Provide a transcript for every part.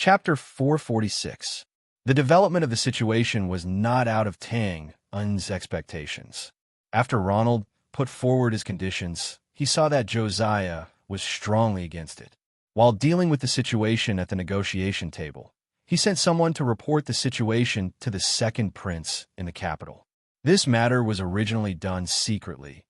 Chapter 446. The development of the situation was not out of Tang's expectations. After Ronald put forward his conditions, he saw that Josiah was strongly against it. While dealing with the situation at the negotiation table, he sent someone to report the situation to the second prince in the capital. This matter was originally done secretly,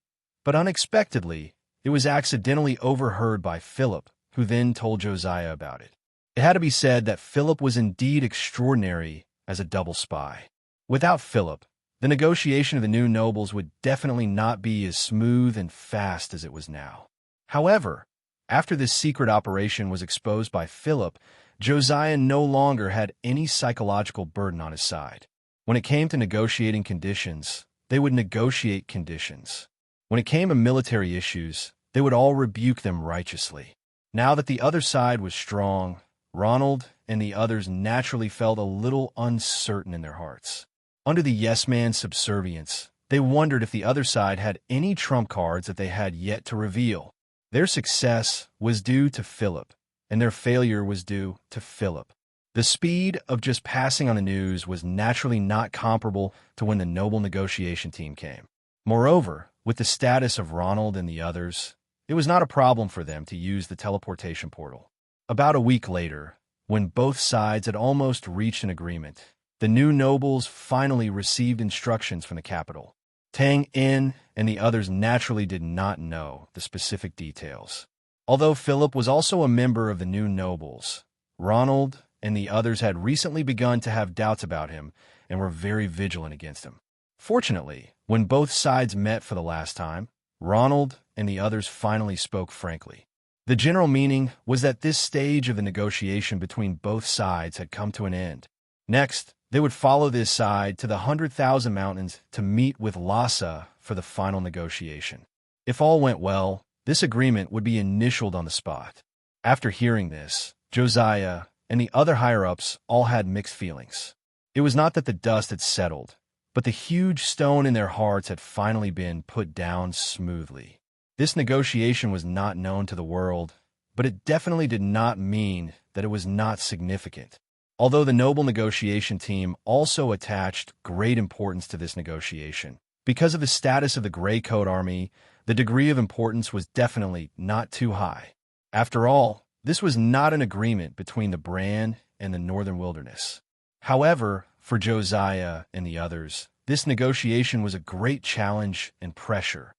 but unexpectedly, it was accidentally overheard by Philip, who then told Josiah about it. It had to be said that Philip was indeed extraordinary as a double spy. Without Philip, the negotiation of the new nobles would definitely not be as smooth and fast as it was now. However, after this secret operation was exposed by Philip, Josiah no longer had any psychological burden on his side. When it came to negotiating conditions, they would negotiate conditions. When it came to military issues, they would all rebuke them righteously. Now that the other side was strong, Ronald and the others naturally felt a little uncertain in their hearts. Under the yes-man's subservience, they wondered if the other side had any trump cards that they had yet to reveal. Their success was due to Philip, and their failure was due to Philip. The speed of just passing on the news was naturally not comparable to when the noble negotiation team came. Moreover, with the status of Ronald and the others, it was not a problem for them to use the teleportation portal. About a week later, when both sides had almost reached an agreement, the new nobles finally received instructions from the capital. Tang and the others naturally did not know the specific details. Although Philip was also a member of the new nobles, Ronald and the others had recently begun to have doubts about him and were very vigilant against him. Fortunately, when both sides met for the last time, Ronald and the others finally spoke frankly. The general meaning was that this stage of the negotiation between both sides had come to an end. Next, they would follow this side to the 100,000 Mountains to meet with Lhasa for the final negotiation. If all went well, this agreement would be initialed on the spot. After hearing this, Josiah and the other higher-ups all had mixed feelings. It was not that the dust had settled, but the huge stone in their hearts had finally been put down smoothly. This negotiation was not known to the world, but it definitely did not mean that it was not significant. Although the noble negotiation team also attached great importance to this negotiation, because of the status of the Gray Coat Army, the degree of importance was definitely not too high. After all, this was not an agreement between the Brand and the Northern Wilderness. However, for Josiah and the others, this negotiation was a great challenge and pressure.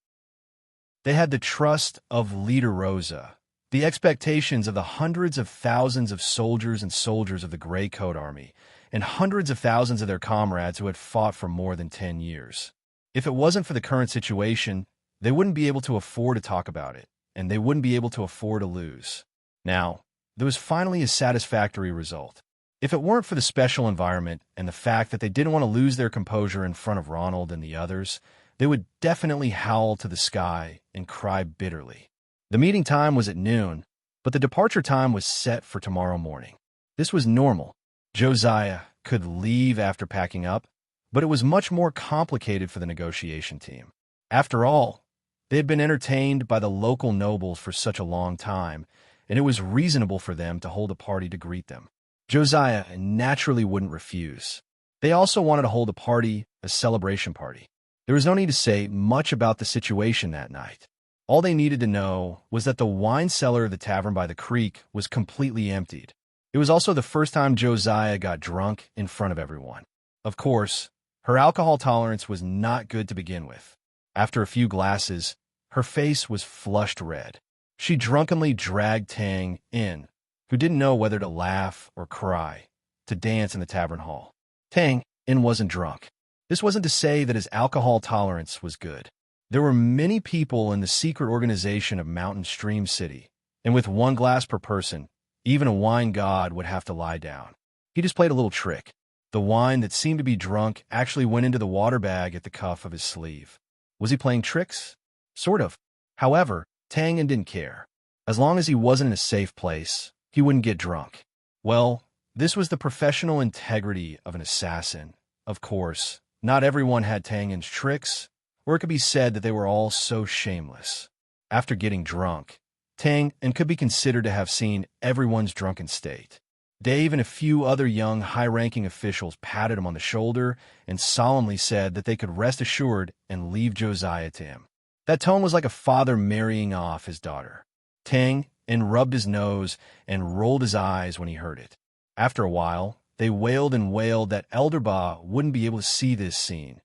They had the trust of Leader Rosa, the expectations of the hundreds of thousands of soldiers of the Gray Coat Army, and hundreds of thousands of their comrades who had fought for more than 10 years. If it wasn't for the current situation, they wouldn't be able to afford to talk about it, and they wouldn't be able to afford to lose. Now, there was finally a satisfactory result. If it weren't for the special environment and the fact that they didn't want to lose their composure in front of Ronald and the others, they would definitely howl to the sky and cry bitterly. The meeting time was at noon, but the departure time was set for tomorrow morning. This was normal. Josiah could leave after packing up, but it was much more complicated for the negotiation team. After all, they had been entertained by the local nobles for such a long time, and it was reasonable for them to hold a party to greet them. Josiah naturally wouldn't refuse. They also wanted to hold a party, a celebration party. There was no need to say much about the situation that night. All they needed to know was that the wine cellar of the tavern by the creek was completely emptied. It was also the first time Josiah got drunk in front of everyone. Of course, her alcohol tolerance was not good to begin with. After a few glasses, her face was flushed red. She drunkenly dragged Tang in, who didn't know whether to laugh or cry, to dance in the tavern hall. Tang in wasn't drunk. This wasn't to say that his alcohol tolerance was good. There were many people in the secret organization of Mountain Stream City, and with one glass per person, even a wine god would have to lie down. He just played a little trick. The wine that seemed to be drunk actually went into the water bag at the cuff of his sleeve. Was he playing tricks? Sort of. However, Tang didn't care. As long as he wasn't in a safe place, he wouldn't get drunk. Well, this was the professional integrity of an assassin. Of course, not everyone had Tang's tricks, or it could be said that they were all so shameless. After getting drunk, Tang could be considered to have seen everyone's drunken state. Dave and a few other young, high-ranking officials patted him on the shoulder and solemnly said that they could rest assured and leave Josiah to him. That tone was like a father marrying off his daughter. Tang rubbed his nose and rolled his eyes when he heard it. After a while, they wailed and wailed that Elder Ba wouldn't be able to see this scene.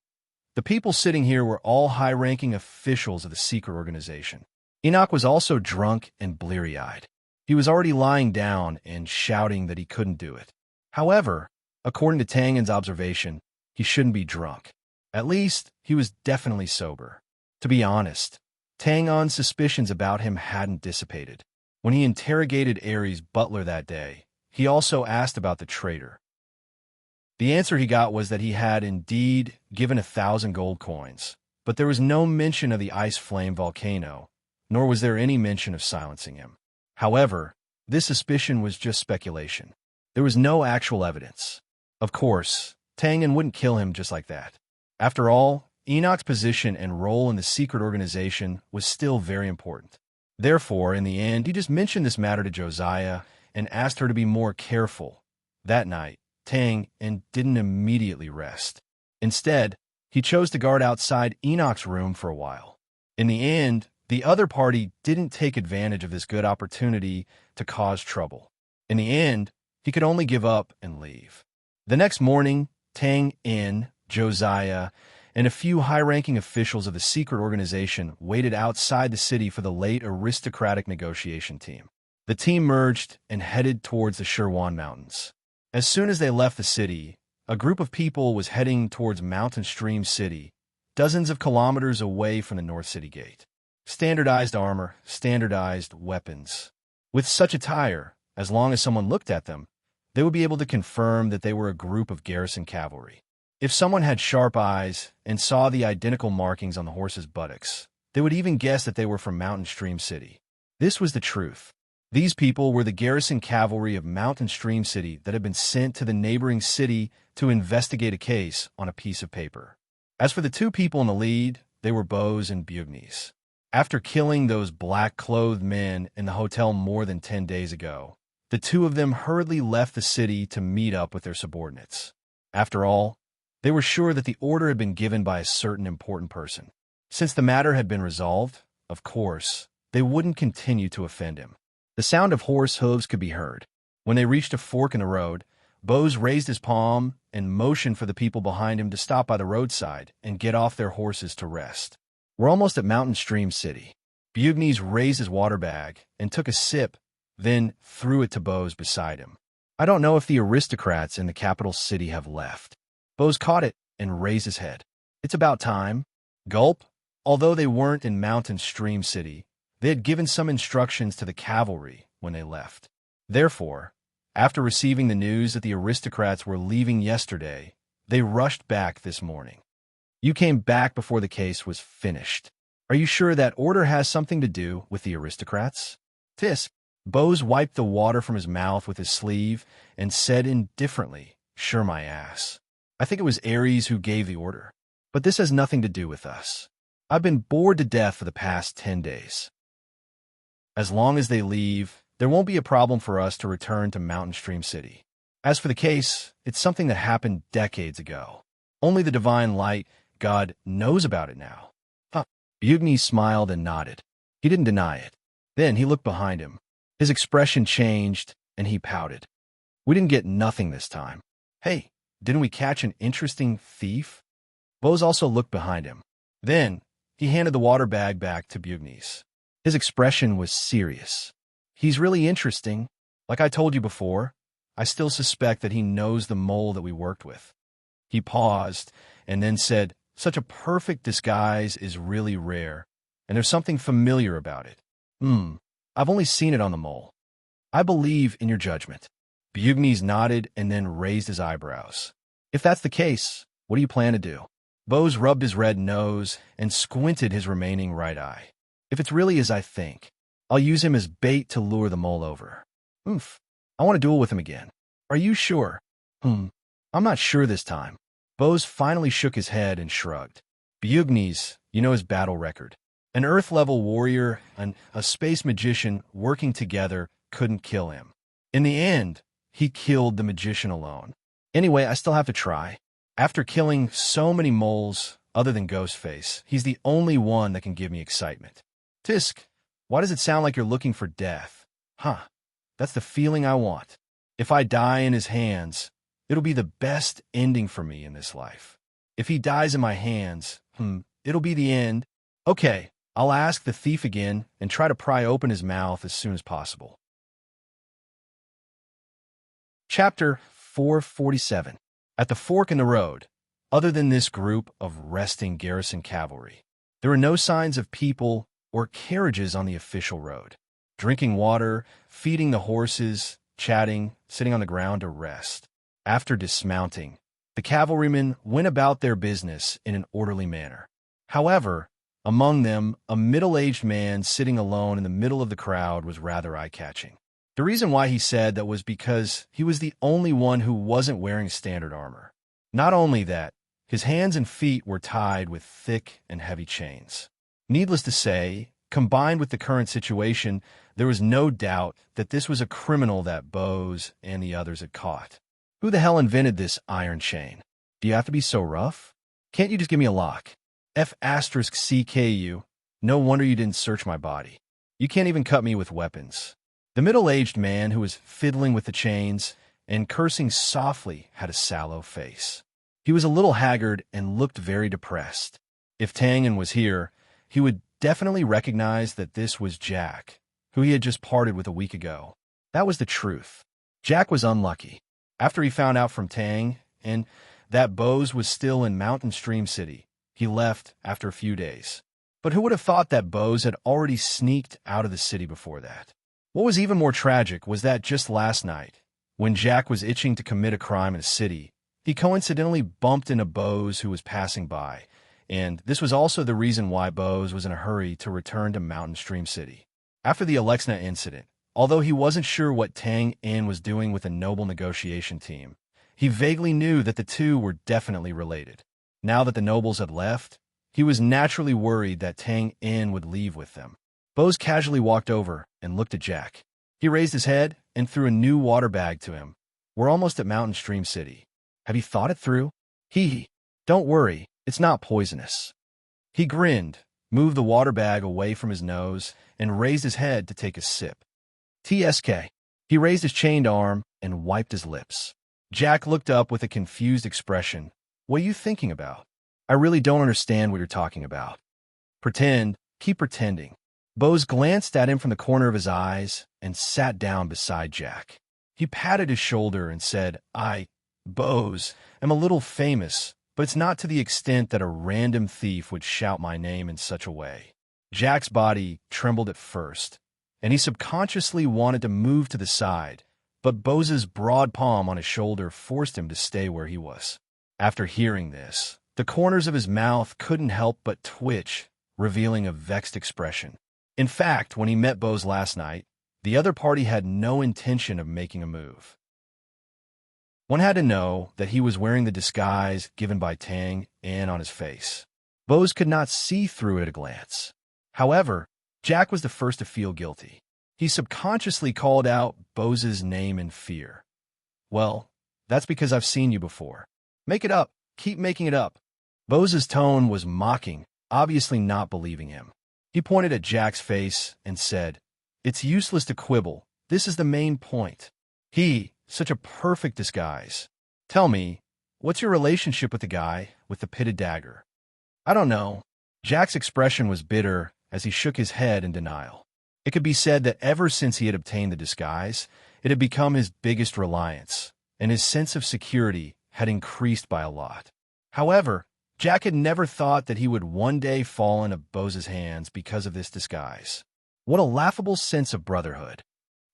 The people sitting here were all high-ranking officials of the secret organization. Enoch was also drunk and bleary-eyed. He was already lying down and shouting that he couldn't do it. However, according to Tangen's observation, he shouldn't be drunk. At least, he was definitely sober. To be honest, Tangon's suspicions about him hadn't dissipated. When he interrogated Aries' butler that day, he also asked about the traitor. The answer he got was that he had indeed given 1,000 gold coins, but there was no mention of the ice flame volcano, nor was there any mention of silencing him. However, this suspicion was just speculation. There was no actual evidence. Of course, Tangen wouldn't kill him just like that. After all, Enoch's position and role in the secret organization was still very important. Therefore, in the end, he just mentioned this matter to Josiah and asked her to be more careful. That night, Tangen didn't immediately rest. Instead, he chose to guard outside Enoch's room for a while. In the end, the other party didn't take advantage of this good opportunity to cause trouble. In the end, he could only give up and leave. The next morning, Tangen, Josiah, and a few high-ranking officials of the secret organization waited outside the city for the late aristocratic negotiation team. The team merged and headed towards the Shirwan Mountains. As soon as they left the city, a group of people was heading towards Mountain Stream City, dozens of kilometers away from the North City Gate. Standardized armor, standardized weapons. With such attire, as long as someone looked at them, they would be able to confirm that they were a group of garrison cavalry. If someone had sharp eyes and saw the identical markings on the horses' buttocks, they would even guess that they were from Mountain Stream City. This was the truth. These people were the garrison cavalry of Mountain Stream City that had been sent to the neighboring city to investigate a case on a piece of paper. As for the two people in the lead, they were Bose and Bugnes. After killing those black-clothed men in the hotel more than 10 days ago, the two of them hurriedly left the city to meet up with their subordinates. After all, they were sure that the order had been given by a certain important person. Since the matter had been resolved, of course, they wouldn't continue to offend him. The sound of horse hooves could be heard. When they reached a fork in the road, Bose raised his palm and motioned for the people behind him to stop by the roadside and get off their horses to rest. We're almost at Mountain Stream City. Bugnes raised his water bag and took a sip, then threw it to Bose beside him. I don't know if the aristocrats in the capital city have left. Bose caught it and raised his head. It's about time. Gulp. Although they weren't in Mountain Stream City, they had given some instructions to the cavalry when they left. Therefore, after receiving the news that the aristocrats were leaving yesterday, they rushed back this morning. You came back before the case was finished. Are you sure that order has something to do with the aristocrats? Tis. Bose wiped the water from his mouth with his sleeve and said indifferently, "Sure my ass. I think it was Aries who gave the order. But this has nothing to do with us. I've been bored to death for the past 10 days. As long as they leave, there won't be a problem for us to return to Mountain Stream City. As for the case, it's something that happened decades ago. Only the divine light, God, knows about it now." Huh. Bugnes smiled and nodded. He didn't deny it. Then he looked behind him. His expression changed, and he pouted. "We didn't get nothing this time. Hey, didn't we catch an interesting thief?" Bose also looked behind him. Then he handed the water bag back to Bugnes. His expression was serious. "He's really interesting. Like I told you before, I still suspect that he knows the mole that we worked with." He paused and then said, "Such a perfect disguise is really rare, and there's something familiar about it. I've only seen it on the mole. I believe in your judgment." Bugnes nodded and then raised his eyebrows. "If that's the case, what do you plan to do?" Bose rubbed his red nose and squinted his remaining right eye. "If it's really as I think, I'll use him as bait to lure the mole over. I want to duel with him again." "Are you sure?" I'm not sure this time." Bose finally shook his head and shrugged. "Bugnes, you know his battle record. An Earth-level warrior and a space magician working together couldn't kill him. In the end, he killed the magician alone. Anyway, I still have to try. After killing so many moles other than Ghostface, he's the only one that can give me excitement. Tisk, why does it sound like you're looking for death? Huh, that's the feeling I want. If I die in his hands, it'll be the best ending for me in this life. If he dies in my hands, it'll be the end. Okay, I'll ask the thief again and try to pry open his mouth as soon as possible. Chapter 447. At the fork in the road, other than this group of resting garrison cavalry, there were no signs of people or carriages on the official road. Drinking water, feeding the horses, chatting, sitting on the ground to rest. After dismounting, the cavalrymen went about their business in an orderly manner. However, among them, a middle-aged man sitting alone in the middle of the crowd was rather eye-catching. The reason why he said that was because he was the only one who wasn't wearing standard armor. Not only that, his hands and feet were tied with thick and heavy chains. Needless to say, combined with the current situation, there was no doubt that this was a criminal that Bose and the others had caught. Who the hell invented this iron chain? Do you have to be so rough? Can't you just give me a lock? F***CKU. No wonder you didn't search my body. You can't even cut me with weapons. The middle-aged man who was fiddling with the chains and cursing softly had a sallow face. He was a little haggard and looked very depressed. If Tangen was here, he would definitely recognize that this was Jack, who he had just parted with a week ago. That was the truth. Jack was unlucky. After he found out from Tang and that Bose was still in Mountain Stream City, he left after a few days. But who would have thought that Bose had already sneaked out of the city before that? What was even more tragic was that just last night, when Jack was itching to commit a crime in a city, he coincidentally bumped into Bose who was passing by, and this was also the reason why Bose was in a hurry to return to Mountain Stream City. After the Alexna incident, although he wasn't sure what Tang In was doing with a noble negotiation team, he vaguely knew that the two were definitely related. Now that the nobles had left, he was naturally worried that Tang In would leave with them. Bose casually walked over and looked at Jack. He raised his head and threw a new water bag to him. We're almost at Mountain Stream City. Have you thought it through? Don't worry, it's not poisonous. He grinned, moved the water bag away from his nose, and raised his head to take a sip. TSK. He raised his chained arm and wiped his lips. Jack looked up with a confused expression. What are you thinking about? I really don't understand what you're talking about. Keep pretending. Bose glanced at him from the corner of his eyes and sat down beside Jack. He patted his shoulder and said, Bose, am a little famous, but it's not to the extent that a random thief would shout my name in such a way. Jack's body trembled at first, and he subconsciously wanted to move to the side, but Bose's broad palm on his shoulder forced him to stay where he was. After hearing this, the corners of his mouth couldn't help but twitch, revealing a vexed expression. In fact, when he met Bose last night, the other party had no intention of making a move. One had to know that he was wearing the disguise given by Tang In on his face. Bose could not see through it at a glance. However, Jack was the first to feel guilty. He subconsciously called out Bose's name in fear. Well, that's because I've seen you before. Make it up. Keep making it up. Bose's tone was mocking, obviously not believing him. He pointed at Jack's face and said, It's useless to quibble. This is the main point. Such a perfect disguise. Tell me, what's your relationship with the guy with the pitted dagger? I don't know. Jack's expression was bitter as he shook his head in denial. It could be said that ever since he had obtained the disguise, it had become his biggest reliance, and his sense of security had increased by a lot. However, Jack had never thought that he would one day fall into Bose's hands because of this disguise. What a laughable sense of brotherhood.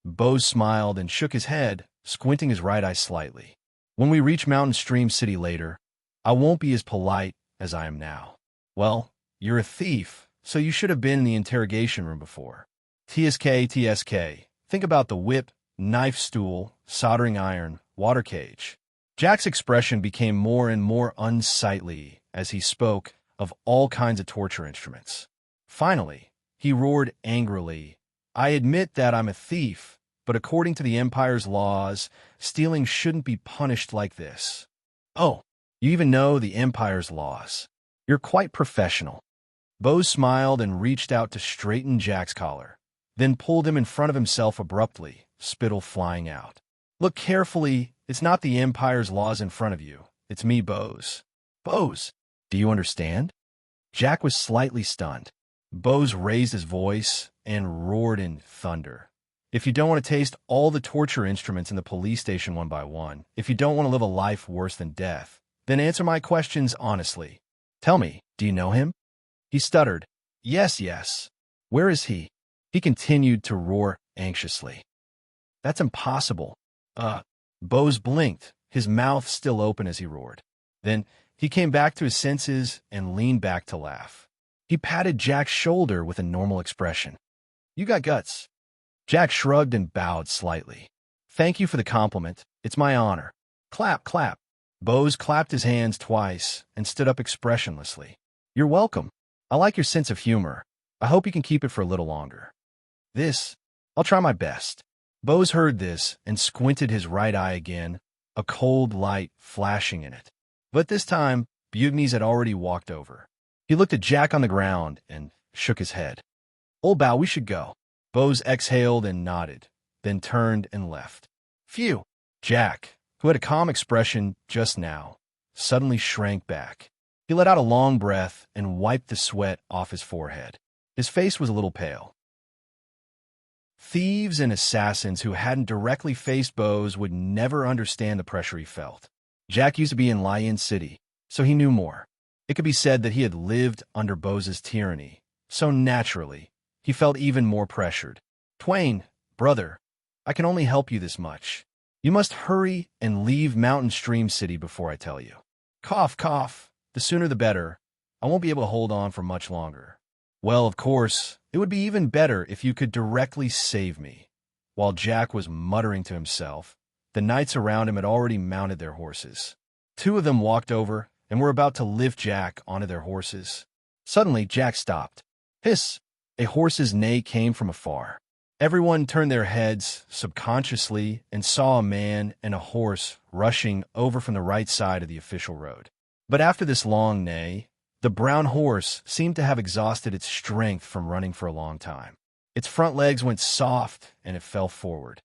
Bose smiled and shook his head, squinting his right eye slightly. When we reach Mountain Stream City later, I won't be as polite as I am now. Well, you're a thief, so you should have been in the interrogation room before. TSK. Think about the whip, knife stool, soldering iron, water cage. Jack's expression became more and more unsightly as he spoke of all kinds of torture instruments. Finally, he roared angrily, I admit that I'm a thief, but according to the Empire's laws, stealing shouldn't be punished like this. Oh, you even know the Empire's laws. You're quite professional. Bose smiled and reached out to straighten Jack's collar, then pulled him in front of himself abruptly, spittle flying out. Look carefully, it's not the Empire's laws in front of you. It's me, Bose. Bose, do you understand? Jack was slightly stunned. Bose raised his voice and roared in thunder. If you don't want to taste all the torture instruments in the police station one by one, if you don't want to live a life worse than death, then answer my questions honestly. Tell me, do you know him? He stuttered. Yes. Where is he? He continued to roar anxiously. That's impossible. Bose blinked, his mouth still open as he roared. Then he came back to his senses and leaned back to laugh. He patted Jack's shoulder with a normal expression. You got guts. Jack shrugged and bowed slightly. Thank you for the compliment. It's my honor. Clap, clap. Bose clapped his hands twice and stood up expressionlessly. You're welcome. I like your sense of humor. I hope you can keep it for a little longer. I'll try my best. Bose heard this and squinted his right eye again, a cold light flashing in it. But this time, Bugnes had already walked over. He looked at Jack on the ground and shook his head. Old Bow, we should go. Bose exhaled and nodded, then turned and left. Phew! Jack, who had a calm expression just now, suddenly shrank back. He let out a long breath and wiped the sweat off his forehead. His face was a little pale. Thieves and assassins who hadn't directly faced Bose would never understand the pressure he felt. Jack used to be in Lion City, so he knew more. It could be said that he had lived under Bose's tyranny, so naturally, he felt even more pressured. Twain, brother, I can only help you this much. You must hurry and leave Mountain Stream City before I tell you. Cough, cough. The sooner the better. I won't be able to hold on for much longer. Well, of course, it would be even better if you could directly save me. While Jack was muttering to himself, the knights around him had already mounted their horses. Two of them walked over and were about to lift Jack onto their horses. Suddenly, Jack stopped. Hiss! A horse's neigh came from afar. Everyone turned their heads subconsciously and saw a man and a horse rushing over from the right side of the official road. But after this long neigh, the brown horse seemed to have exhausted its strength from running for a long time. Its front legs went soft and it fell forward.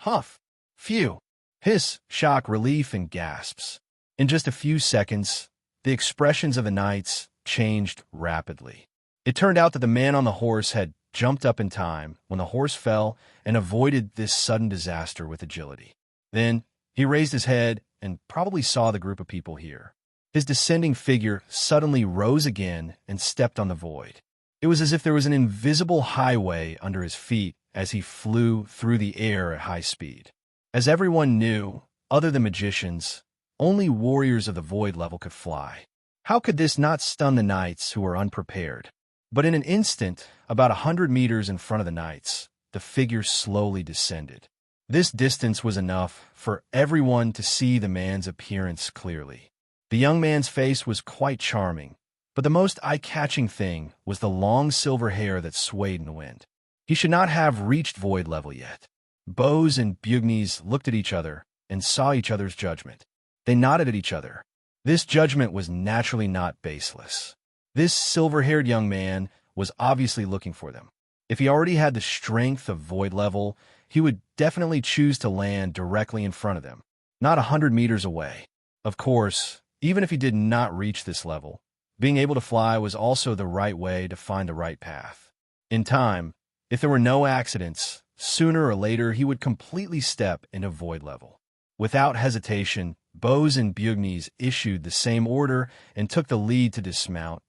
Huff! Phew! Hiss! Shock, relief, and gasps. In just a few seconds, the expressions of the knights changed rapidly. It turned out that the man on the horse had jumped up in time when the horse fell and avoided this sudden disaster with agility. Then he raised his head and probably saw the group of people here. His descending figure suddenly rose again and stepped on the void. It was as if there was an invisible highway under his feet as he flew through the air at high speed. As everyone knew, other than magicians, only warriors of the void level could fly. How could this not stun the knights who were unprepared? But in an instant, about 100 meters in front of the knights, the figure slowly descended. This distance was enough for everyone to see the man's appearance clearly. The young man's face was quite charming, but the most eye-catching thing was the long silver hair that swayed in the wind. He should not have reached void level yet. Bose and Bugnes looked at each other and saw each other's judgment. They nodded at each other. This judgment was naturally not baseless. This silver-haired young man was obviously looking for them. If he already had the strength of void level, he would definitely choose to land directly in front of them, not 100 meters away. Of course, even if he did not reach this level, being able to fly was also the right way to find the right path. In time, if there were no accidents, sooner or later he would completely step into void level. Without hesitation, Bose and Bugnes issued the same order and took the lead to dismount.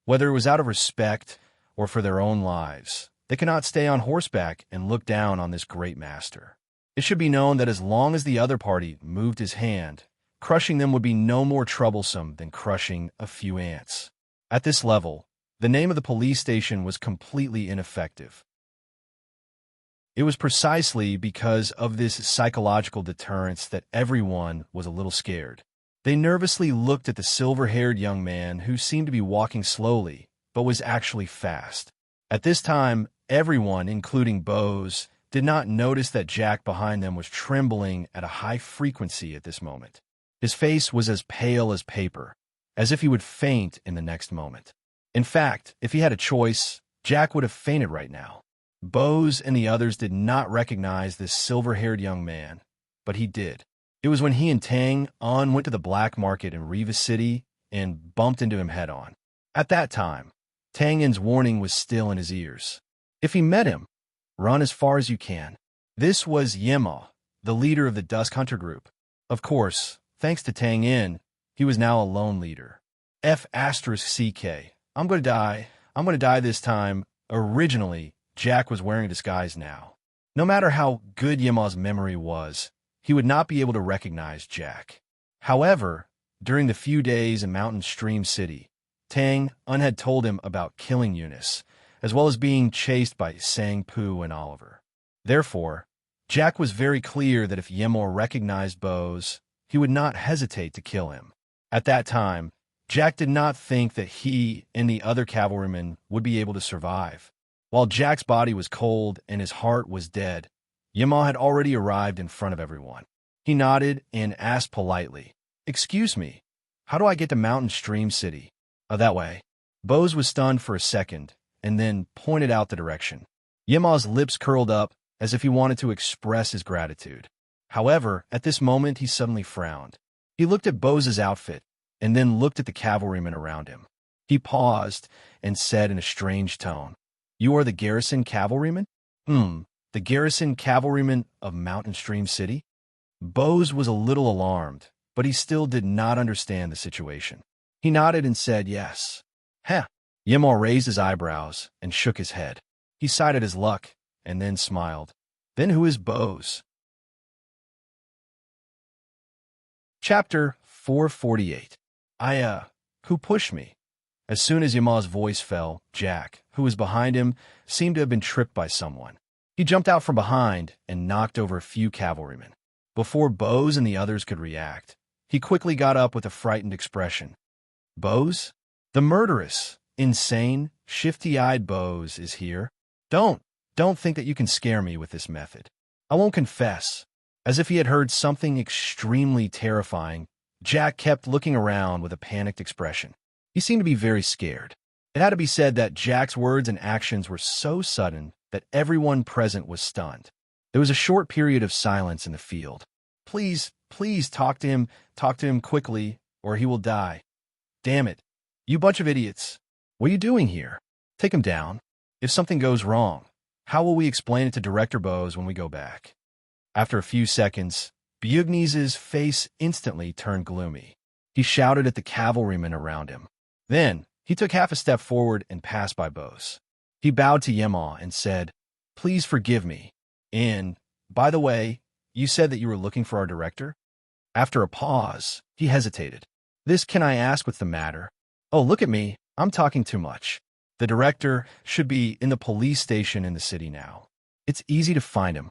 Whether it was out of respect or for their own lives, they cannot stay on horseback and look down on this great master. It should be known that as long as the other party moved his hand, crushing them would be no more troublesome than crushing a few ants. At this level, the name of the police station was completely ineffective. It was precisely because of this psychological deterrence that everyone was a little scared. They nervously looked at the silver-haired young man who seemed to be walking slowly, but was actually fast. At this time, everyone, including Bose, did not notice that Jack behind them was trembling at a high frequency at this moment. His face was as pale as paper, as if he would faint in the next moment. In fact, if he had a choice, Jack would have fainted right now. Bose and the others did not recognize this silver-haired young man, but he did. It was when he and Tang Un went to the black market in Riva City and bumped into him head-on. At that time, Tang Un's warning was still in his ears. If he met him, run as far as you can. This was Yima, the leader of the Dusk Hunter group. Of course, thanks to Tang Un, he was now a lone leader. F***CK. I'm going to die this time. Originally, Jack was wearing a disguise now. No matter how good Yima's memory was, he would not be able to recognize Jack. However, during the few days in Mountain Stream City, Tang Un had told him about killing Eunice, as well as being chased by Sang Pu and Oliver. Therefore, Jack was very clear that if Yima recognized Bose, he would not hesitate to kill him. At that time, Jack did not think that he and the other cavalrymen would be able to survive. While Jack's body was cold and his heart was dead, Yima had already arrived in front of everyone. He nodded and asked politely, "Excuse me, how do I get to Mountain Stream City?" That way." Bose was stunned for a second and then pointed out the direction. Yima's lips curled up as if he wanted to express his gratitude. However, at this moment he suddenly frowned. He looked at Bose's outfit and then looked at the cavalrymen around him. He paused and said in a strange tone, "You are the garrison cavalrymen?" The garrison cavalrymen of Mountain Stream City?" Bose was a little alarmed, but he still did not understand the situation. He nodded and said yes. "Heh." Yima raised his eyebrows and shook his head. He sighed at his luck and then smiled. "Then who is Bose?" Chapter 448. Who pushed me?" As soon as Yima's voice fell, Jack, who was behind him, seemed to have been tripped by someone. He jumped out from behind and knocked over a few cavalrymen. Before Bose and the others could react, he quickly got up with a frightened expression. "Bose? The murderous, insane, shifty-eyed Bose is here. Don't think that you can scare me with this method. I won't confess." As if he had heard something extremely terrifying, Jack kept looking around with a panicked expression. He seemed to be very scared. It had to be said that Jack's words and actions were so sudden that everyone present was stunned. There was a short period of silence in the field. Please talk to him quickly, or he will die. Damn it, you bunch of idiots. What are you doing here? Take him down. If something goes wrong, how will we explain it to Director Bose when we go back?" After a few seconds, Bugnes's face instantly turned gloomy. He shouted at the cavalrymen around him. Then, he took half a step forward and passed by Bose. He bowed to Yima and said, "Please forgive me. And, by the way, you said that you were looking for our director?" After a pause, he hesitated. Can I ask what's the matter?" "Oh, look at me. I'm talking too much. The director should be in the police station in the city now. It's easy to find him.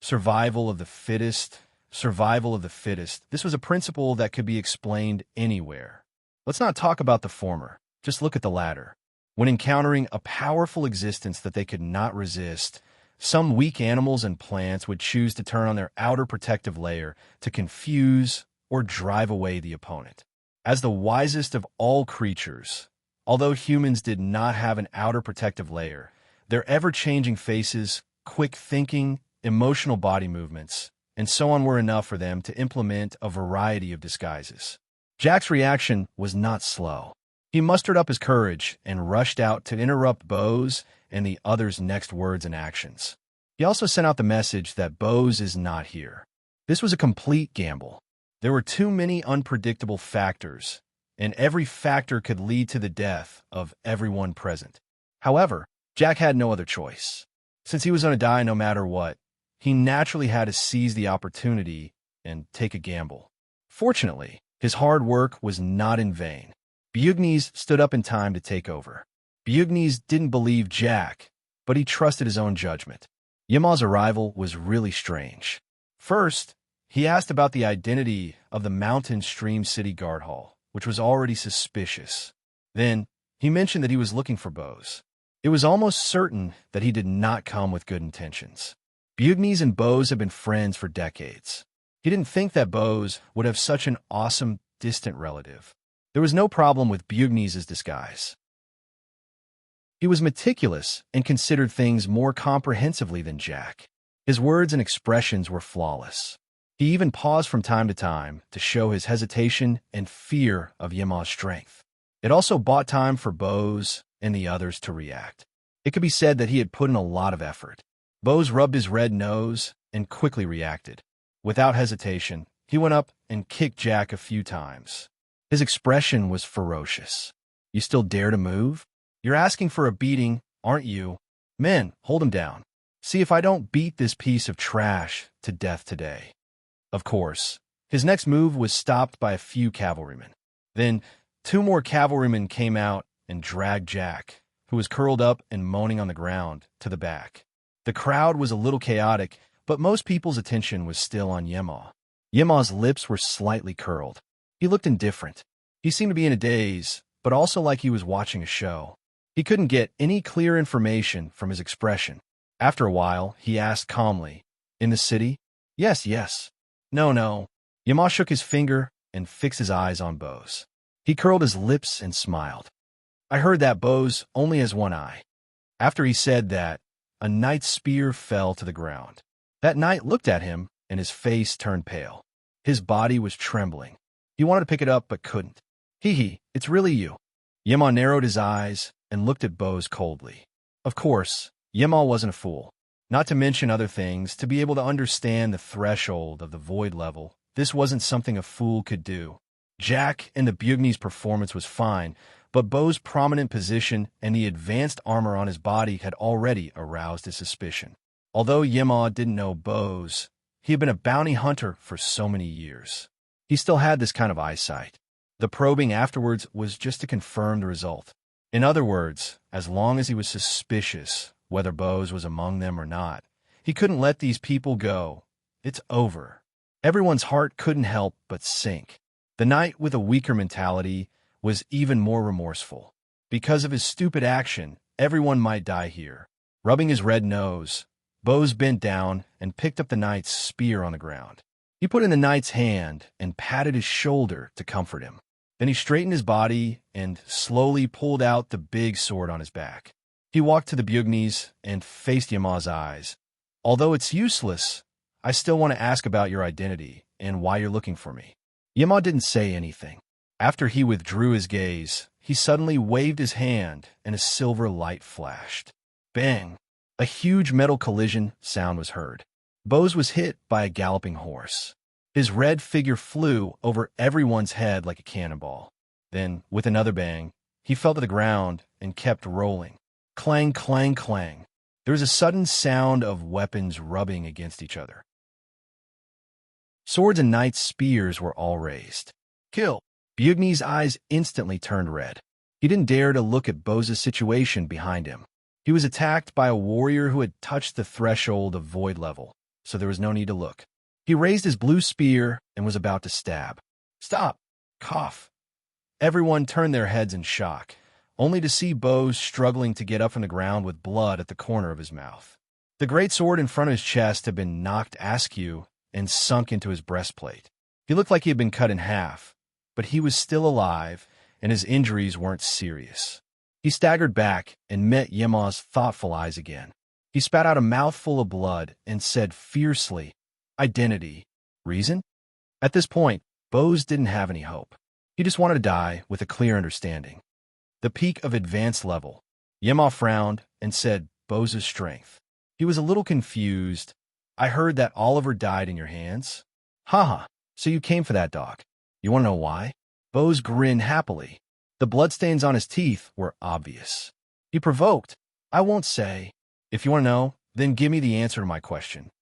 Survival of the fittest. This was a principle that could be explained anywhere. Let's not talk about the former. Just look at the latter. When encountering a powerful existence that they could not resist, some weak animals and plants would choose to turn on their outer protective layer to confuse or drive away the opponent. As the wisest of all creatures, although humans did not have an outer protective layer, their ever-changing faces, quick thinking, emotional body movements, and so on were enough for them to implement a variety of disguises. Jack's reaction was not slow. He mustered up his courage and rushed out to interrupt Bose and the others' next words and actions. He also sent out the message that Bose is not here. This was a complete gamble. There were too many unpredictable factors, and every factor could lead to the death of everyone present. However, Jack had no other choice. Since he was going to die no matter what, he naturally had to seize the opportunity and take a gamble. Fortunately, his hard work was not in vain. Bugnes stood up in time to take over. Bugnes didn't believe Jack, but he trusted his own judgment. Yima's arrival was really strange. First, he asked about the identity of the Mountain Stream City Guard Hall, which was already suspicious. Then, he mentioned that he was looking for Bose. It was almost certain that he did not come with good intentions. Bugnes and Bose had been friends for decades. He didn't think that Bose would have such an awesome, distant relative. There was no problem with Bugnes' disguise. He was meticulous and considered things more comprehensively than Jack. His words and expressions were flawless. He even paused from time to time to show his hesitation and fear of Yema's strength. It also bought time for Bose and the others to react. It could be said that he had put in a lot of effort. Bose rubbed his red nose and quickly reacted. Without hesitation, he went up and kicked Jack a few times. His expression was ferocious. "You still dare to move? You're asking for a beating, aren't you? Men, hold him down. See if I don't beat this piece of trash to death today." Of course, his next move was stopped by a few cavalrymen. Then, 2 more cavalrymen came out and dragged Jack, who was curled up and moaning on the ground, to the back. The crowd was a little chaotic, but most people's attention was still on Yema. Yema's lips were slightly curled. He looked indifferent. He seemed to be in a daze, but also like he was watching a show. He couldn't get any clear information from his expression. After a while, he asked calmly, "In the city?" "Yes, yes." "No, no." Yema shook his finger and fixed his eyes on Bose. He curled his lips and smiled. "I heard that Bose only has one eye." After he said that, a knight's spear fell to the ground. That knight looked at him, and his face turned pale. His body was trembling. He wanted to pick it up, but couldn't. "Hee, it's really you." Yema narrowed his eyes and looked at Bose coldly. Of course, Yema wasn't a fool. Not to mention other things, to be able to understand the threshold of the void level, this wasn't something a fool could do. Jack and the Bugnes' performance was fine, but Bo's prominent position and the advanced armor on his body had already aroused his suspicion. Although Yema didn't know Bose, he had been a bounty hunter for so many years. He still had this kind of eyesight. The probing afterwards was just to confirm the result. In other words, as long as he was suspicious whether Bose was among them or not, he couldn't let these people go. It's over. Everyone's heart couldn't help but sink. The knight with a weaker mentality was even more remorseful. Because of his stupid action, everyone might die here. Rubbing his red nose, Bose bent down and picked up the knight's spear on the ground. He put it in the knight's hand and patted his shoulder to comfort him. Then he straightened his body and slowly pulled out the big sword on his back. He walked to the Bugnes and faced Yema's eyes. "Although it's useless, I still want to ask about your identity and why you're looking for me." Yema didn't say anything. After he withdrew his gaze, he suddenly waved his hand and a silver light flashed. Bang! A huge metal collision sound was heard. Bose was hit by a galloping horse. His red figure flew over everyone's head like a cannonball. Then, with another bang, he fell to the ground and kept rolling. Clang, clang, clang. There was a sudden sound of weapons rubbing against each other. Swords and knights' spears were all raised. "Kill!" Bugnes' eyes instantly turned red. He didn't dare to look at Bose's situation behind him. He was attacked by a warrior who had touched the threshold of void level, so there was no need to look. He raised his blue spear and was about to stab. "Stop!" Cough. Everyone turned their heads in shock, only to see Bose struggling to get up from the ground with blood at the corner of his mouth. The great sword in front of his chest had been knocked askew and sunk into his breastplate. He looked like he had been cut in half, but he was still alive, and his injuries weren't serious. He staggered back and met Yema's thoughtful eyes again. He spat out a mouthful of blood and said fiercely, "Identity. Reason?" At this point, Bose didn't have any hope. He just wanted to die with a clear understanding. The peak of advanced level. Yema frowned and said, "Bose's strength." He was a little confused. "I heard that Oliver died in your hands." "Haha, so you came for that dog. You want to know why?" Bose grinned happily. The bloodstains on his teeth were obvious. He provoked, "I won't say. If you want to know, then give me the answer to my question."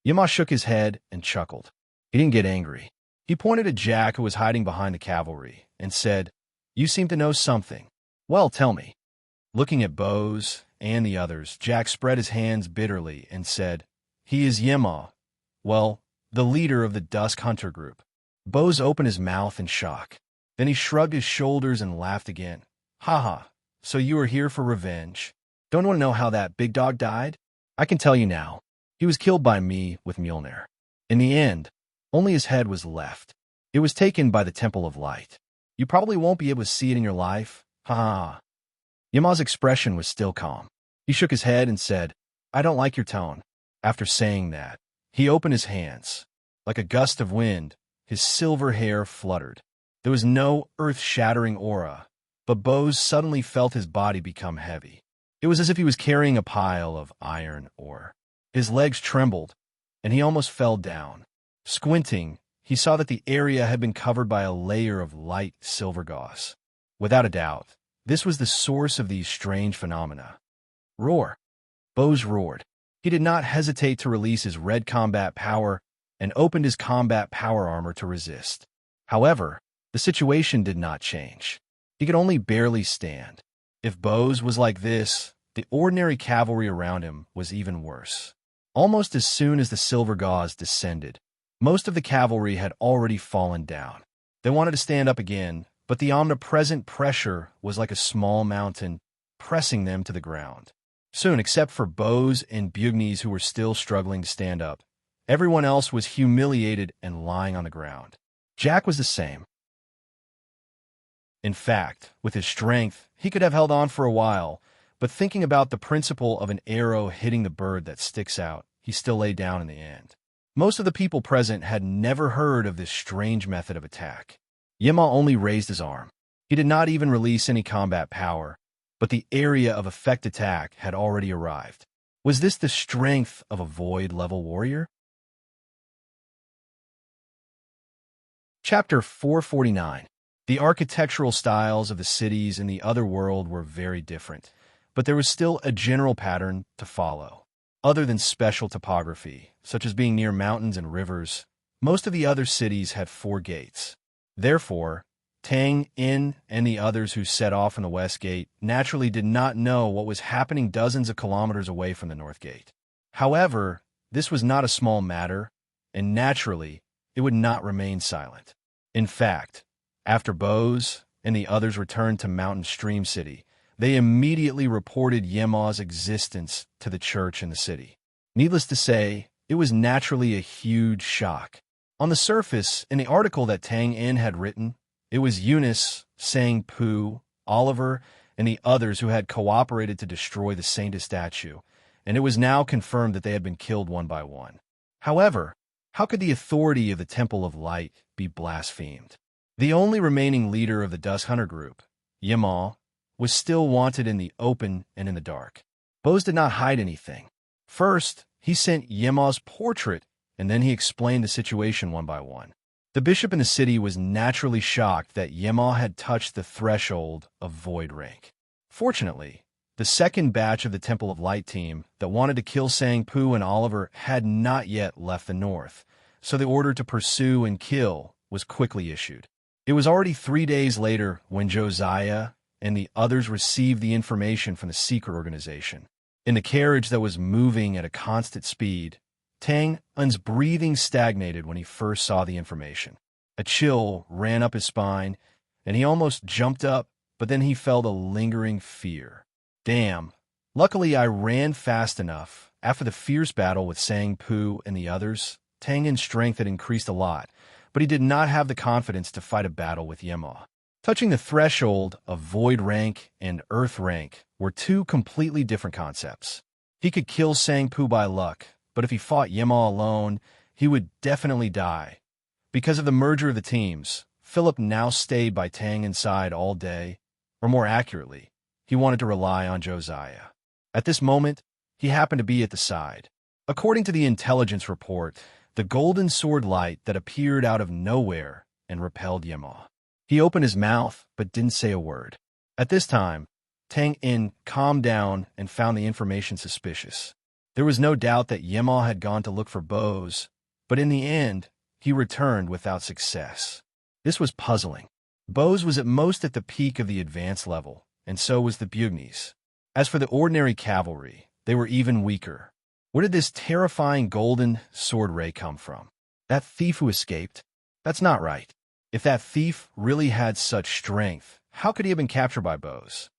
Yema shook his head and chuckled. He didn't get angry. He pointed at Jack, who was hiding behind the cavalry, and said, "You seem to know something. Well, tell me." Looking at Bose and the others, Jack spread his hands bitterly and said, "He is Yema. Well, the leader of the Dusk Hunter group." Bose opened his mouth in shock. Then he shrugged his shoulders and laughed again. "Haha, so you are here for revenge. Don't want to know how that big dog died? I can tell you now. He was killed by me with Mjolnir. In the end, only his head was left. It was taken by the Temple of Light. You probably won't be able to see it in your life. Ha ha. Yama's expression was still calm. He shook his head and said, I don't like your tone. After saying that, he opened his hands. Like a gust of wind, his silver hair fluttered. There was no earth-shattering aura, but Bose suddenly felt his body become heavy. It was as if he was carrying a pile of iron ore. His legs trembled, and he almost fell down. Squinting, he saw that the area had been covered by a layer of light silver gauze. Without a doubt, this was the source of these strange phenomena. Roar! Bose roared. He did not hesitate to release his red combat power and opened his combat power armor to resist. However, the situation did not change. He could only barely stand. If Bose was like this, the ordinary cavalry around him was even worse. Almost as soon as the silver gauze descended, most of the cavalry had already fallen down. They wanted to stand up again, but the omnipresent pressure was like a small mountain, pressing them to the ground. Soon, except for Bose and Bugnes who were still struggling to stand up, everyone else was humiliated and lying on the ground. Jack was the same. In fact, with his strength, he could have held on for a while, but thinking about the principle of an arrow hitting the bird that sticks out, he still lay down in the end. Most of the people present had never heard of this strange method of attack. Yema only raised his arm. He did not even release any combat power, but the area of effect attack had already arrived. Was this the strength of a void-level warrior? Chapter 449. The architectural styles of the cities in the other world were very different, but there was still a general pattern to follow. Other than special topography, such as being near mountains and rivers, most of the other cities had 4 gates. Therefore, Tang In and the others who set off from the West Gate naturally did not know what was happening dozens of kilometers away from the North Gate. However, this was not a small matter, and naturally, it would not remain silent. In fact, after Bose and the others returned to Mountain Stream City, they immediately reported Yema's existence to the church in the city. Needless to say, it was naturally a huge shock. On the surface, in the article that Tang In had written, it was Eunice, Sang Pu, Oliver, and the others who had cooperated to destroy the sainted statue, and it was now confirmed that they had been killed one by one. However, how could the authority of the Temple of Light be blasphemed? The only remaining leader of the Dusk Hunter group, Yema, was still wanted in the open and in the dark. Bose did not hide anything. First, he sent Yema's portrait, and then he explained the situation one by one. The bishop in the city was naturally shocked that Yema had touched the threshold of void rank. Fortunately, the second batch of the Temple of Light team that wanted to kill Sang Pu and Oliver had not yet left the north, so the order to pursue and kill was quickly issued. It was already 3 days later when Josiah and the others received the information from the secret organization. In the carriage that was moving at a constant speed, Tang Un's breathing stagnated when he first saw the information. A chill ran up his spine, and he almost jumped up, but then he felt a lingering fear. Damn. Luckily, I ran fast enough. After the fierce battle with Sang Pu and the others, Tang Un's strength had increased a lot, but he did not have the confidence to fight a battle with Yema. Touching the threshold of void rank and earth rank were 2 completely different concepts. He could kill Sang Pu by luck, but if he fought Yema alone, he would definitely die. Because of the merger of the teams, Philip now stayed by Tang inside all day, or more accurately, he wanted to rely on Josiah. At this moment, he happened to be at the side. According to the intelligence report, the golden sword light that appeared out of nowhere and repelled Yema. He opened his mouth, but didn't say a word. At this time, Tang In calmed down and found the information suspicious. There was no doubt that Yema had gone to look for Bose, but in the end, he returned without success. This was puzzling. Bose was at most at the peak of the advanced level, and so was the Bugnes. As for the ordinary cavalry, they were even weaker. Where did this terrifying golden sword ray come from? That thief who escaped? That's not right. If that thief really had such strength, how could he have been captured by Bose?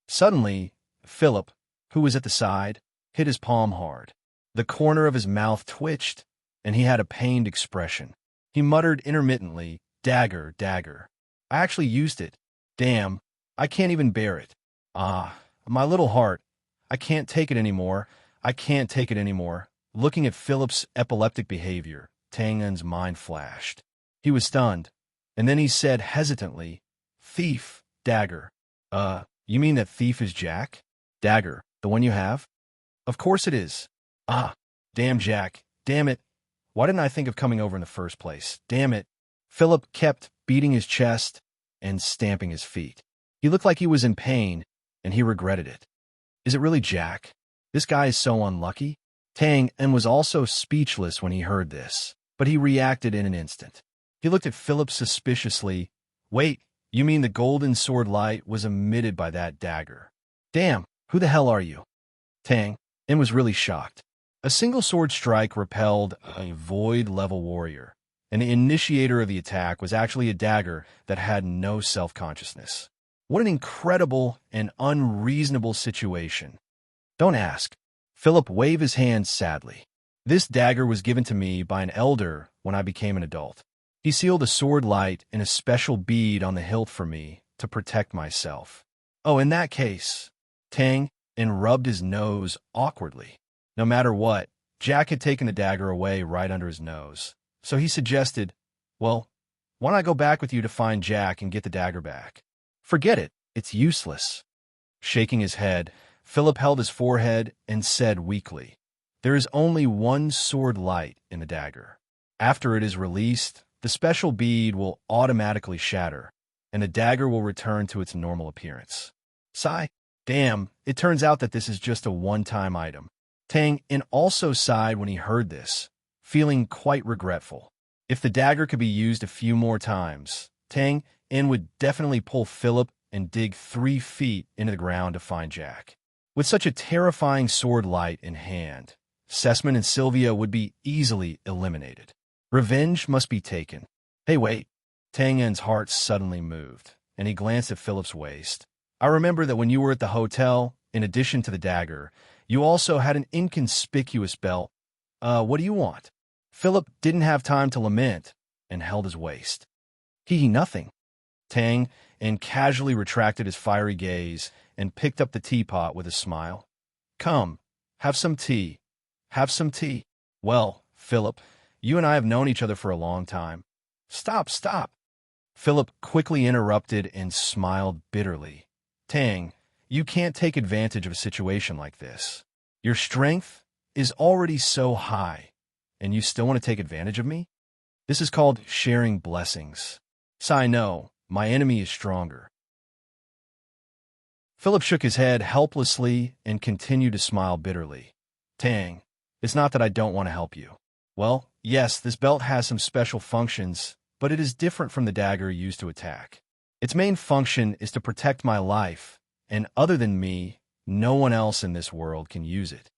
Suddenly, Philip, who was at the side, hit his palm hard. The corner of his mouth twitched, and he had a pained expression. He muttered intermittently, "Dagger, dagger. I actually used it. Damn, I can't even bear it. Ah, my little heart. I can't take it anymore. I can't take it anymore." Looking at Philip's epileptic behavior, Tang En's mind flashed. He was stunned, and then he said hesitantly, "Thief, dagger. You mean that thief is Jack? Dagger, the one you have?" "Of course it is." "Ah, damn Jack. Damn it. Why didn't I think of coming over in the first place? Damn it." Philip kept beating his chest and stamping his feet. He looked like he was in pain, and he regretted it. Is it really Jack? This guy is so unlucky. Tang En was also speechless when he heard this, but he reacted in an instant. He looked at Philip suspiciously. "Wait, you mean the golden sword light was emitted by that dagger? Damn, who the hell are you?" Tang En was really shocked. A single sword strike repelled a void-level warrior, and the initiator of the attack was actually a dagger that had no self-consciousness. What an incredible and unreasonable situation. "Don't ask." Philip waved his hand sadly. "This dagger was given to me by an elder when I became an adult. He sealed a sword light and a special bead on the hilt for me to protect myself." "Oh, in that case," Tang En rubbed his nose awkwardly. No matter what, Jack had taken the dagger away right under his nose. So he suggested, "Well, why don't I go back with you to find Jack and get the dagger back?" "Forget it. It's useless." Shaking his head, Philip held his forehead and said weakly, "There is only one sword light in the dagger. After it is released, the special bead will automatically shatter, and the dagger will return to its normal appearance." Sigh. Damn, it turns out that this is just a one-time item. Tang En also sighed when he heard this, feeling quite regretful. If the dagger could be used a few more times, Tang En would definitely pull Philip and dig 3 feet into the ground to find Jack. With such a terrifying sword light in hand, Sessman and Sylvia would be easily eliminated. Revenge must be taken. Hey, wait. Tang En's heart suddenly moved, and he glanced at Philip's waist. "I remember that when you were at the hotel, in addition to the dagger, you also had an inconspicuous belt. What do you want?" Philip didn't have time to lament and held his waist. Nothing." Tang En casually retracted his fiery gaze and picked up the teapot with a smile. "Come, have some tea. Have some tea." "Well, Philip, you and I have known each other for a long time." Stop. Philip quickly interrupted and smiled bitterly. "Tang, you can't take advantage of a situation like this. Your strength is already so high, and you still want to take advantage of me? This is called sharing blessings. I know, my enemy is stronger." Philip shook his head helplessly and continued to smile bitterly. "Tang, it's not that I don't want to help you. Well, yes, this belt has some special functions, but it is different from the dagger used to attack. Its main function is to protect my life, and other than me, no one else in this world can use it."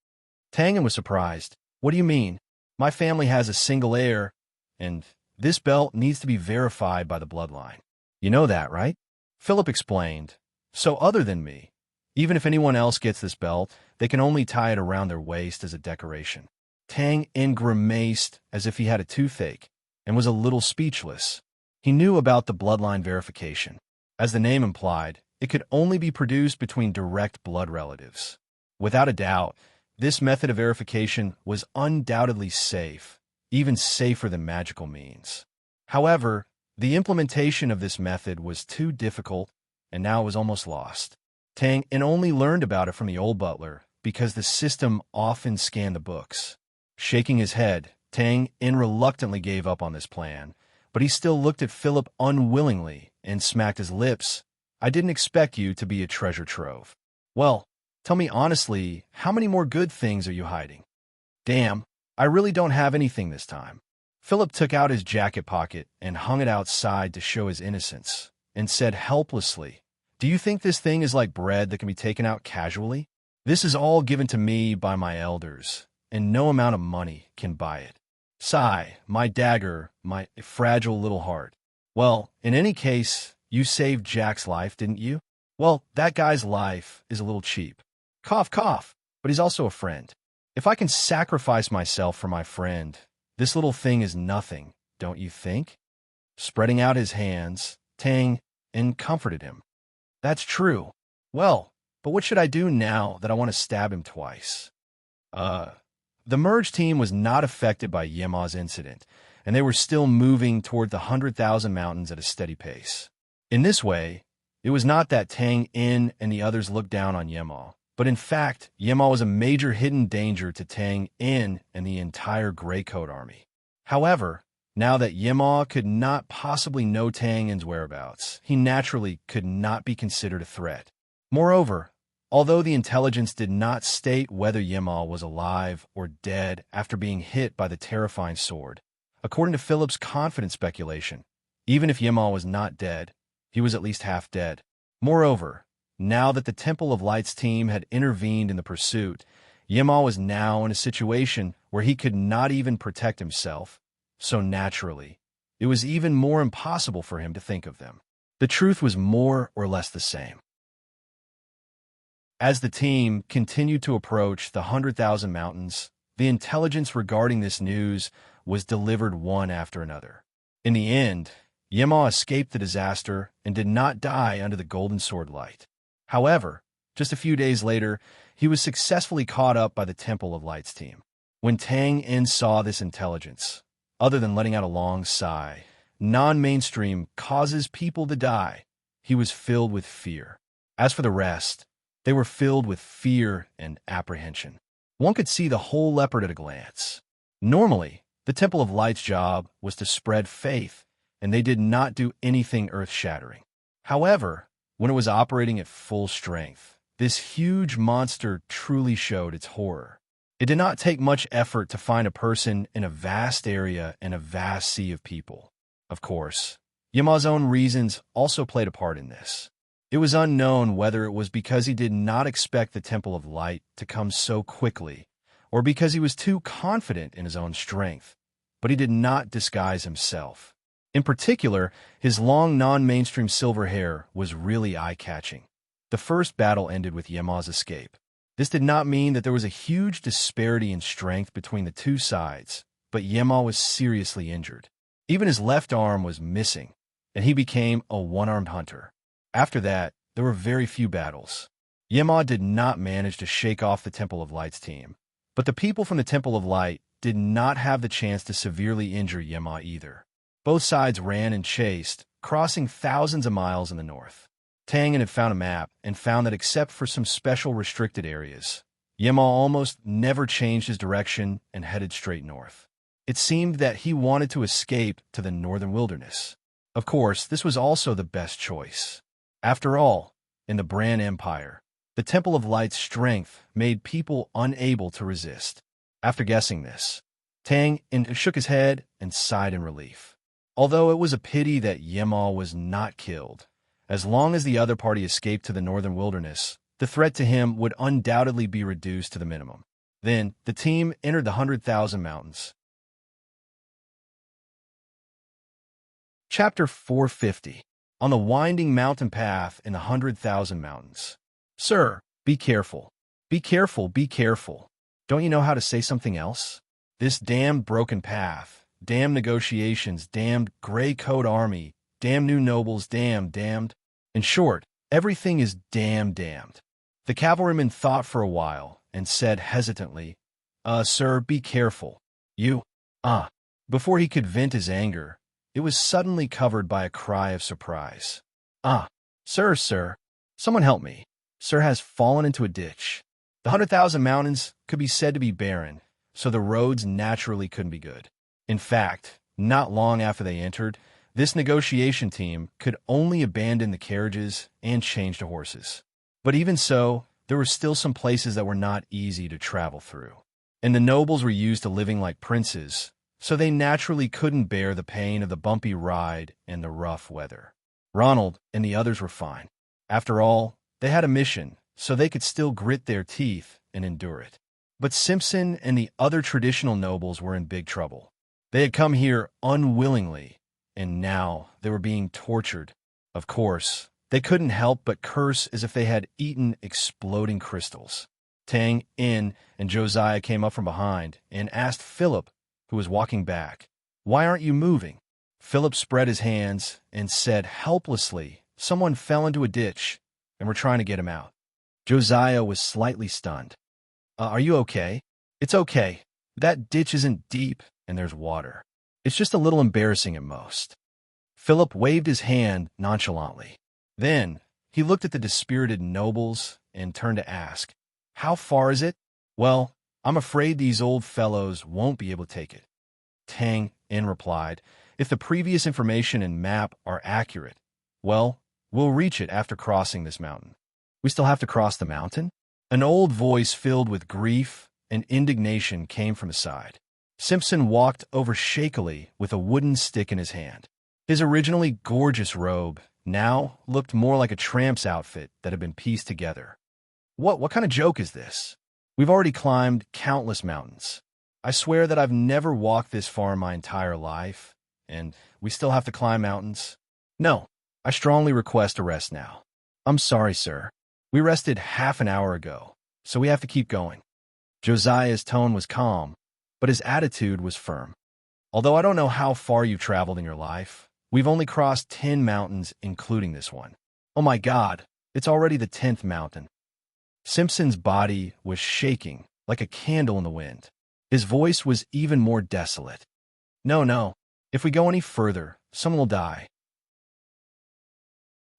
Tang En was surprised. "What do you mean? My family has a single heir, and this belt needs to be verified by the bloodline. You know that, right?" Philip explained. "So other than me, even if anyone else gets this belt, they can only tie it around their waist as a decoration." Tang En grimaced as if he had a toothache and was a little speechless. He knew about the bloodline verification. As the name implied, it could only be produced between direct blood relatives. Without a doubt, this method of verification was undoubtedly safe, even safer than magical means. However, the implementation of this method was too difficult, and now it was almost lost. Tang En only learned about it from the old butler because the system often scanned the books. Shaking his head, Tang En reluctantly gave up on this plan, but he still looked at Philip unwillingly and smacked his lips. "I didn't expect you to be a treasure trove. Well, tell me honestly, how many more good things are you hiding?" "Damn, I really don't have anything this time." Philip took out his jacket pocket and hung it outside to show his innocence, and said helplessly, "Do you think this thing is like bread that can be taken out casually? This is all given to me by my elders, and no amount of money can buy it. Sigh, my dagger, my fragile little heart. Well, in any case, you saved Jack's life, didn't you? Well, that guy's life is a little cheap. Cough, cough. but he's also a friend. If I can sacrifice myself for my friend, this little thing is nothing, don't you think? Spreading out his hands, Tang comforted him. That's true. Well, but what should I do now that I want to stab him twice? The merge team was not affected by Yema's incident, and they were still moving toward the 100,000 mountains at a steady pace. In this way, it was not that Tang and the others looked down on Yema, but in fact, Yema was a major hidden danger to Tang and the entire Grey Coat army. However, now that Yema could not possibly know Tang In's whereabouts, he naturally could not be considered a threat. Moreover, although the intelligence did not state whether Yema was alive or dead after being hit by the terrifying sword, according to Philip's confident speculation, even if Yema was not dead, he was at least half dead. Moreover, now that the Temple of Light's team had intervened in the pursuit, Yema was now in a situation where he could not even protect himself, so naturally, it was even more impossible for him to think of them. The truth was more or less the same. As the team continued to approach the 100,000 mountains, the intelligence regarding this news was delivered one after another. In the end, Yema escaped the disaster and did not die under the Golden Sword light. However, just a few days later, he was successfully caught up by the Temple of Light's team. When Tang In saw this intelligence, other than letting out a long sigh, non-mainstream causes people to die, he was filled with fear. As for the rest, they were filled with fear and apprehension. One could see the whole leopard at a glance. Normally, the Temple of Light's job was to spread faith, and they did not do anything earth-shattering. However, when it was operating at full strength, this huge monster truly showed its horror. It did not take much effort to find a person in a vast area and a vast sea of people. Of course, Yema's own reasons also played a part in this. It was unknown whether it was because he did not expect the Temple of Light to come so quickly, or because he was too confident in his own strength, but he did not disguise himself. In particular, his long non-mainstream silver hair was really eye-catching. The first battle ended with Yema's escape. This did not mean that there was a huge disparity in strength between the two sides, but Yema was seriously injured. Even his left arm was missing, and he became a one-armed hunter. After that, there were very few battles. Yema did not manage to shake off the Temple of Light's team, but the people from the Temple of Light did not have the chance to severely injure Yema either. Both sides ran and chased, crossing thousands of miles in the north. Tang had found a map and found that except for some special restricted areas, Yema almost never changed his direction and headed straight north. It seemed that he wanted to escape to the northern wilderness. Of course, this was also the best choice. After all, in the Bran Empire, the Temple of Light's strength made people unable to resist. After guessing this, Tang shook his head and sighed in relief. Although it was a pity that Yema was not killed, as long as the other party escaped to the northern wilderness, the threat to him would undoubtedly be reduced to the minimum. Then, the team entered the 100,000 mountains. Chapter 450. On the winding mountain path in the 100,000 mountains. Sir, be careful. Be careful, be careful. Don't you know how to say something else? This damned broken path, damned negotiations, damned Grey Coat army, damned new nobles, damned. In short, everything is damned. The cavalryman thought for a while and said hesitantly, Sir, be careful. You, Before he could vent his anger, it was suddenly covered by a cry of surprise. Sir, someone help me. Sir has fallen into a ditch. The 100,000 mountains could be said to be barren, so the roads naturally couldn't be good. In fact, not long after they entered, this negotiation team could only abandon the carriages and change to horses. But even so, there were still some places that were not easy to travel through. And the nobles were used to living like princes, so they naturally couldn't bear the pain of the bumpy ride and the rough weather. Ronald and the others were fine. After all, they had a mission, so they could still grit their teeth and endure it. But Simpson and the other traditional nobles were in big trouble. They had come here unwillingly, and now they were being tortured. Of course, they couldn't help but curse as if they had eaten exploding crystals. Tang, In, and Josiah came up from behind and asked Philip, who was walking back, "Why aren't you moving?" Philip spread his hands and said helplessly, "Someone fell into a ditch, and we're trying to get him out." Josiah was slightly stunned. Are you okay?" "It's okay. That ditch isn't deep, and there's water. It's just a little embarrassing at most." Philip waved his hand nonchalantly. Then he looked at the dispirited nobles and turned to ask, "How far is it?" "Well, I'm afraid these old fellows won't be able to take it." Tang In replied, "If the previous information and map are accurate, well, we'll reach it after crossing this mountain." "We still have to cross the mountain?" An old voice filled with grief and indignation came from his side. Simpson walked over shakily with a wooden stick in his hand. His originally gorgeous robe now looked more like a tramp's outfit that had been pieced together. What kind of joke is this? We've already climbed countless mountains. I swear that I've never walked this far in my entire life, and we still have to climb mountains? No, I strongly request a rest now." "I'm sorry, sir. We rested half an hour ago, so we have to keep going." Josiah's tone was calm, but his attitude was firm. "Although I don't know how far you've traveled in your life, we've only crossed 10 mountains, including this one." "Oh my God, it's already the 10th mountain." Simpson's body was shaking like a candle in the wind. His voice was even more desolate. No. If we go any further, someone will die.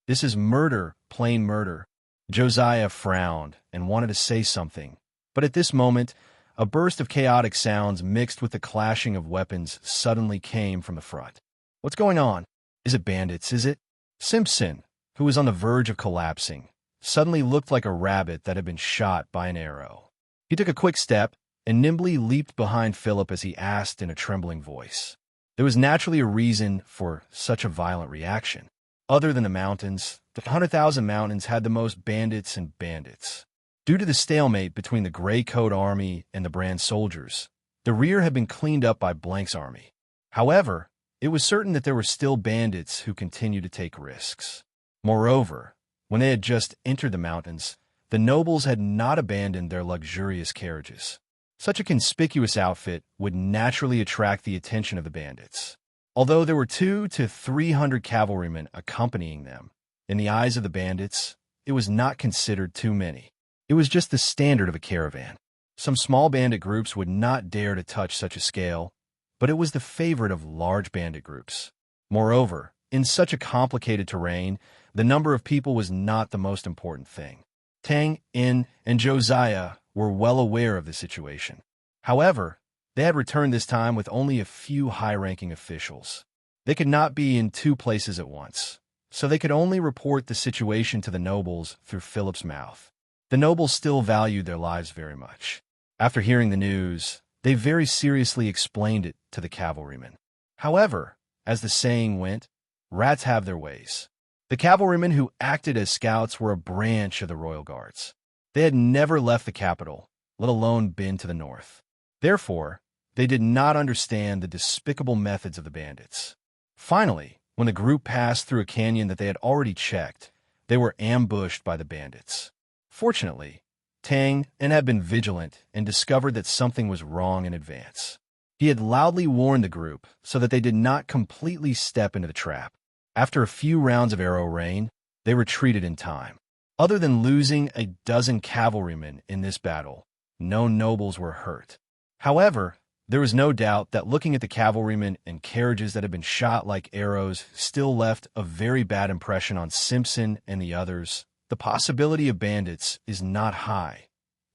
This is murder, plain murder." Josiah frowned and wanted to say something, but at this moment, a burst of chaotic sounds mixed with the clashing of weapons suddenly came from the front. "What's going on? Is it bandits, is it?" Simpson, who was on the verge of collapsing, suddenly looked like a rabbit that had been shot by an arrow. He took a quick step and nimbly leaped behind Philip as he asked in a trembling voice. There was naturally a reason for such a violent reaction. Other than the mountains, the 100,000 Mountains had the most bandits and bandits. Due to the stalemate between the Gray Coat Army and the Brand soldiers, the rear had been cleaned up by Blank's army. However, it was certain that there were still bandits who continued to take risks. Moreover, when they had just entered the mountains, the nobles had not abandoned their luxurious carriages. Such a conspicuous outfit would naturally attract the attention of the bandits. Although there were 200 to 300 cavalrymen accompanying them, in the eyes of the bandits, it was not considered too many. It was just the standard of a caravan. Some small bandit groups would not dare to touch such a scale, but it was the favorite of large bandit groups. Moreover, in such a complicated terrain, the number of people was not the most important thing. Tang, In, and Josiah were well aware of the situation. However, they had returned this time with only a few high-ranking officials. They could not be in 2 places at once, so they could only report the situation to the nobles through Philip's mouth. The nobles still valued their lives very much. After hearing the news, they very seriously explained it to the cavalrymen. However, as the saying went, rats have their ways. The cavalrymen who acted as scouts were a branch of the royal guards. They had never left the capital, let alone been to the north. Therefore, they did not understand the despicable methods of the bandits. Finally, when the group passed through a canyon that they had already checked, they were ambushed by the bandits. Fortunately, Tang In had been vigilant and discovered that something was wrong in advance. He had loudly warned the group so that they did not completely step into the trap. After a few rounds of arrow rain, they retreated in time. Other than losing a dozen cavalrymen in this battle, no nobles were hurt. However, there was no doubt that looking at the cavalrymen and carriages that had been shot like arrows still left a very bad impression on Simpson and the others. The possibility of bandits is not high.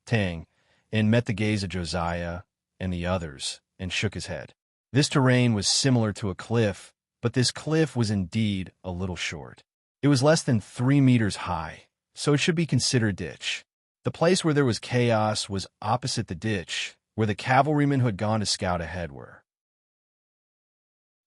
Tang In met the gaze of Josiah and the others and shook his head. This terrain was similar to a cliff, but this cliff was indeed a little short. It was less than 3 meters high, so it should be considered a ditch. The place where there was chaos was opposite the ditch, where the cavalrymen who had gone to scout ahead were.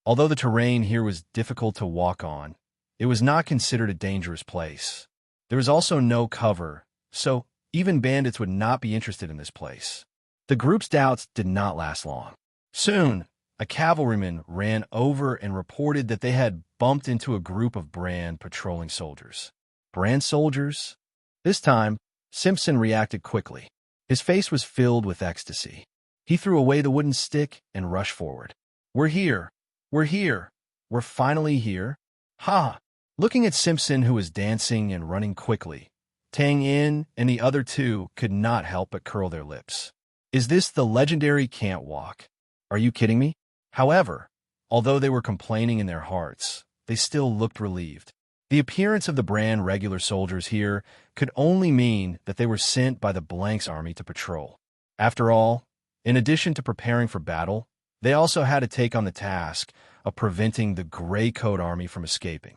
Although the terrain here was difficult to walk on, it was not considered a dangerous place. There was also no cover, so even bandits would not be interested in this place. The group's doubts did not last long. Soon, a cavalryman ran over and reported that they had bumped into a group of Brand patrolling soldiers. Brand soldiers? This time, Simpson reacted quickly. His face was filled with ecstasy. He threw away the wooden stick and rushed forward. We're here! We're here! We're finally here! Ha! Looking at Simpson, who was dancing and running quickly, Tang In and the other two could not help but curl their lips. Is this the legendary Can't Walk? Are you kidding me? However, although they were complaining in their hearts, they still looked relieved. The appearance of the brand regular soldiers here could only mean that they were sent by the Blank's army to patrol. After all, in addition to preparing for battle, they also had to take on the task of preventing the Gray Coat army from escaping.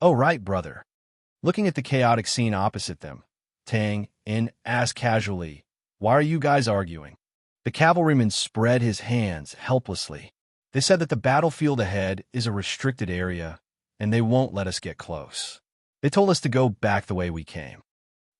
Oh, right, brother. Looking at the chaotic scene opposite them, Tang In asked casually, "Why are you guys arguing?" The cavalryman spread his hands helplessly. They said that the battlefield ahead is a restricted area, and they won't let us get close. They told us to go back the way we came.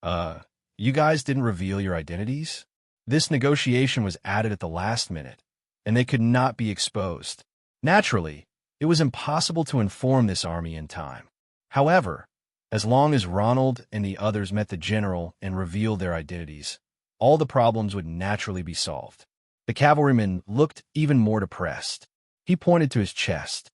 You guys didn't reveal your identities? This negotiation was added at the last minute, and they could not be exposed. Naturally, it was impossible to inform this army in time. However, as long as Ronald and the others met the general and revealed their identities, all the problems would naturally be solved. The cavalryman looked even more depressed. He pointed to his chest.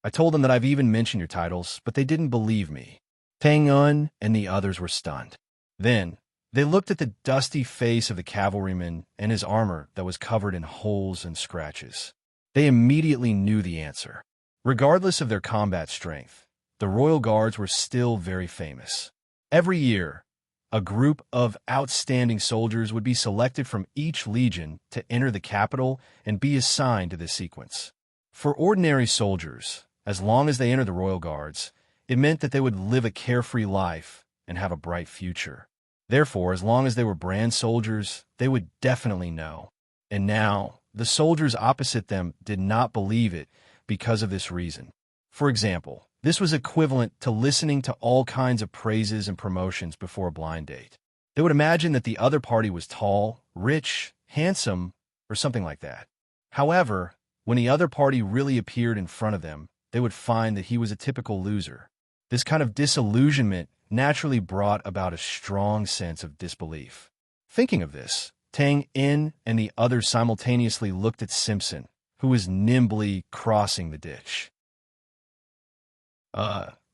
I told them that I've even mentioned your titles, but they didn't believe me. Tang Un and the others were stunned. Then, they looked at the dusty face of the cavalryman and his armor that was covered in holes and scratches. They immediately knew the answer. Regardless of their combat strength, the Royal Guards were still very famous. Every year, a group of outstanding soldiers would be selected from each legion to enter the capital and be assigned to this sequence. For ordinary soldiers, as long as they entered the Royal Guards, it meant that they would live a carefree life and have a bright future. Therefore, as long as they were brand soldiers, they would definitely know. And now, the soldiers opposite them did not believe it because of this reason. For example, this was equivalent to listening to all kinds of praises and promotions before a blind date. They would imagine that the other party was tall, rich, handsome, or something like that. However, when the other party really appeared in front of them, they would find that he was a typical loser. This kind of disillusionment naturally brought about a strong sense of disbelief. Thinking of this, Tang In and the others simultaneously looked at Simpson, who was nimbly crossing the ditch.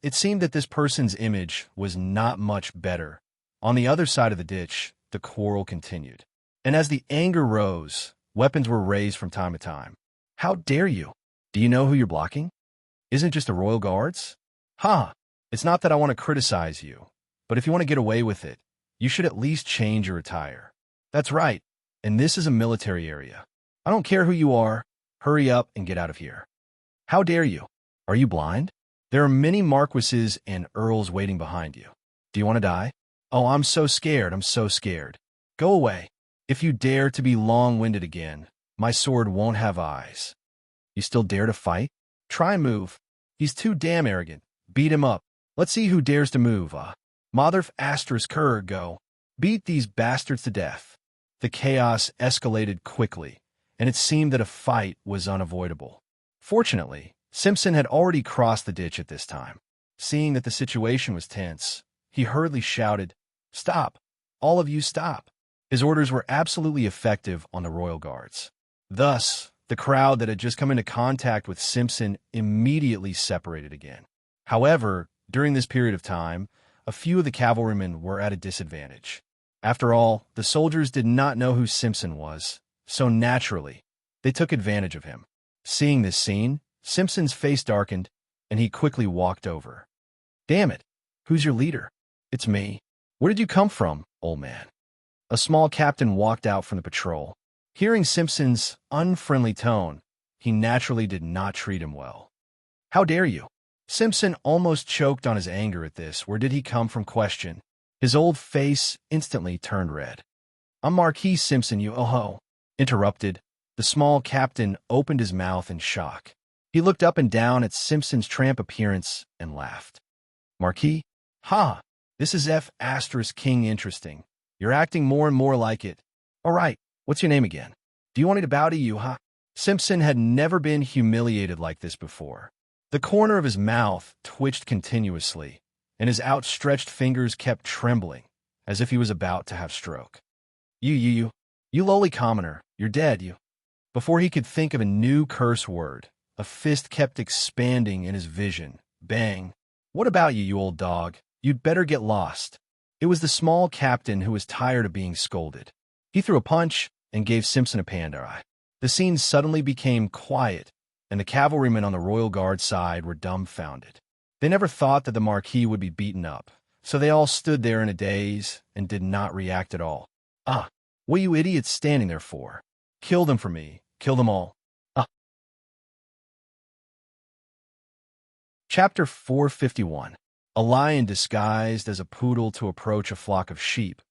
It seemed that this person's image was not much better. On the other side of the ditch, the quarrel continued. And as the anger rose, weapons were raised from time to time. How dare you? Do you know who you're blocking? Isn't it just the Royal Guards? Ha! It's not that I want to criticize you, but if you want to get away with it, you should at least change your attire. That's right, and this is a military area. I don't care who you are. Hurry up and get out of here. How dare you? Are you blind? There are many marquises and earls waiting behind you. Do you want to die? Oh, I'm so scared, I'm so scared. Go away. If you dare to be long-winded again, my sword won't have eyes. You still dare to fight? Try and move. He's too damn arrogant. Beat him up. Let's see who dares to move, Motherf asterisk her, go. Beat these bastards to death. The chaos escalated quickly, and it seemed that a fight was unavoidable. Fortunately, Simpson had already crossed the ditch at this time. Seeing that the situation was tense, he hurriedly shouted, "Stop! All of you stop!" His orders were absolutely effective on the Royal Guards. Thus, the crowd that had just come into contact with Simpson immediately separated again. However, during this period of time, a few of the cavalrymen were at a disadvantage. After all, the soldiers did not know who Simpson was, so naturally, they took advantage of him. Seeing this scene, Simpson's face darkened, and he quickly walked over. Damn it, who's your leader? It's me. Where did you come from, old man? A small captain walked out from the patrol. Hearing Simpson's unfriendly tone, he naturally did not treat him well. How dare you? Simpson almost choked on his anger at this "where did he come from" question. His old face instantly turned red. I'm Marquis Simpson, you interrupted. The small captain opened his mouth in shock. He looked up and down at Simpson's tramp appearance and laughed. Marquis? Ha! This is F asterisk King interesting. You're acting more and more like it. All right, what's your name again? Do you want me to bow to you, huh? Simpson had never been humiliated like this before. The corner of his mouth twitched continuously, and his outstretched fingers kept trembling, as if he was about to have stroke. You lowly commoner, you're dead, you. Before he could think of a new curse word, a fist kept expanding in his vision. Bang. What about you, you old dog? You'd better get lost. It was the small captain who was tired of being scolded. He threw a punch and gave Simpson a panda eye. The scene suddenly became quiet, and the cavalrymen on the Royal Guard side were dumbfounded. They never thought that the Marquis would be beaten up, so they all stood there in a daze and did not react at all. Ah, what are you idiots standing there for? Kill them for me. Kill them all. Ah. Chapter 451. A lion disguised as a poodle to approach a flock of sheep,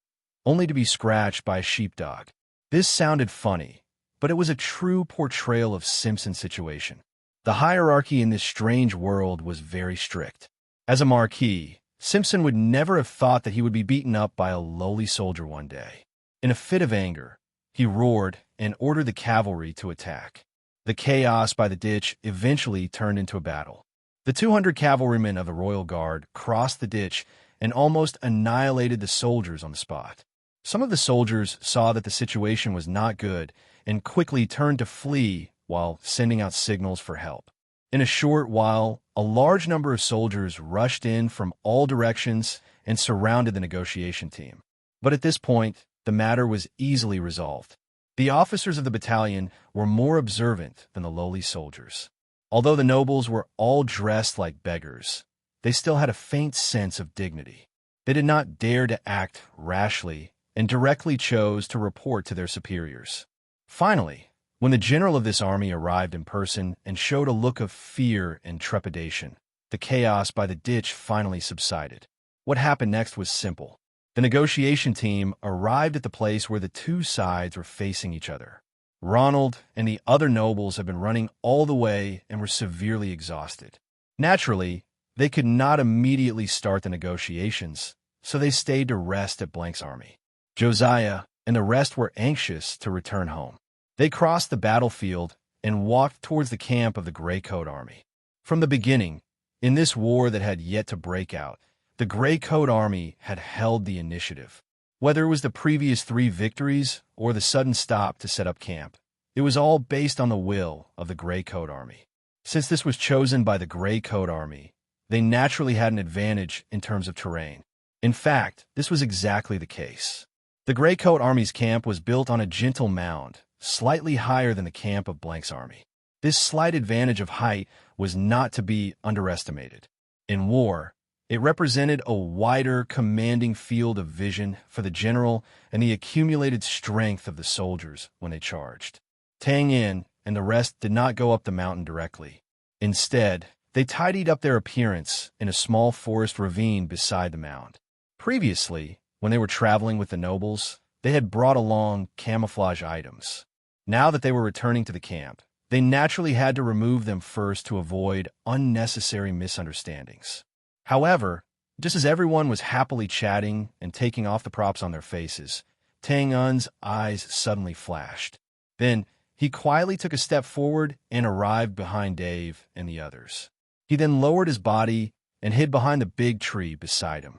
only to be scratched by a sheepdog. This sounded funny, but it was a true portrayal of Simpson's situation. The hierarchy in this strange world was very strict. As a Marquis, Simpson would never have thought that he would be beaten up by a lowly soldier one day. In a fit of anger, he roared and ordered the cavalry to attack. The chaos by the ditch eventually turned into a battle. The 200 cavalrymen of the Royal Guard crossed the ditch and almost annihilated the soldiers on the spot. Some of the soldiers saw that the situation was not good and quickly turned to flee while sending out signals for help. In a short while, a large number of soldiers rushed in from all directions and surrounded the negotiation team. But at this point, the matter was easily resolved. The officers of the battalion were more observant than the lowly soldiers. Although the nobles were all dressed like beggars, they still had a faint sense of dignity. They did not dare to act rashly and directly chose to report to their superiors. Finally, when the general of this army arrived in person and showed a look of fear and trepidation, the chaos by the ditch finally subsided. What happened next was simple. The negotiation team arrived at the place where the two sides were facing each other. Ronald and the other nobles had been running all the way and were severely exhausted. Naturally, they could not immediately start the negotiations, so they stayed to rest at Blank's army. Josiah and the rest were anxious to return home. They crossed the battlefield and walked towards the camp of the Greycoat army. From the beginning, in this war that had yet to break out, the Greycoat army had held the initiative. Whether it was the previous 3 victories or the sudden stop to set up camp, it was all based on the will of the Greycoat army. Since this was chosen by the Greycoat army, they naturally had an advantage in terms of terrain. In fact, this was exactly the case. The Greycoat army's camp was built on a gentle mound, slightly higher than the camp of Blank's army. This slight advantage of height was not to be underestimated. In war, it represented a wider, commanding field of vision for the general and the accumulated strength of the soldiers when they charged. Tang Yin and the rest did not go up the mountain directly. Instead, they tidied up their appearance in a small forest ravine beside the mound. Previously, when they were traveling with the nobles, they had brought along camouflage items. Now that they were returning to the camp, they naturally had to remove them first to avoid unnecessary misunderstandings. However, just as everyone was happily chatting and taking off the props on their faces, Tang Un's eyes suddenly flashed. Then, he quietly took a step forward and arrived behind Dave and the others. He then lowered his body and hid behind the big tree beside him.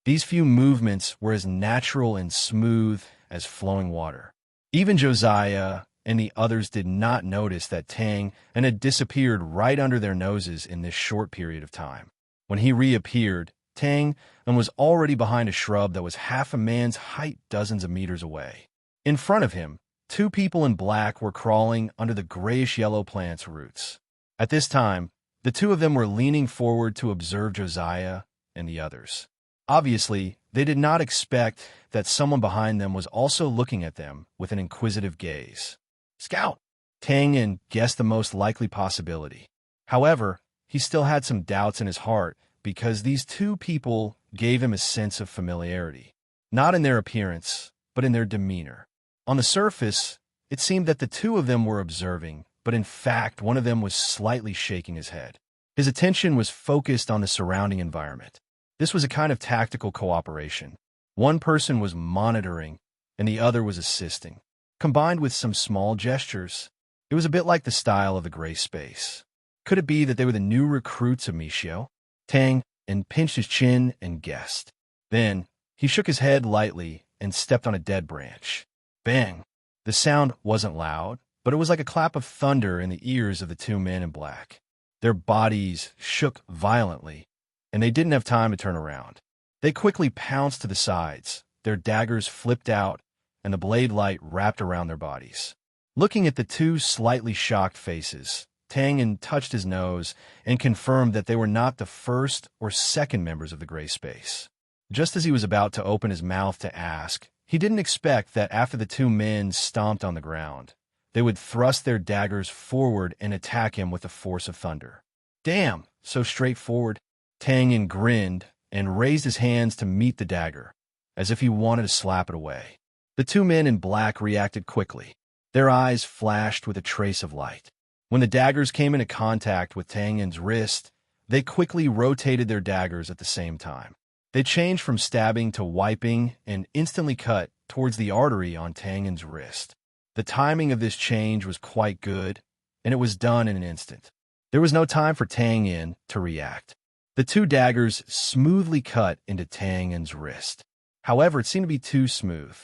These few movements were as natural and smooth as flowing water. Even Josiah and the others did not notice that Tang and had disappeared right under their noses in this short period of time. When he reappeared, Tang and was already behind a shrub that was half a man's height dozens of meters away. In front of him, 2 people in black were crawling under the grayish-yellow plant's roots. At this time, the 2 of them were leaning forward to observe Josiah and the others. Obviously, they did not expect that someone behind them was also looking at them with an inquisitive gaze. Scout! Tang Yin guessed the most likely possibility. However, he still had some doubts in his heart because these 2 people gave him a sense of familiarity, not in their appearance, but in their demeanor. On the surface, it seemed that the 2 of them were observing, but in fact, one of them was slightly shaking his head. His attention was focused on the surrounding environment. This was a kind of tactical cooperation. One person was monitoring, and the other was assisting. Combined with some small gestures, it was a bit like the style of the gray space. Could it be that they were the new recruits of Michio? Tang and pinched his chin and guessed. Then, He shook his head lightly and stepped on a dead branch. Bang! The sound wasn't loud, but it was like a clap of thunder in the ears of the two men in black. Their bodies shook violently, and they didn't have time to turn around. They quickly pounced to the sides, their daggers flipped out, and the blade light wrapped around their bodies. Looking at the two slightly shocked faces, Tangan touched his nose and confirmed that they were not the first or second members of the gray space. Just as he was about to open his mouth to ask, he didn't expect that after the two men stomped on the ground, they would thrust their daggers forward and attack him with the force of thunder. Damn, so straightforward. Tangan grinned and raised his hands to meet the dagger, as if he wanted to slap it away. The two men in black reacted quickly. Their eyes flashed with a trace of light. When the daggers came into contact with Tangan's wrist, they quickly rotated their daggers at the same time. They changed from stabbing to wiping and instantly cut towards the artery on Tangan's wrist. The timing of this change was quite good, and it was done in an instant. There was no time for Tangan to react. The two daggers smoothly cut into Tangan's wrist. However, it seemed to be too smooth.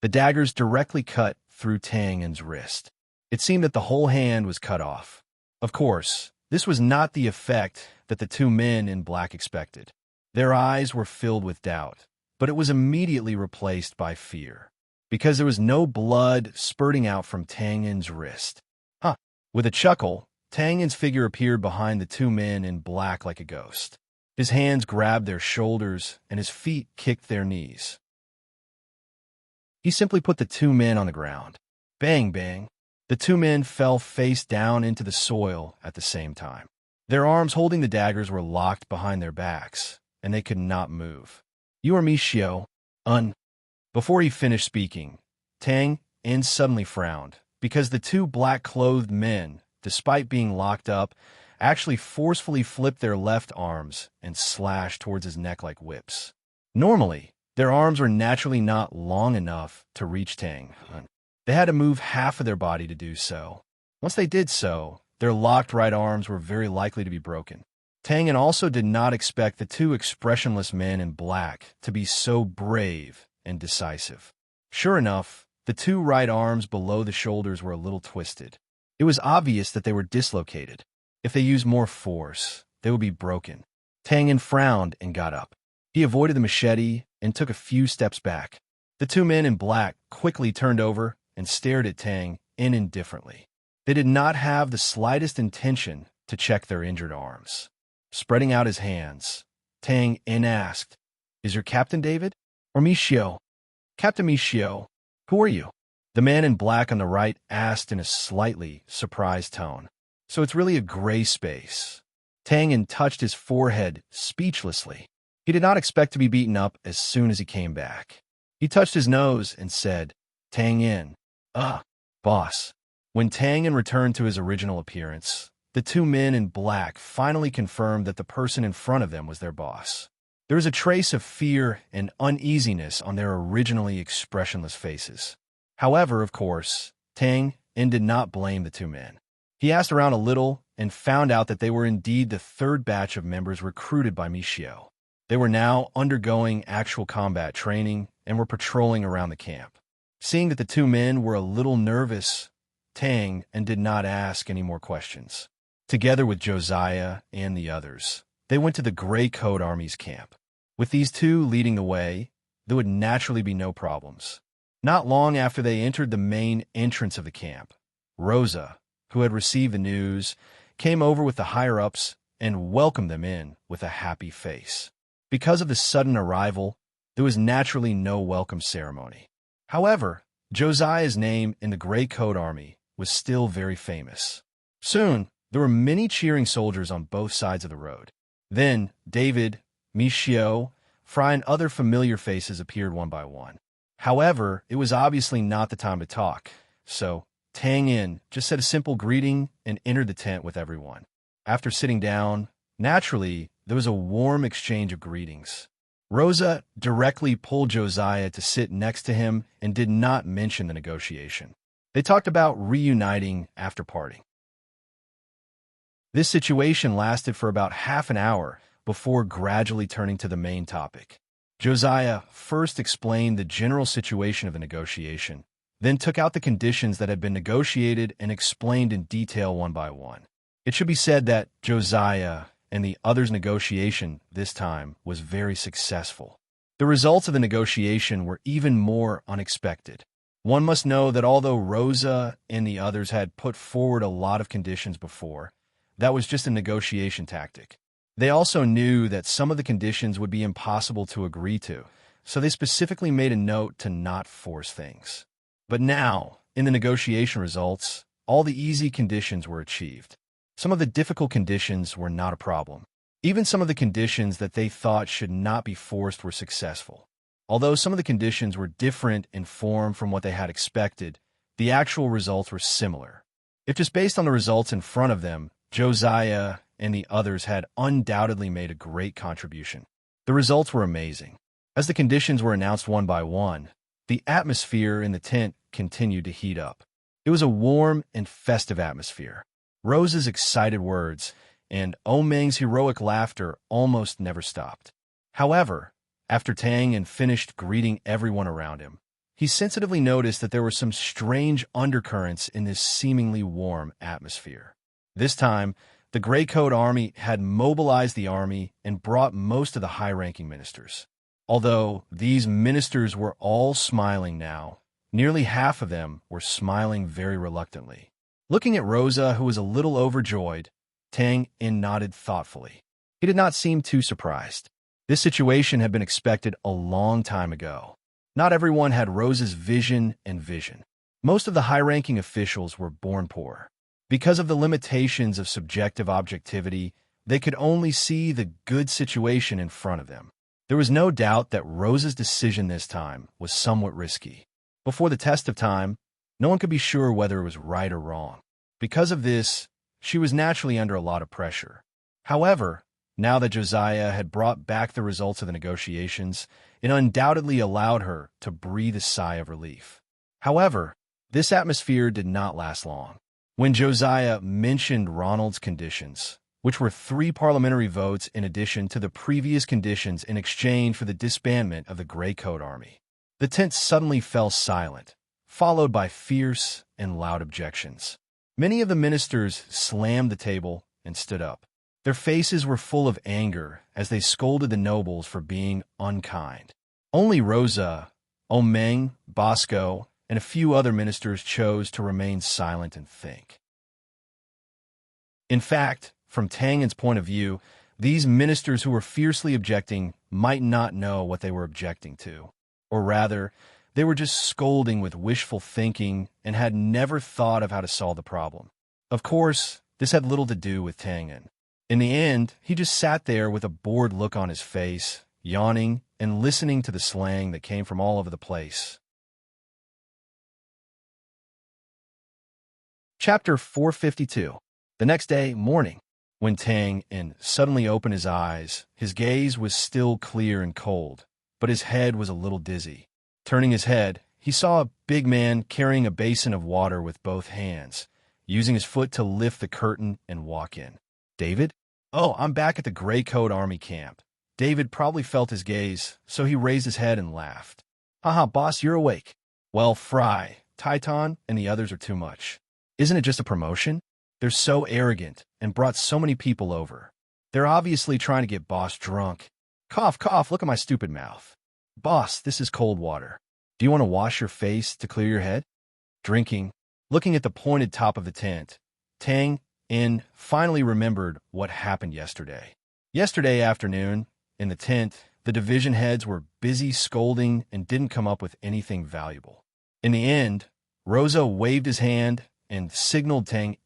The daggers directly cut through Tangan's wrist. It seemed that the whole hand was cut off. Of course, this was not the effect that the two men in black expected. Their eyes were filled with doubt, but it was immediately replaced by fear, because there was no blood spurting out from Tangan's wrist. Huh. With a chuckle, Tangan's figure appeared behind the two men in black like a ghost. His hands grabbed their shoulders, and his feet kicked their knees. He simply put the two men on the ground. Bang, bang. The two men fell face down into the soil at the same time. Their arms holding the daggers were locked behind their backs, and they could not move. You are Michio, Before he finished speaking, Tang suddenly frowned, because the two black-clothed men, despite being locked up, actually forcefully flipped their left arms and slashed towards his neck like whips. Normally, their arms were naturally not long enough to reach Tang. They had to move half of their body to do so. Once they did so, their locked right arms were very likely to be broken. Tangan also did not expect the two expressionless men in black to be so brave and decisive. Sure enough, the two right arms below the shoulders were a little twisted. It was obvious that they were dislocated. If they used more force, they would be broken. Tangan frowned and got up. He avoided the machete and took a few steps back. The two men in black quickly turned over and stared at Tang indifferently. They did not have the slightest intention to check their injured arms. Spreading out his hands, Tang asked, "Is your captain David? Or Michio?" "Captain Michio. Who are you?" The man in black on the right asked in a slightly surprised tone. "So it's really a gray space." Tangan touched his forehead speechlessly. He did not expect to be beaten up as soon as he came back. He touched his nose and said, "Tangan, boss." When Tangan returned to his original appearance, the two men in black finally confirmed that the person in front of them was their boss. There was a trace of fear and uneasiness on their originally expressionless faces. However, of course, Tang did not blame the two men. He asked around a little and found out that they were indeed the third batch of members recruited by Michio. They were now undergoing actual combat training and were patrolling around the camp. Seeing that the two men were a little nervous, Tang did not ask any more questions. Together with Josiah and the others, they went to the Gray Coat Army's camp. With these two leading the way, there would naturally be no problems. Not long after they entered the main entrance of the camp, Rosa, who had received the news, came over with the higher-ups and welcomed them in with a happy face. Because of the sudden arrival, there was naturally no welcome ceremony. However, Josiah's name in the Gray Coat Army was still very famous. Soon, there were many cheering soldiers on both sides of the road. Then, David, Michio, Fry, and other familiar faces appeared one by one. However, it was obviously not the time to talk, so Tang just said a simple greeting and entered the tent with everyone. After sitting down, naturally, there was a warm exchange of greetings. Rosa directly pulled Josiah to sit next to him and did not mention the negotiation. They talked about reuniting after parting. This situation lasted for about half an hour before gradually turning to the main topic. Josiah first explained the general situation of the negotiation, then took out the conditions that had been negotiated and explained in detail one by one. It should be said that Josiah and the others' negotiation this time was very successful. The results of the negotiation were even more unexpected. One must know that although Rosa and the others had put forward a lot of conditions before, that was just a negotiation tactic. They also knew that some of the conditions would be impossible to agree to, so they specifically made a note to not force things. But now, in the negotiation results, all the easy conditions were achieved. Some of the difficult conditions were not a problem. Even some of the conditions that they thought should not be forced were successful. Although some of the conditions were different in form from what they had expected, the actual results were similar. If just based on the results in front of them, Josiah and the others had undoubtedly made a great contribution. The results were amazing. As the conditions were announced one by one, the atmosphere in the tent continued to heat up. It was a warm and festive atmosphere. Rose's excited words and Meng's heroic laughter almost never stopped. However, after Tang had finished greeting everyone around him, he sensitively noticed that there were some strange undercurrents in this seemingly warm atmosphere. This time, the Gray Coat Army had mobilized the army and brought most of the high-ranking ministers. Although these ministers were all smiling now, nearly half of them were smiling very reluctantly. Looking at Rosa, who was a little overjoyed, Tang nodded thoughtfully. He did not seem too surprised. This situation had been expected a long time ago. Not everyone had Rosa's vision and vision. Most of the high-ranking officials were born poor. Because of the limitations of subjective objectivity, they could only see the good situation in front of them. There was no doubt that Rosa's decision this time was somewhat risky. Before the test of time, no one could be sure whether it was right or wrong. Because of this, she was naturally under a lot of pressure. However, now that Josiah had brought back the results of the negotiations, it undoubtedly allowed her to breathe a sigh of relief. However, this atmosphere did not last long. When Josiah mentioned Ronald's conditions, which were 3 parliamentary votes in addition to the previous conditions in exchange for the disbandment of the Gray Coat Army, the tent suddenly fell silent, followed by fierce and loud objections. Many of the ministers slammed the table and stood up. Their faces were full of anger as they scolded the nobles for being unkind. Only Rosa, Meng, Bosco, and a few other ministers chose to remain silent and think. In fact, from Tangen's point of view, these ministers who were fiercely objecting might not know what they were objecting to. Or rather, they were just scolding with wishful thinking and had never thought of how to solve the problem. Of course, this had little to do with Tangen. In the end, he just sat there with a bored look on his face, yawning and listening to the slang that came from all over the place. Chapter 452. The next day, morning. When Tang suddenly opened his eyes, his gaze was still clear and cold, but his head was a little dizzy. Turning his head, he saw a big man carrying a basin of water with both hands, using his foot to lift the curtain and walk in. David? Oh, I'm back at the Gray Coat Army camp. David probably felt his gaze, so he raised his head and laughed. Haha, boss, you're awake. Well, Fry, Titan, and the others are too much. Isn't it just a promotion? They're so arrogant and brought so many people over. They're obviously trying to get boss drunk. Cough, cough, look at my stupid mouth. Boss, this is cold water. Do you want to wash your face to clear your head? Drinking. Looking at the pointed top of the tent, Tang finally remembered what happened yesterday. Yesterday afternoon, in the tent, the division heads were busy scolding and didn't come up with anything valuable. In the end, Rosa waved his hand and signaled Tang,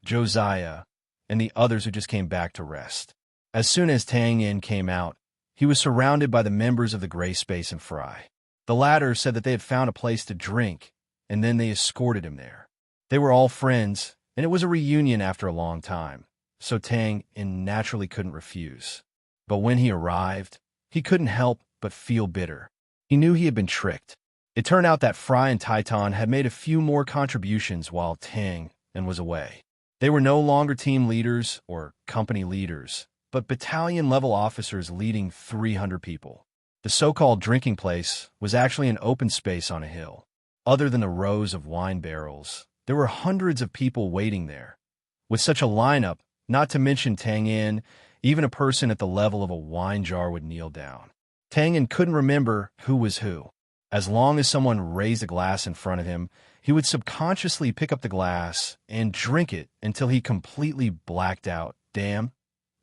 Josiah, and the others who just came back to rest. As soon as Tang came out, he was surrounded by the members of the Gray Space and Fry. The latter said that they had found a place to drink, and then they escorted him there. They were all friends, and it was a reunion after a long time, so Tang naturally couldn't refuse. But when he arrived, he couldn't help but feel bitter. He knew he had been tricked. It turned out that Fry and Titan had made a few more contributions while Tang was away. They were no longer team leaders or company leaders, but battalion-level officers leading 300 people. The so-called drinking place was actually an open space on a hill. Other than the rows of wine barrels, there were hundreds of people waiting there. With such a lineup, not to mention Tang Yin, even a person at the level of a wine jar would kneel down. Tang Yin couldn't remember who was who. As long as someone raised a glass in front of him, he would subconsciously pick up the glass and drink it until he completely blacked out. Damn,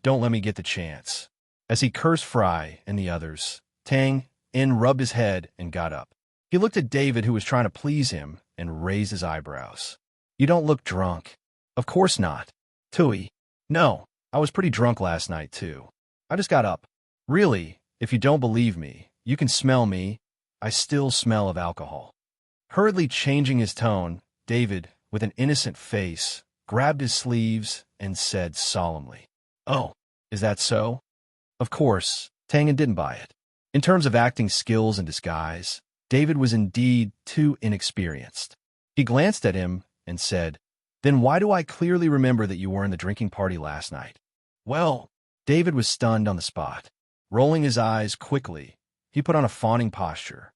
don't let me get the chance. As he cursed Fry and the others, Tang Yin rubbed his head and got up. He looked at David, who was trying to please him, and raised his eyebrows. You don't look drunk. Of course not. Tui. No, I was pretty drunk last night, too. I just got up. Really, if you don't believe me, you can smell me. I still smell of alcohol. Hurriedly changing his tone, David, with an innocent face, grabbed his sleeves and said solemnly, "Oh, is that so?" Of course, Tang Yin didn't buy it. In terms of acting skills and disguise, David was indeed too inexperienced. He glanced at him and said, "Then why do I clearly remember that you were in the drinking party last night?" Well, David was stunned on the spot. Rolling his eyes quickly, he put on a fawning posture.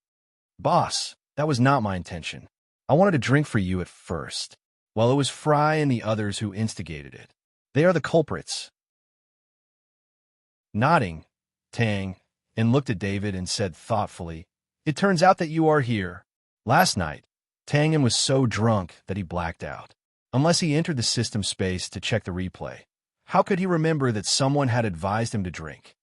"Boss, that was not my intention. I wanted to drink for you at first. Well, it was Fry and the others who instigated it. They are the culprits." Nodding, Tang Yin looked at David and said thoughtfully, "It turns out that you are here." Last night, Tang Yin was so drunk that he blacked out. Unless he entered the system space to check the replay, how could he remember that someone had advised him to drink?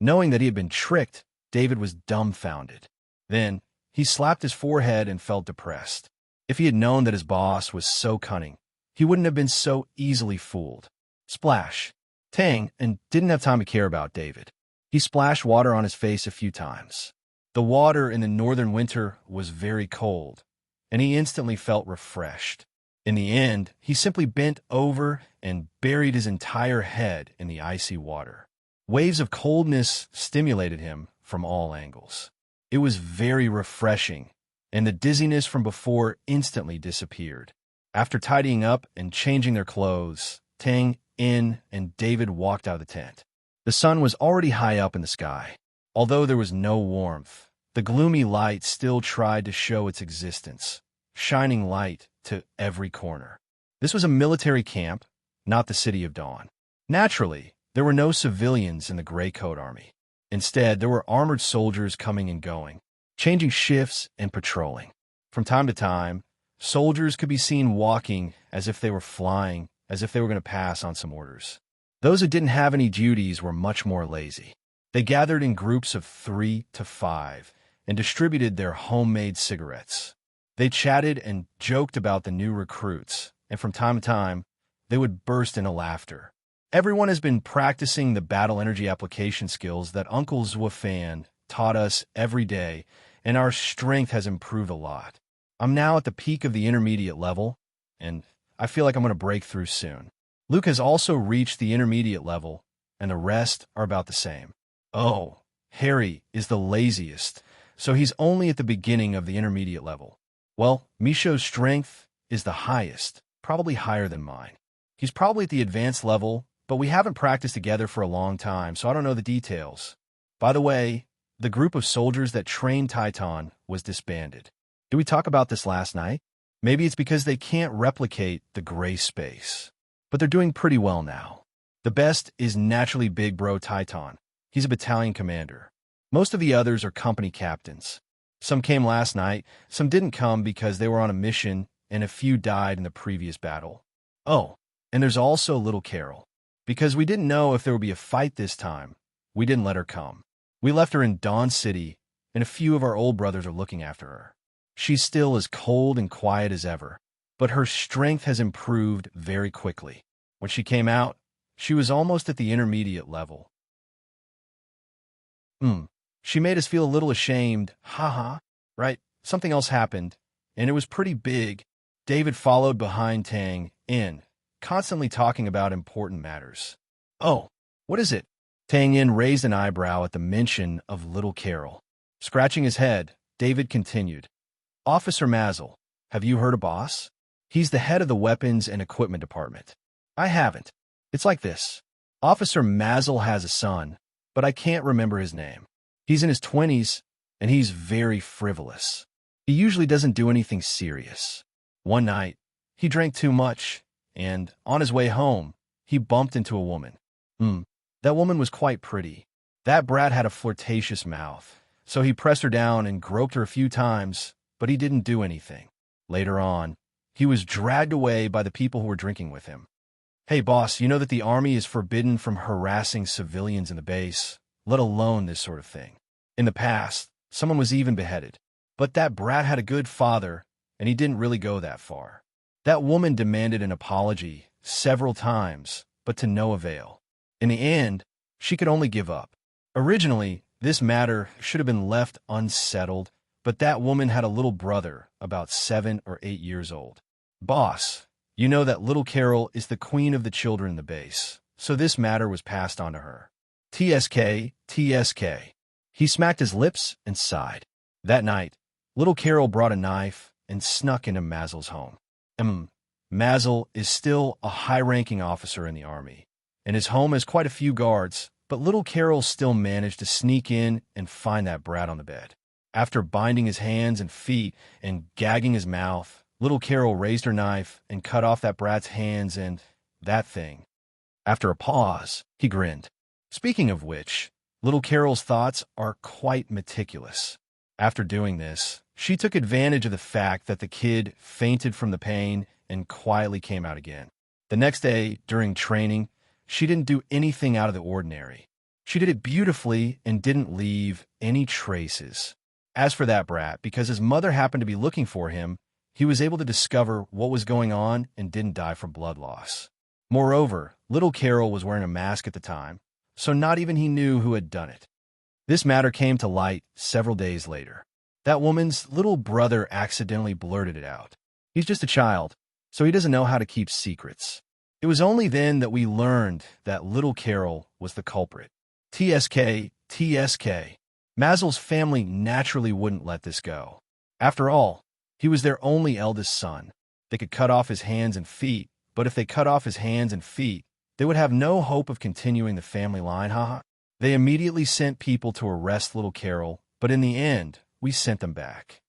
Knowing that he had been tricked, David was dumbfounded. Then, he slapped his forehead and felt depressed. If he had known that his boss was so cunning, he wouldn't have been so easily fooled. Splash. Tang Yin didn't have time to care about David. He splashed water on his face a few times. The water in the northern winter was very cold, and he instantly felt refreshed. In the end, he simply bent over and buried his entire head in the icy water. Waves of coldness stimulated him from all angles. It was very refreshing, and the dizziness from before instantly disappeared. After tidying up and changing their clothes, Tang Yin and David walked out of the tent. The sun was already high up in the sky. Although there was no warmth, the gloomy light still tried to show its existence, shining light to every corner. This was a military camp, not the City of Dawn. Naturally, there were no civilians in the Gray Coat Army. Instead, there were armored soldiers coming and going, changing shifts and patrolling. From time to time, soldiers could be seen walking as if they were flying, as if they were going to pass on some orders. Those who didn't have any duties were much more lazy. They gathered in groups of 3 to 5 and distributed their homemade cigarettes. They chatted and joked about the new recruits, and from time to time, they would burst into laughter. Everyone has been practicing the battle energy application skills that Uncle Zwafan taught us every day, and our strength has improved a lot. I'm now at the peak of the intermediate level, and I feel like I'm going to break through soon. Luke has also reached the intermediate level, and the rest are about the same. Oh, Harry is the laziest, so he's only at the beginning of the intermediate level. Well, Misho's strength is the highest, probably higher than mine. He's probably at the advanced level, but we haven't practiced together for a long time, so I don't know the details. By the way, the group of soldiers that trained Titan was disbanded. Did we talk about this last night? Maybe it's because they can't replicate the gray space. But they're doing pretty well now. The best is naturally Big Bro Titan. He's a battalion commander. Most of the others are company captains. Some came last night, some didn't come because they were on a mission, and a few died in the previous battle. Oh, and there's also little Carol. Because we didn't know if there would be a fight this time, we didn't let her come. We left her in Dawn City, and a few of our old brothers are looking after her. She's still as cold and quiet as ever, but her strength has improved very quickly. When she came out, she was almost at the intermediate level. She made us feel a little ashamed. Right? Something else happened, and it was pretty big. David followed behind Tang Yin, constantly talking about important matters. Oh, what is it? Tang Yin raised an eyebrow at the mention of little Carol. Scratching his head, David continued. Officer Mazel, have you heard of Boss? He's the head of the weapons and equipment department. I haven't. It's like this. Officer Mazel has a son, but I can't remember his name. He's in his 20s, and he's very frivolous. He usually doesn't do anything serious. One night, he drank too much, and on his way home, he bumped into a woman. That woman was quite pretty. That brat had a flirtatious mouth, so he pressed her down and groped her a few times, but he didn't do anything. Later on, he was dragged away by the people who were drinking with him. Hey boss, you know that the army is forbidden from harassing civilians in the base, let alone this sort of thing. In the past, someone was even beheaded. But that brat had a good father, and he didn't really go that far. That woman demanded an apology several times, but to no avail. In the end, she could only give up. Originally, this matter should have been left unsettled, but that woman had a little brother, about 7 or 8 years old. Boss, you know that little Carol is the queen of the children in the base, so this matter was passed on to her. TSK, TSK. He smacked his lips and sighed. That night, little Carol brought a knife and snuck into Mazel's home. Mazel is still a high-ranking officer in the army, and his home has quite a few guards, but little Carol still managed to sneak in and find that brat on the bed. After binding his hands and feet and gagging his mouth, little Carol raised her knife and cut off that brat's hands and that thing. After a pause, he grinned. Speaking of which, little Carol's thoughts are quite meticulous. After doing this, she took advantage of the fact that the kid fainted from the pain and quietly came out again. The next day, during training, she didn't do anything out of the ordinary. She did it beautifully and didn't leave any traces. As for that brat, because his mother happened to be looking for him, he was able to discover what was going on and didn't die from blood loss. Moreover, little Carol was wearing a mask at the time, so not even he knew who had done it. This matter came to light several days later. That woman's little brother accidentally blurted it out. He's just a child, so he doesn't know how to keep secrets. It was only then that we learned that little Carol was the culprit. TSK, TSK. Mazel's family naturally wouldn't let this go. After all, he was their only eldest son. They could cut off his hands and feet, but if they cut off his hands and feet, they would have no hope of continuing the family line, haha. They immediately sent people to arrest little Carol, but in the end, we sent them back.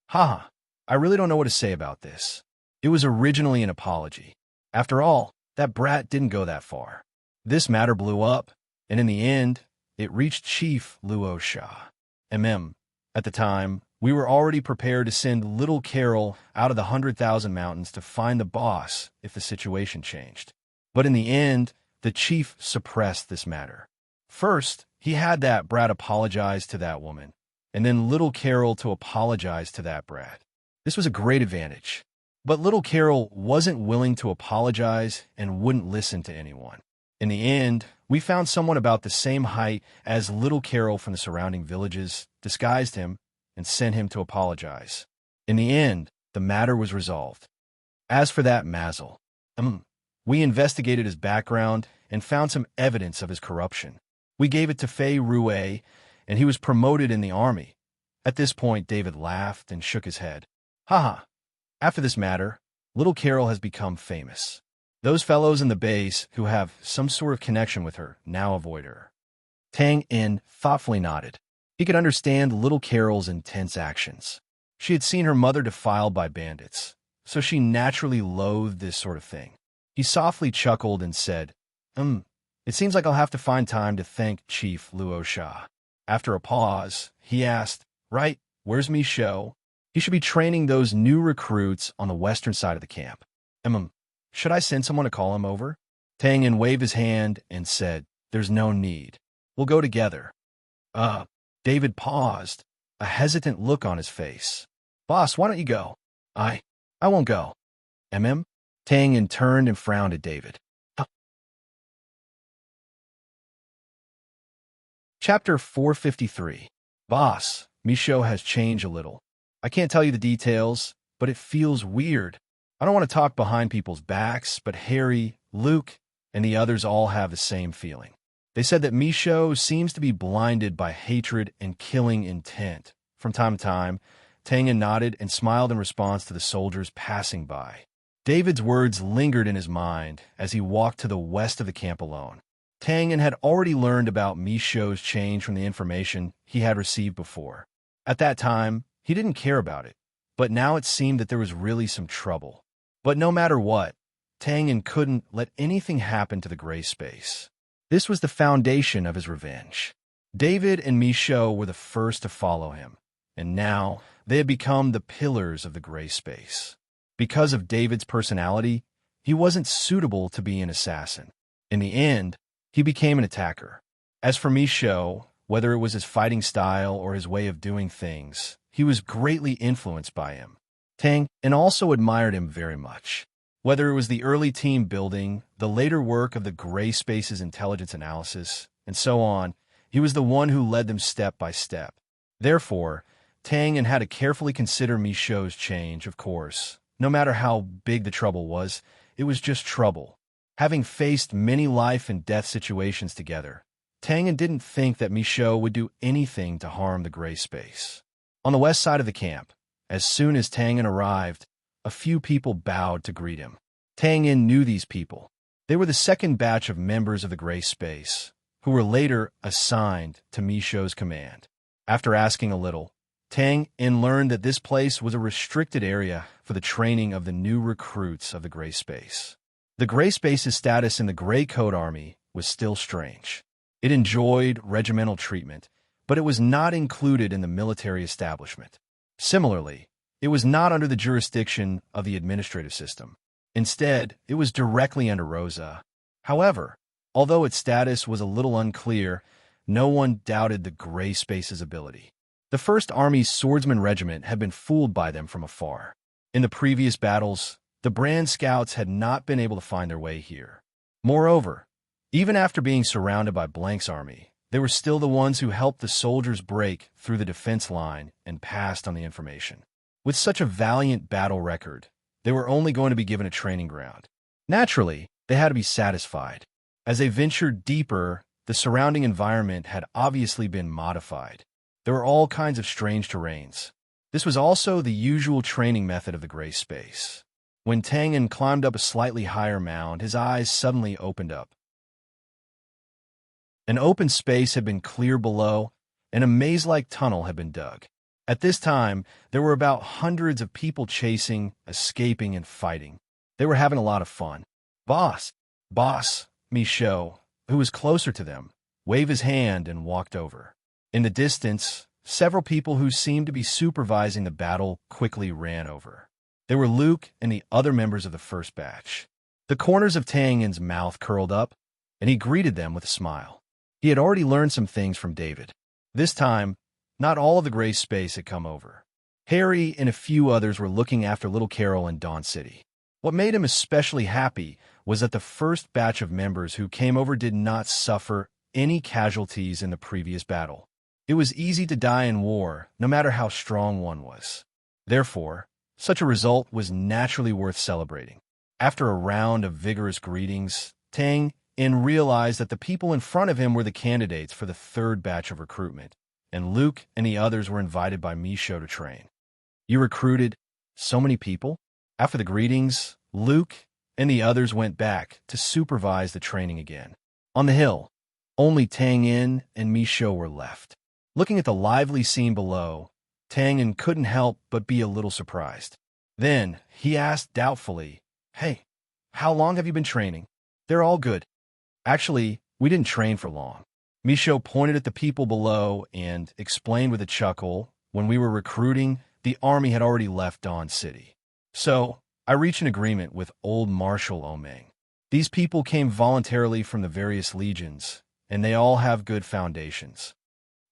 Haha, I really don't know what to say about this. It was originally an apology. After all, that brat didn't go that far. This matter blew up, and in the end, it reached Chief Luo Shah. At the time, we were already prepared to send little Carol out of the 100,000 mountains to find the boss if the situation changed. But in the end, the chief suppressed this matter. First, he had that brat apologize to that woman, and then little Carol to apologize to that brat. This was a great advantage. But little Carol wasn't willing to apologize and wouldn't listen to anyone. In the end, we found someone about the same height as little Carol from the surrounding villages, disguised him, and sent him to apologize. In the end, the matter was resolved. As for that Mazel, we investigated his background and found some evidence of his corruption. We gave it to Fei Rue, and he was promoted in the army. At this point, David laughed and shook his head. Haha. After this matter, little Carol has become famous. Those fellows in the base who have some sort of connection with her now avoid her. Tang In thoughtfully nodded. He could understand little Carol's intense actions. She had seen her mother defiled by bandits, so she naturally loathed this sort of thing. He softly chuckled and said, it seems like I'll have to find time to thank Chief Luo Shah. After a pause, he asked, Right, where's Michaud? He should be training those new recruits on the western side of the camp. Should I send someone to call him over? Tang In waved his hand and said, There's no need. We'll go together. David paused, a hesitant look on his face. Boss, why don't you go? I won't go. Tang In turned and frowned at David. Chapter 453. Boss, Michaud has changed a little. I can't tell you the details, but it feels weird. I don't want to talk behind people's backs, but Harry, Luke, and the others all have the same feeling. They said that Michaud seems to be blinded by hatred and killing intent. From time to time, Tang In nodded and smiled in response to the soldiers passing by. David's words lingered in his mind as he walked to the west of the camp alone. Tangan had already learned about Misho's change from the information he had received before. At that time, he didn't care about it, but now it seemed that there was really some trouble. But no matter what, Tangan couldn't let anything happen to the gray space. This was the foundation of his revenge. David and Misho were the first to follow him, and now they had become the pillars of the gray space. Because of David's personality, he wasn't suitable to be an assassin. In the end, he became an attacker. As for Misho, whether it was his fighting style or his way of doing things, he was greatly influenced by him. Tangan also admired him very much. Whether it was the early team building, the later work of the gray space's intelligence analysis, and so on, he was the one who led them step by step. Therefore, Tangan had to carefully consider Misho's change, of course. No matter how big the trouble was, it was just trouble. Having faced many life and death situations together, Tangan didn't think that Misho would do anything to harm the gray space. On the west side of the camp, as soon as Tangan arrived, a few people bowed to greet him. Tangan knew these people. They were the second batch of members of the gray space, who were later assigned to Misho's command. After asking a little, Tangan learned that this place was a restricted area for the training of the new recruits of the gray space. The gray space's status in the Gray Coat Army was still strange. It enjoyed regimental treatment, but it was not included in the military establishment. Similarly, it was not under the jurisdiction of the administrative system. Instead, it was directly under Rosa. However, although its status was a little unclear, no one doubted the gray space's ability. The 1st Army's Swordsman Regiment had been fooled by them from afar. In the previous battles, the Brand Scouts had not been able to find their way here. Moreover, even after being surrounded by Blank's army, they were still the ones who helped the soldiers break through the defense line and passed on the information. With such a valiant battle record, they were only going to be given a training ground. Naturally, they had to be satisfied. As they ventured deeper, the surrounding environment had obviously been modified. There were all kinds of strange terrains. This was also the usual training method of the gray space. When Tangan climbed up a slightly higher mound, his eyes suddenly opened up. An open space had been cleared below, and a maze-like tunnel had been dug. At this time, there were about hundreds of people chasing, escaping, and fighting. They were having a lot of fun. Boss, Misho, who was closer to them, waved his hand and walked over. In the distance, several people who seemed to be supervising the battle quickly ran over. They were Luke and the other members of the first batch. The corners of Tangan's mouth curled up, and he greeted them with a smile. He had already learned some things from David. This time, not all of the gray space had come over. Harry and a few others were looking after little Carol in Dawn City. What made him especially happy was that the first batch of members who came over did not suffer any casualties in the previous battle. It was easy to die in war, no matter how strong one was. Therefore, such a result was naturally worth celebrating. After a round of vigorous greetings, Tangan realized that the people in front of him were the candidates for the 3rd batch of recruitment, and Luke and the others were invited by Misho to train. You recruited so many people? After the greetings, Luke and the others went back to supervise the training again. On the hill, only Tangan and Misho were left. Looking at the lively scene below, Tangan couldn't help but be a little surprised. Then he asked doubtfully, "Hey, how long have you been training?" "They're all good. Actually, we didn't train for long." Misho pointed at the people below and explained with a chuckle, "When we were recruiting, the army had already left Dawn City. So, I reached an agreement with old Marshal Omeng. These people came voluntarily from the various legions, and they all have good foundations."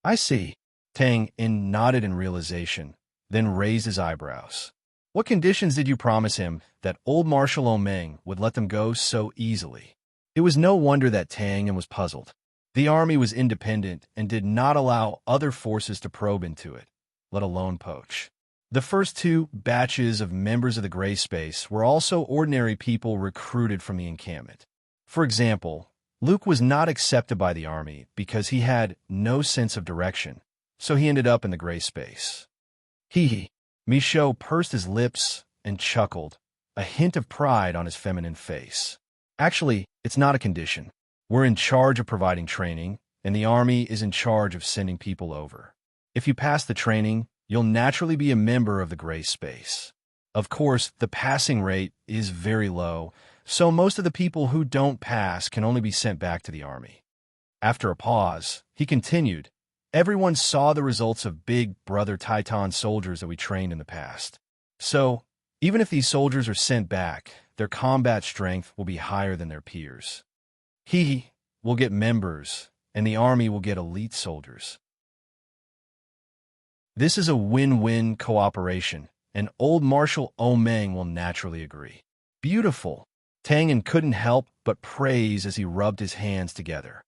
"I see." Tangan nodded in realization, then raised his eyebrows. "What conditions did you promise him that old Marshal Omeng would let them go so easily?" It was no wonder that Tangan was puzzled. The army was independent and did not allow other forces to probe into it, let alone poach. The first 2 batches of members of the gray space were also ordinary people recruited from the encampment. For example, Luke was not accepted by the army because he had no sense of direction, so he ended up in the gray space. Hee. Misho pursed his lips and chuckled, a hint of pride on his feminine face. "Actually, it's not a condition. We're in charge of providing training, and the Army is in charge of sending people over. If you pass the training, you'll naturally be a member of the gray space. Of course, the passing rate is very low, so most of the people who don't pass can only be sent back to the Army. After a pause, he continued, everyone saw the results of Big Brother Titan soldiers that we trained in the past. So, even if these soldiers are sent back, their combat strength will be higher than their peers. He will get members, and the Army will get elite soldiers. This is a win-win cooperation, and old Marshal Omeng will naturally agree. Beautiful. Tangan couldn't help but praise as he rubbed his hands together.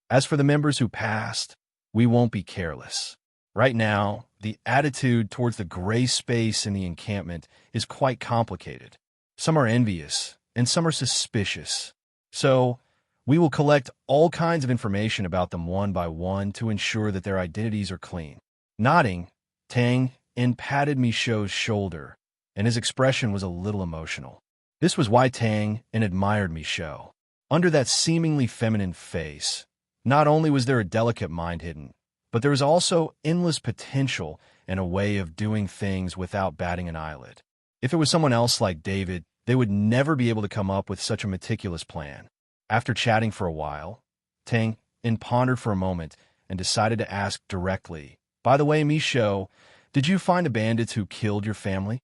As for the members who passed, we won't be careless. Right now, the attitude towards the gray space in the encampment is quite complicated. Some are envious, and some are suspicious. So, we will collect all kinds of information about them one by one to ensure that their identities are clean. Nodding, Tang patted Michaud's shoulder, and his expression was a little emotional. This was why Tang admired Michaud. Under that seemingly feminine face, not only was there a delicate mind hidden, but there was also endless potential and a way of doing things without batting an eyelid. If it was someone else like David, they would never be able to come up with such a meticulous plan. After chatting for a while, Tang pondered for a moment and decided to ask directly, by the way, Michaud, did you find the bandits who killed your family?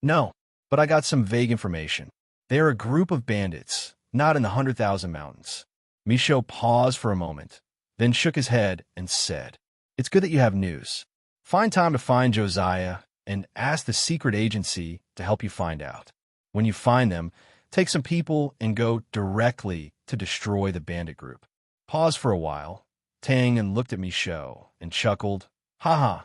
No, but I got some vague information. They are a group of bandits, not in the 100,000 mountains. Michaud paused for a moment, then shook his head and said, it's good that you have news. Find time to find Josiah and ask the secret agency to help you find out. When you find them, take some people and go directly to destroy the bandit group. Pause for a while. Tang looked at Michaud and chuckled, haha.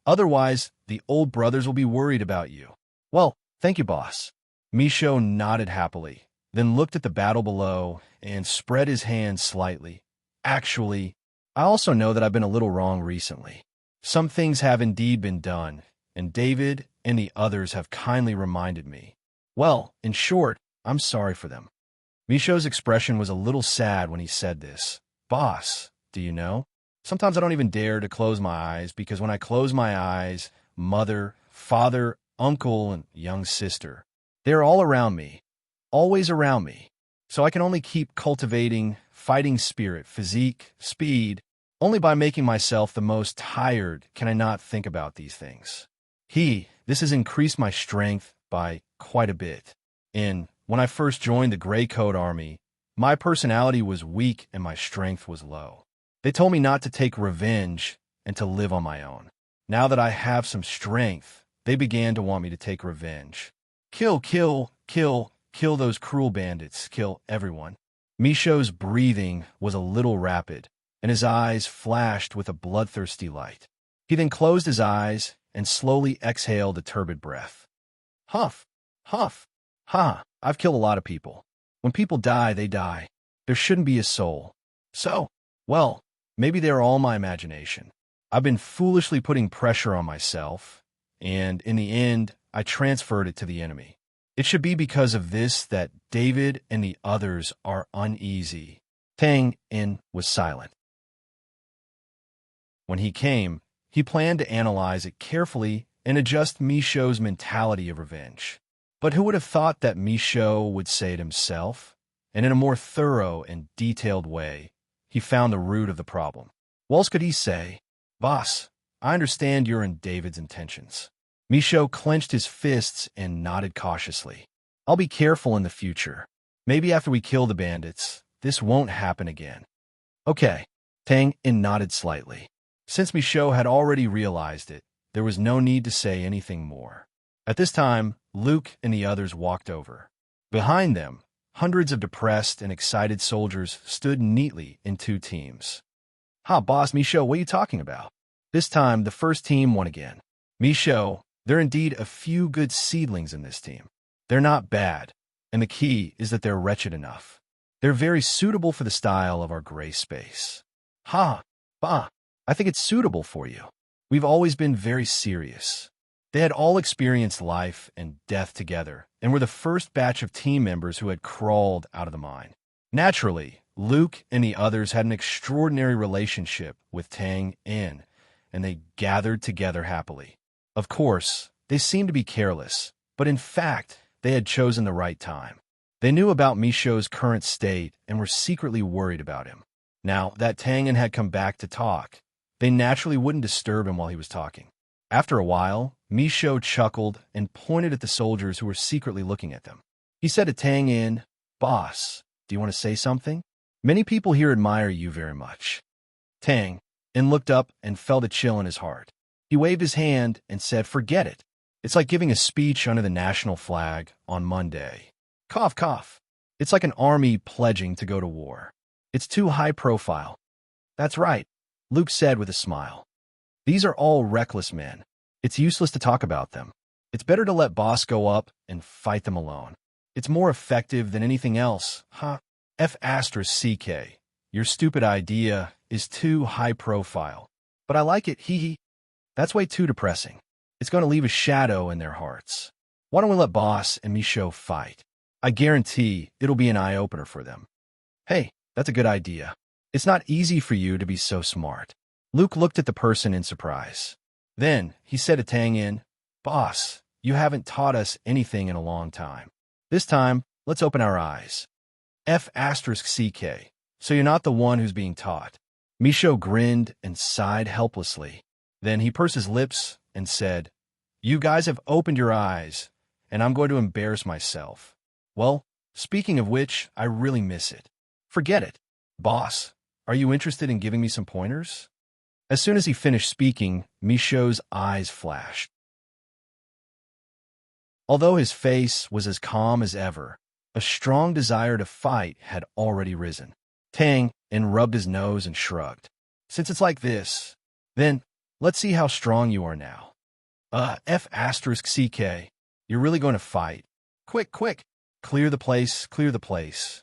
Otherwise, the old brothers will be worried about you. Well, thank you, boss. Michaud nodded happily, then looked at the battle below and spread his hands slightly. Actually, I also know that I've been a little wrong recently. Some things have indeed been done, and David and the others have kindly reminded me. Well, in short, I'm sorry for them. Michaud's expression was a little sad when he said this. Boss, do you know? Sometimes I don't even dare to close my eyes because when I close my eyes, mother, father, uncle, and young sister, they're all around me, always around me. So I can only keep cultivating fighting spirit, physique, speed. Only by making myself the most tired can I not think about these things. This has increased my strength by quite a bit. When I first joined the Gray Coat Army, my personality was weak and my strength was low. They told me not to take revenge and to live on my own. Now that I have some strength, they began to want me to take revenge. Kill those cruel bandits, kill everyone. Michaud's breathing was a little rapid, and his eyes flashed with a bloodthirsty light. He then closed his eyes and slowly exhaled a turbid breath. Huff, huff, ha, I've killed a lot of people. When people die, they die. There shouldn't be a soul. So, well, maybe they're all my imagination. I've been foolishly putting pressure on myself, and in the end, I transferred it to the enemy. It should be because of this that David and the others are uneasy. Tang was silent. When he came, he planned to analyze it carefully and adjust Michaud's mentality of revenge. But who would have thought that Michaud would say it himself? And in a more thorough and detailed way, he found the root of the problem. What else could he say? Boss, I understand you're in David's intentions. Michaud clenched his fists and nodded cautiously. I'll be careful in the future. Maybe after we kill the bandits, this won't happen again. Okay, Tang nodded slightly. Since Michaud had already realized it, there was no need to say anything more. At this time, Luke and the others walked over. Behind them, hundreds of depressed and excited soldiers stood neatly in two teams. Boss, Michaud, what are you talking about? This time, the first team won again. Michaud, there are indeed a few good seedlings in this team. They're not bad, and the key is that they're wretched enough. They're very suitable for the style of our gray space. I think it's suitable for you. We've always been very serious. They had all experienced life and death together and were the first batch of team members who had crawled out of the mine. Naturally, Luke and the others had an extraordinary relationship with Tang In, and they gathered together happily. Of course, they seemed to be careless, but in fact, they had chosen the right time. They knew about Misho's current state and were secretly worried about him. Now that Tang In had come back to talk, they naturally wouldn't disturb him while he was talking. After a while, Misho chuckled and pointed at the soldiers who were secretly looking at them. He said to Tang In, "Boss, do you want to say something? Many people here admire you very much." Tang In looked up and felt a chill in his heart. He waved his hand and said, "Forget it. It's like giving a speech under the national flag on Monday. Cough, cough. It's like an army pledging to go to war. It's too high profile." "That's right," Luke said with a smile. "These are all reckless men. It's useless to talk about them. It's better to let boss go up and fight them alone. It's more effective than anything else, huh? F***CK. Your stupid idea is too high profile. But I like it, hee hee. That's way too depressing. It's going to leave a shadow in their hearts. Why don't we let boss and Misho fight? I guarantee it'll be an eye-opener for them." "Hey, that's a good idea. It's not easy for you to be so smart." Luke looked at the person in surprise. Then he said to Tang In, "Boss, you haven't taught us anything in a long time. This time, let's open our eyes. F***CK. So you're not the one who's being taught." Misho grinned and sighed helplessly. Then he pursed his lips and said, "You guys have opened your eyes, and I'm going to embarrass myself. Well, speaking of which, I really miss it. Forget it. Boss, are you interested in giving me some pointers?" As soon as he finished speaking, Misho's eyes flashed. Although his face was as calm as ever, a strong desire to fight had already risen. Tang In rubbed his nose and shrugged. "Since it's like this, then let's see how strong you are now. F***CK. You're really going to fight. Quick, quick. Clear the place, clear the place."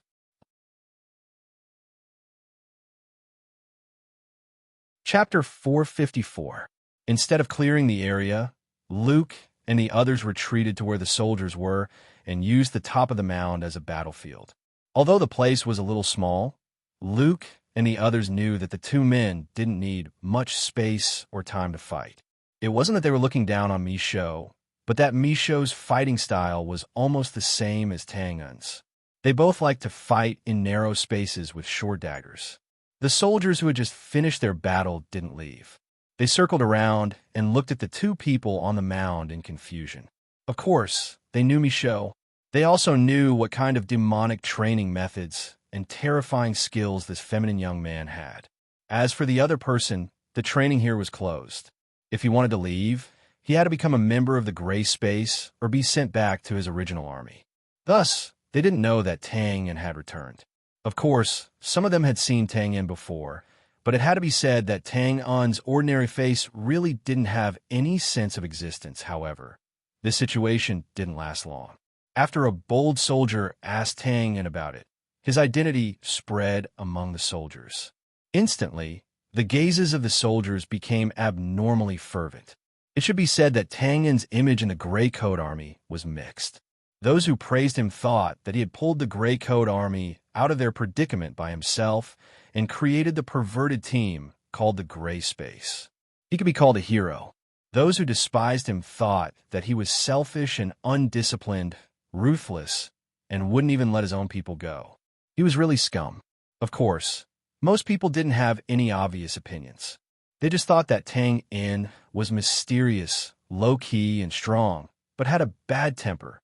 Chapter 454. Instead of clearing the area, Luke and the others retreated to where the soldiers were and used the top of the mound as a battlefield. Although the place was a little small, Luke and the others knew that the two men didn't need much space or time to fight. It wasn't that they were looking down on Misho, but that Misho's fighting style was almost the same as Tang In's. They both liked to fight in narrow spaces with short daggers. The soldiers who had just finished their battle didn't leave. They circled around and looked at the two people on the mound in confusion. Of course, they knew Misho. They also knew what kind of demonic training methods and terrifying skills this feminine young man had. As for the other person, the training here was closed. If he wanted to leave, he had to become a member of the gray space or be sent back to his original army. Thus, they didn't know that Tang In had returned. Of course, some of them had seen Tang In before, but it had to be said that Tang In's ordinary face really didn't have any sense of existence, however. This situation didn't last long. After a bold soldier asked Tang In about it, his identity spread among the soldiers. Instantly, the gazes of the soldiers became abnormally fervent. It should be said that Tang In's image in the Gray Coat Army was mixed. Those who praised him thought that he had pulled the Gray Coat Army out of their predicament by himself and created the perverted team called the Gray Space. He could be called a hero. Those who despised him thought that he was selfish and undisciplined, ruthless, and wouldn't even let his own people go. He was really scum. Of course, most people didn't have any obvious opinions. They just thought that Tang In was mysterious, low-key, and strong, but had a bad temper.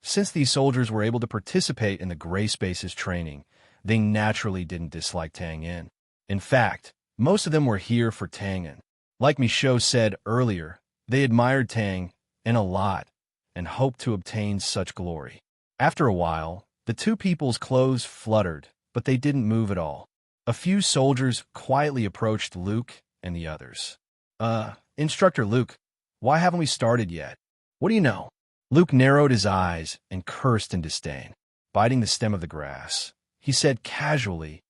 Since these soldiers were able to participate in the Gray Space's training, they naturally didn't dislike Tang In. In fact, most of them were here for Tang In. Like Misho said earlier, they admired Tang In a lot and hoped to obtain such glory. After a while, the two people's clothes fluttered, but they didn't move at all. A few soldiers quietly approached Luke and the others. Instructor Luke, why haven't we started yet? What do you know?" Luke narrowed his eyes and cursed in disdain. Biting the stem of the grass, he said casually,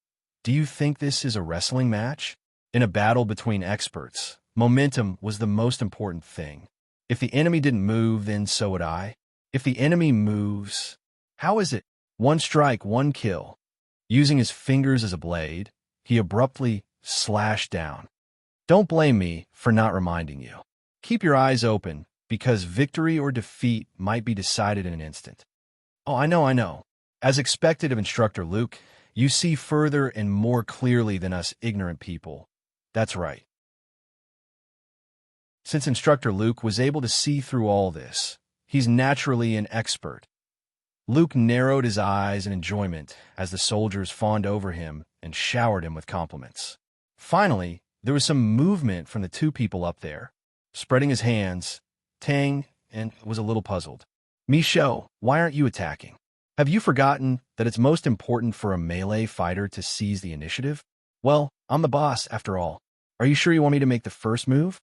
"Do you think this is a wrestling match? In a battle between experts, momentum was the most important thing. If the enemy didn't move, then so would I. If the enemy moves, how is it? One strike, one kill. Using his fingers as a blade, he abruptly slashed down. Don't blame me for not reminding you. Keep your eyes open, because victory or defeat might be decided in an instant. Oh, I know. As expected of Instructor Luke, you see further and more clearly than us ignorant people. That's right. Since Instructor Luke was able to see through all this, he's naturally an expert. Luke narrowed his eyes in enjoyment as the soldiers fawned over him and showered him with compliments. Finally, there was some movement from the two people up there. Spreading his hands, Tang was a little puzzled. Michaud, why aren't you attacking? Have you forgotten that it's most important for a melee fighter to seize the initiative? Well, I'm the boss, after all. Are you sure you want me to make the first move?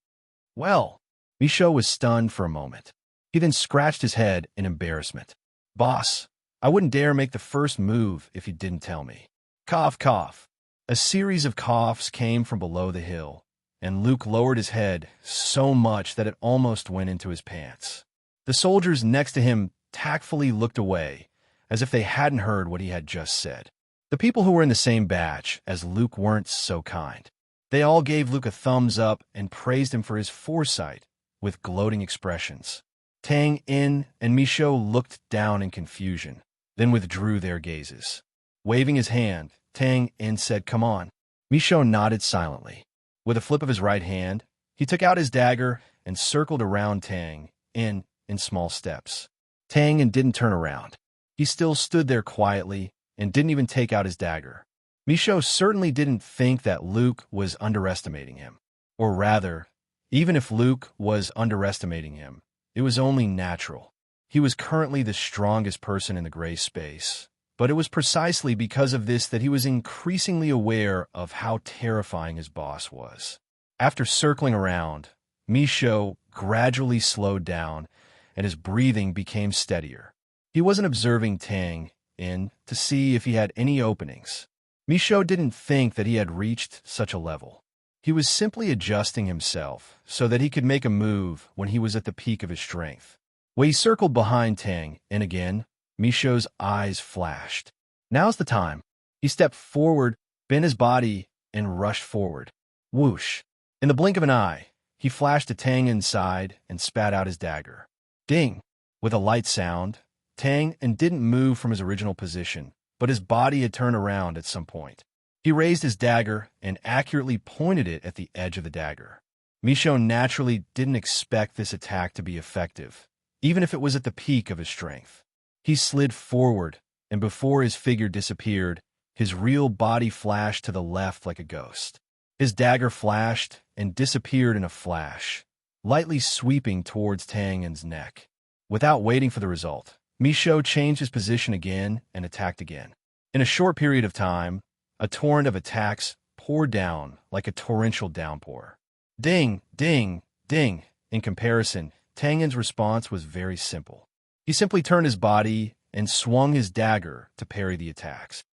Well, Michaud was stunned for a moment. He then scratched his head in embarrassment. Boss, I wouldn't dare make the first move if you didn't tell me. Cough, cough. A series of coughs came from below the hill, and Luke lowered his head so much that it almost went into his pants. The soldiers next to him tactfully looked away, as if they hadn't heard what he had just said. The people who were in the same batch as Luke weren't so kind. They all gave Luke a thumbs up and praised him for his foresight with gloating expressions. Tang and Michaud looked down in confusion, then withdrew their gazes. Waving his hand, Tang said, "Come on." Michaud nodded silently. With a flip of his right hand, he took out his dagger and circled around Tang in small steps. Tang didn't turn around. He still stood there quietly and didn't even take out his dagger. Michaud certainly didn't think that Luke was underestimating him. Or rather, even if Luke was underestimating him, it was only natural. He was currently the strongest person in the gray space, but it was precisely because of this that he was increasingly aware of how terrifying his boss was. After circling around, Michaud gradually slowed down, and his breathing became steadier. He wasn't observing Tang to see if he had any openings. Michaud didn't think that he had reached such a level. He was simply adjusting himself so that he could make a move when he was at the peak of his strength. When he circled behind Tang, and again, Michaud's eyes flashed. Now's the time. He stepped forward, bent his body, and rushed forward. Whoosh! In the blink of an eye, he flashed to Tang inside and spat out his dagger. Ding! With a light sound, Tang didn't move from his original position, but his body had turned around at some point. He raised his dagger and accurately pointed it at the edge of the dagger. Michaud naturally didn't expect this attack to be effective, even if it was at the peak of his strength. He slid forward, and before his figure disappeared, his real body flashed to the left like a ghost. His dagger flashed and disappeared in a flash, lightly sweeping towards Tang's neck. Without waiting for the result, Michaud changed his position again and attacked again. In a short period of time, a torrent of attacks poured down like a torrential downpour. Ding, ding, ding. In comparison, Tang's response was very simple. He simply turned his body and swung his dagger to parry the attacks.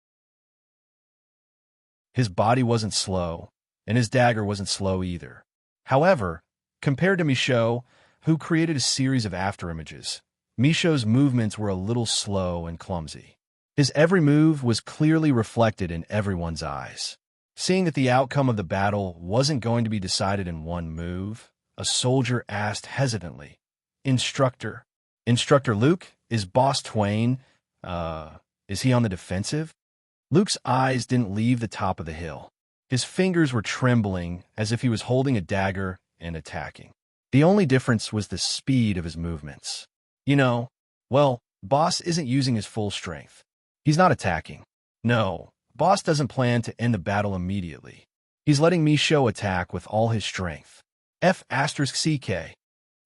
His body wasn't slow, and his dagger wasn't slow either. However, compared to Michaud, who created a series of afterimages, Michaud's movements were a little slow and clumsy. His every move was clearly reflected in everyone's eyes. Seeing that the outcome of the battle wasn't going to be decided in one move, a soldier asked hesitantly, Instructor Luke, is Boss Twain, is he on the defensive? Luke's eyes didn't leave the top of the hill. His fingers were trembling as if he was holding a dagger and attacking. The only difference was the speed of his movements. Boss isn't using his full strength. He's not attacking. No, Boss doesn't plan to end the battle immediately. He's letting Michaud attack with all his strength. F***CK.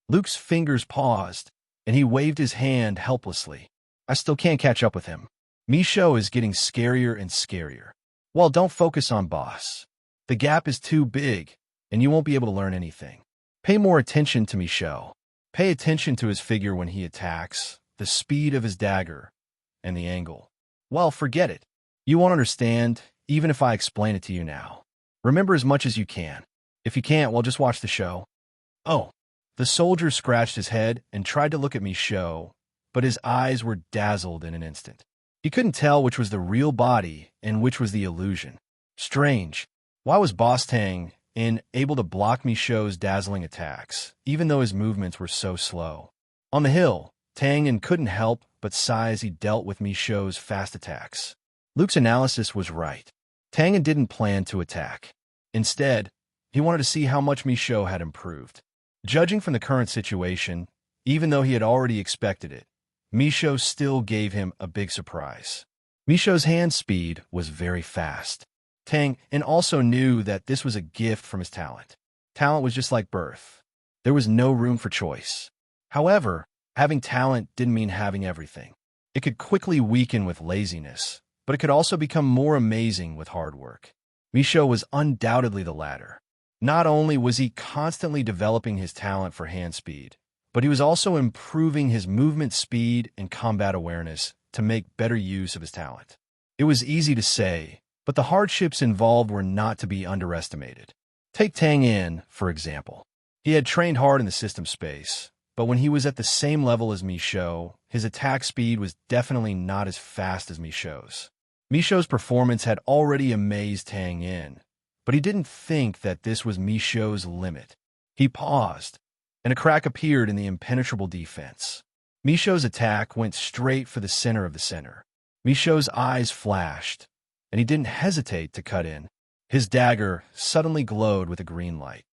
Luke's fingers paused, and he waved his hand helplessly. I still can't catch up with him. Michaud is getting scarier and scarier. Well, don't focus on Boss. The gap is too big, and you won't be able to learn anything. Pay more attention to Michaud. Pay attention to his figure when he attacks, the speed of his dagger, and the angle. Well, forget it. You won't understand, even if I explain it to you now. Remember as much as you can. If you can't, well, just watch the show. Oh. The soldier scratched his head and tried to look at Michaud, but his eyes were dazzled in an instant. He couldn't tell which was the real body and which was the illusion. Strange. Why was Boss Tang able to block Michaud's dazzling attacks, even though his movements were so slow? On the hill, Tang couldn't help but sigh as he dealt with Michaud's fast attacks. Luke's analysis was right. Tang didn't plan to attack. Instead, he wanted to see how much Michaud had improved. Judging from the current situation, even though he had already expected it, Michaud still gave him a big surprise. Michaud's hand speed was very fast. Tang also knew that this was a gift from his talent. Talent was just like birth. There was no room for choice. However, having talent didn't mean having everything. It could quickly weaken with laziness, but it could also become more amazing with hard work. Michaud was undoubtedly the latter. Not only was he constantly developing his talent for hand speed, but he was also improving his movement speed and combat awareness to make better use of his talent. It was easy to say, but the hardships involved were not to be underestimated. Take Tang, for example. He had trained hard in the system space, but when he was at the same level as Michaud, his attack speed was definitely not as fast as Michaud's. Michaud's performance had already amazed Tang, but he didn't think that this was Michaud's limit. He paused, and a crack appeared in the impenetrable defense. Michaud's attack went straight for the center of the center. Michaud's eyes flashed, and he didn't hesitate to cut in. His dagger suddenly glowed with a green light.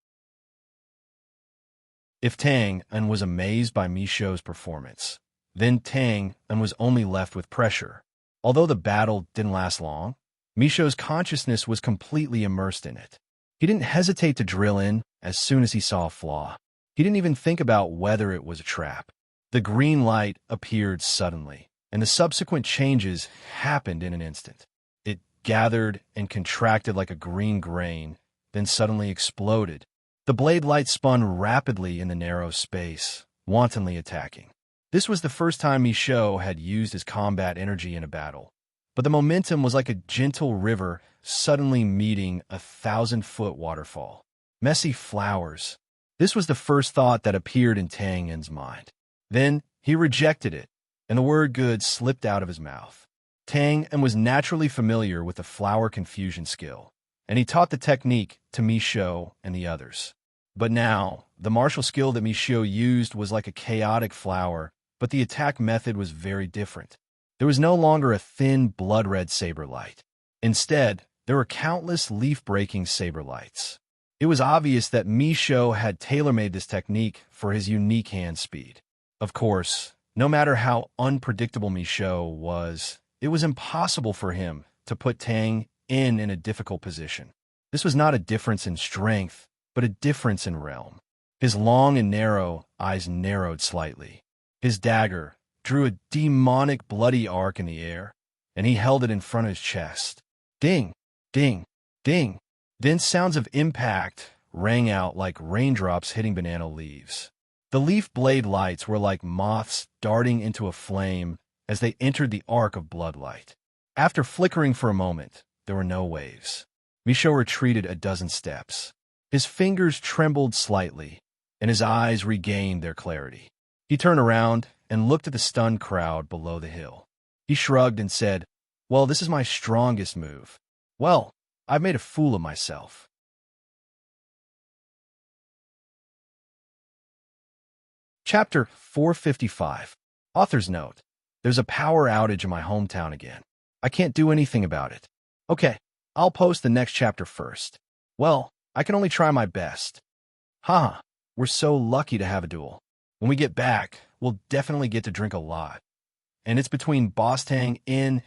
If Tang was amazed by Michaud's performance, then Tang was only left with pressure. Although the battle didn't last long, Michaud's consciousness was completely immersed in it. He didn't hesitate to drill in as soon as he saw a flaw. He didn't even think about whether it was a trap. The green light appeared suddenly, and the subsequent changes happened in an instant. It gathered and contracted like a green grain, then suddenly exploded. The blade light spun rapidly in the narrow space, wantonly attacking. This was the first time Michaud had used his combat energy in a battle, but the momentum was like a gentle river suddenly meeting a 1,000-foot waterfall. Messy flowers. This was the first thought that appeared in Tang's mind. Then he rejected it, and the word good slipped out of his mouth. Tang was naturally familiar with the flower confusion skill, and he taught the technique to Michaud and the others. But now, the martial skill that Michaud used was like a chaotic flower, but the attack method was very different. There was no longer a thin, blood-red saber light. Instead, there were countless leaf-breaking saber lights. It was obvious that Michaud had tailor-made this technique for his unique hand speed. Of course, no matter how unpredictable Michaud was, it was impossible for him to put Tang in a difficult position. This was not a difference in strength, but a difference in realm. His long and narrow eyes narrowed slightly. His dagger drew a demonic bloody arc in the air, and he held it in front of his chest. Ding, ding, ding. Then sounds of impact rang out like raindrops hitting banana leaves. The leaf blade lights were like moths darting into a flame as they entered the arc of bloodlight. After flickering for a moment, there were no waves. Michaud retreated a dozen steps. His fingers trembled slightly, and his eyes regained their clarity. He turned around and looked at the stunned crowd below the hill. He shrugged and said, "Well, this is my strongest move. Well, I've made a fool of myself." Chapter 455. Author's Note. There's a power outage in my hometown again. I can't do anything about it. Okay, I'll post the next chapter first. Well, I can only try my best. Haha, we're so lucky to have a duel. When we get back, we'll definitely get to drink a lot. And it's between Boss Tang and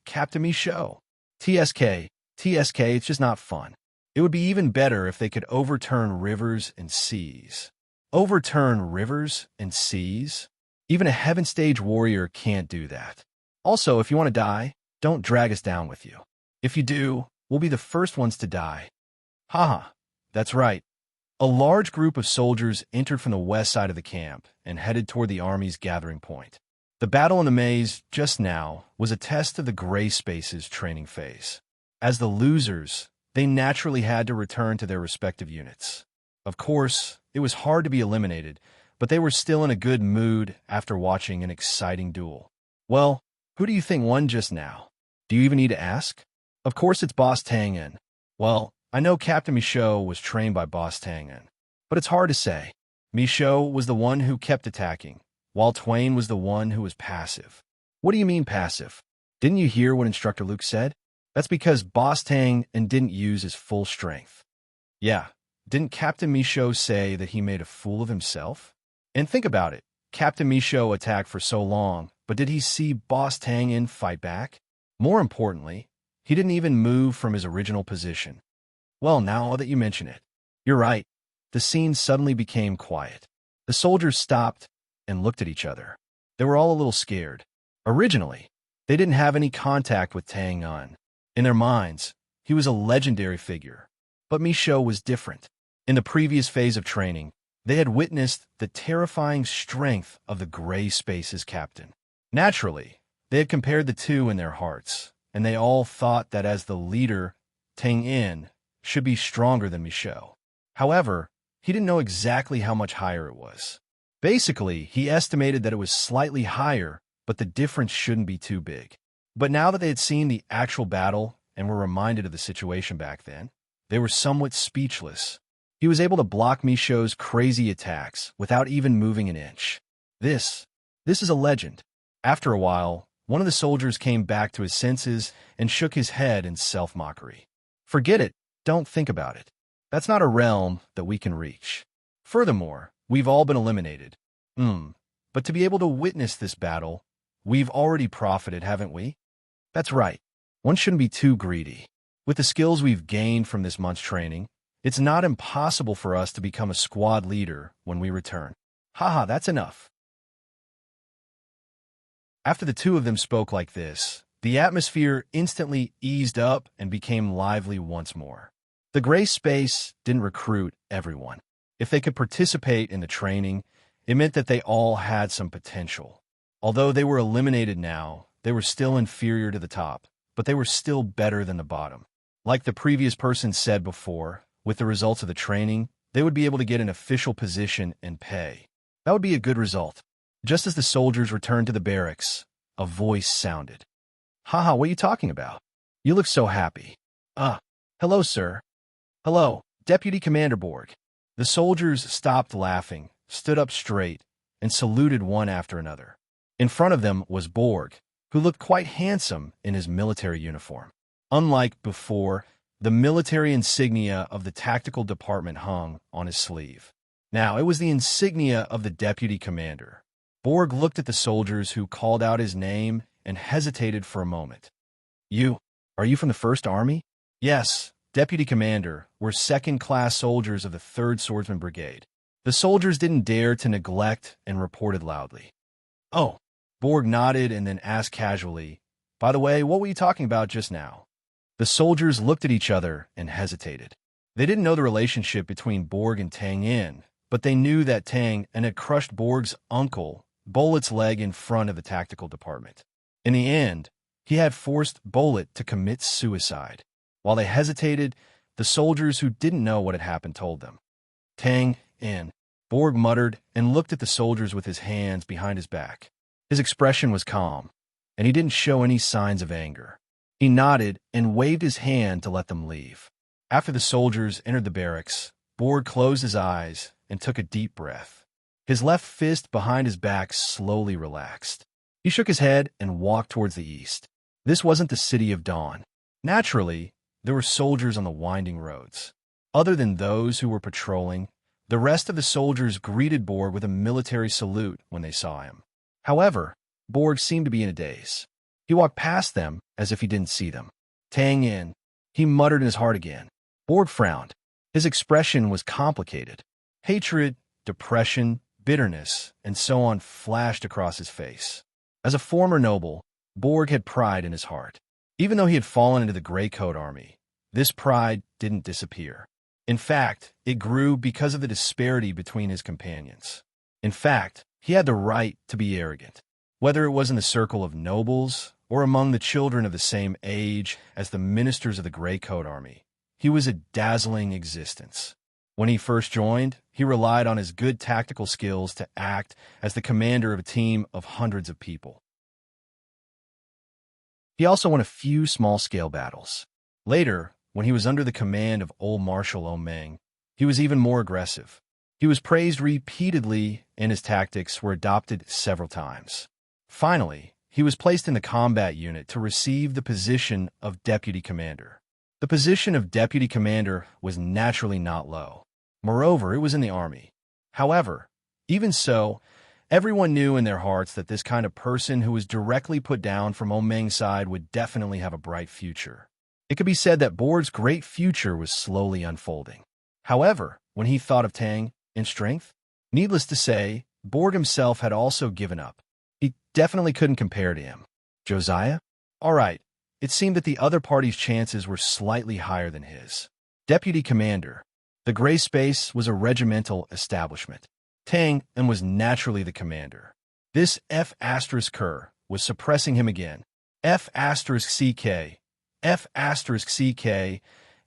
Captain Michaud. TSK, it's just not fun. It would be even better if they could overturn rivers and seas. Overturn rivers and seas? Even a heaven stage warrior can't do that. Also, if you want to die, don't drag us down with you. If you do, we'll be the first ones to die. Haha, that's right. A large group of soldiers entered from the west side of the camp and headed toward the army's gathering point. The battle in the maze just now was a test of the gray space's training phase. As the losers, they naturally had to return to their respective units. Of course, it was hard to be eliminated, but they were still in a good mood after watching an exciting duel. Well, who do you think won just now? Do you even need to ask? Of course it's Boss Tang In. Well, I know Captain Michaud was trained by Boss Tang In, but it's hard to say. Michaud was the one who kept attacking, while Twain was the one who was passive. What do you mean passive? Didn't you hear what Instructor Luke said? That's because Boss Tang In didn't use his full strength. Yeah, didn't Captain Michaud say that he made a fool of himself? And think about it. Captain Michaud attacked for so long, but did he see Boss Tang In fight back? More importantly, he didn't even move from his original position. Well, now that you mention it, you're right. The scene suddenly became quiet. The soldiers stopped and looked at each other. They were all a little scared. Originally, they didn't have any contact with Tang In. In their minds, he was a legendary figure. But Michaud was different. In the previous phase of training, they had witnessed the terrifying strength of the Gray Space's captain. Naturally, they had compared the two in their hearts, and they all thought that as the leader, Tang In should be stronger than Michaud. However, he didn't know exactly how much higher it was. Basically, he estimated that it was slightly higher, but the difference shouldn't be too big. But now that they had seen the actual battle and were reminded of the situation back then, they were somewhat speechless. He was able to block Michaud's crazy attacks without even moving an inch. This is a legend. After a while, one of the soldiers came back to his senses and shook his head in self-mockery. Forget it. Don't think about it. That's not a realm that we can reach. Furthermore, we've all been eliminated. But to be able to witness this battle, we've already profited, haven't we? That's right. One shouldn't be too greedy. With the skills we've gained from this month's training, it's not impossible for us to become a squad leader when we return. Haha, that's enough. After the two of them spoke like this, the atmosphere instantly eased up and became lively once more. The Gray Space didn't recruit everyone. If they could participate in the training, it meant that they all had some potential. Although they were eliminated now, they were still inferior to the top, but they were still better than the bottom. Like the previous person said before, with the results of the training, they would be able to get an official position and pay. That would be a good result. Just as the soldiers returned to the barracks, a voice sounded. Haha, what are you talking about? You look so happy. Hello, sir. Hello, Deputy Commander Borg. The soldiers stopped laughing, stood up straight, and saluted one after another. In front of them was Borg, who looked quite handsome in his military uniform. Unlike before, the military insignia of the tactical department hung on his sleeve. Now, it was the insignia of the deputy commander. Borg looked at the soldiers who called out his name and hesitated for a moment. Are you from the 1st Army? Yes, Deputy Commander. We're second-class soldiers of the 3rd Swordsman Brigade. The soldiers didn't dare to neglect and reported loudly. Oh, Borg nodded and then asked casually, by the way, what were you talking about just now? The soldiers looked at each other and hesitated. They didn't know the relationship between Borg and Tang In, but they knew that Tang In had crushed Borg's uncle, Bullet's leg in front of the tactical department. In the end, he had forced Bullet to commit suicide. While they hesitated, the soldiers who didn't know what had happened told them. Tang In. Borg muttered and looked at the soldiers with his hands behind his back. His expression was calm, and he didn't show any signs of anger. He nodded and waved his hand to let them leave. After the soldiers entered the barracks, Borg closed his eyes and took a deep breath. His left fist behind his back slowly relaxed. He shook his head and walked towards the east. This wasn't the City of Dawn. Naturally, there were soldiers on the winding roads. Other than those who were patrolling, the rest of the soldiers greeted Borg with a military salute when they saw him. However, Borg seemed to be in a daze. He walked past them as if he didn't see them. Tang In. He muttered in his heart again. Borg frowned. His expression was complicated. Hatred, depression, bitterness, and so on flashed across his face. As a former noble, Borg had pride in his heart. Even though he had fallen into the Grey Coat Army, this pride didn't disappear. In fact, it grew because of the disparity between his companions. In fact, he had the right to be arrogant. Whether it was in the circle of nobles or among the children of the same age as the ministers of the Grey Coat Army, he was a dazzling existence. When he first joined, he relied on his good tactical skills to act as the commander of a team of hundreds of people. He also won a few small-scale battles. Later, when he was under the command of old Marshal Omeng, he was even more aggressive. He was praised repeatedly, and his tactics were adopted several times. Finally, he was placed in the combat unit to receive the position of deputy commander. The position of deputy commander was naturally not low. Moreover, it was in the army. However, even so, everyone knew in their hearts that this kind of person who was directly put down from Omeng's side would definitely have a bright future. It could be said that Borg's great future was slowly unfolding. However, when he thought of Tang in strength, needless to say, Borg himself had also given up. He definitely couldn't compare to him. Josiah? All right, it seemed that the other party's chances were slightly higher than his. Deputy commander. The gray space was a regimental establishment. Tang and was naturally the commander. This F***Kerr was suppressing him again. F***CK. F***CK.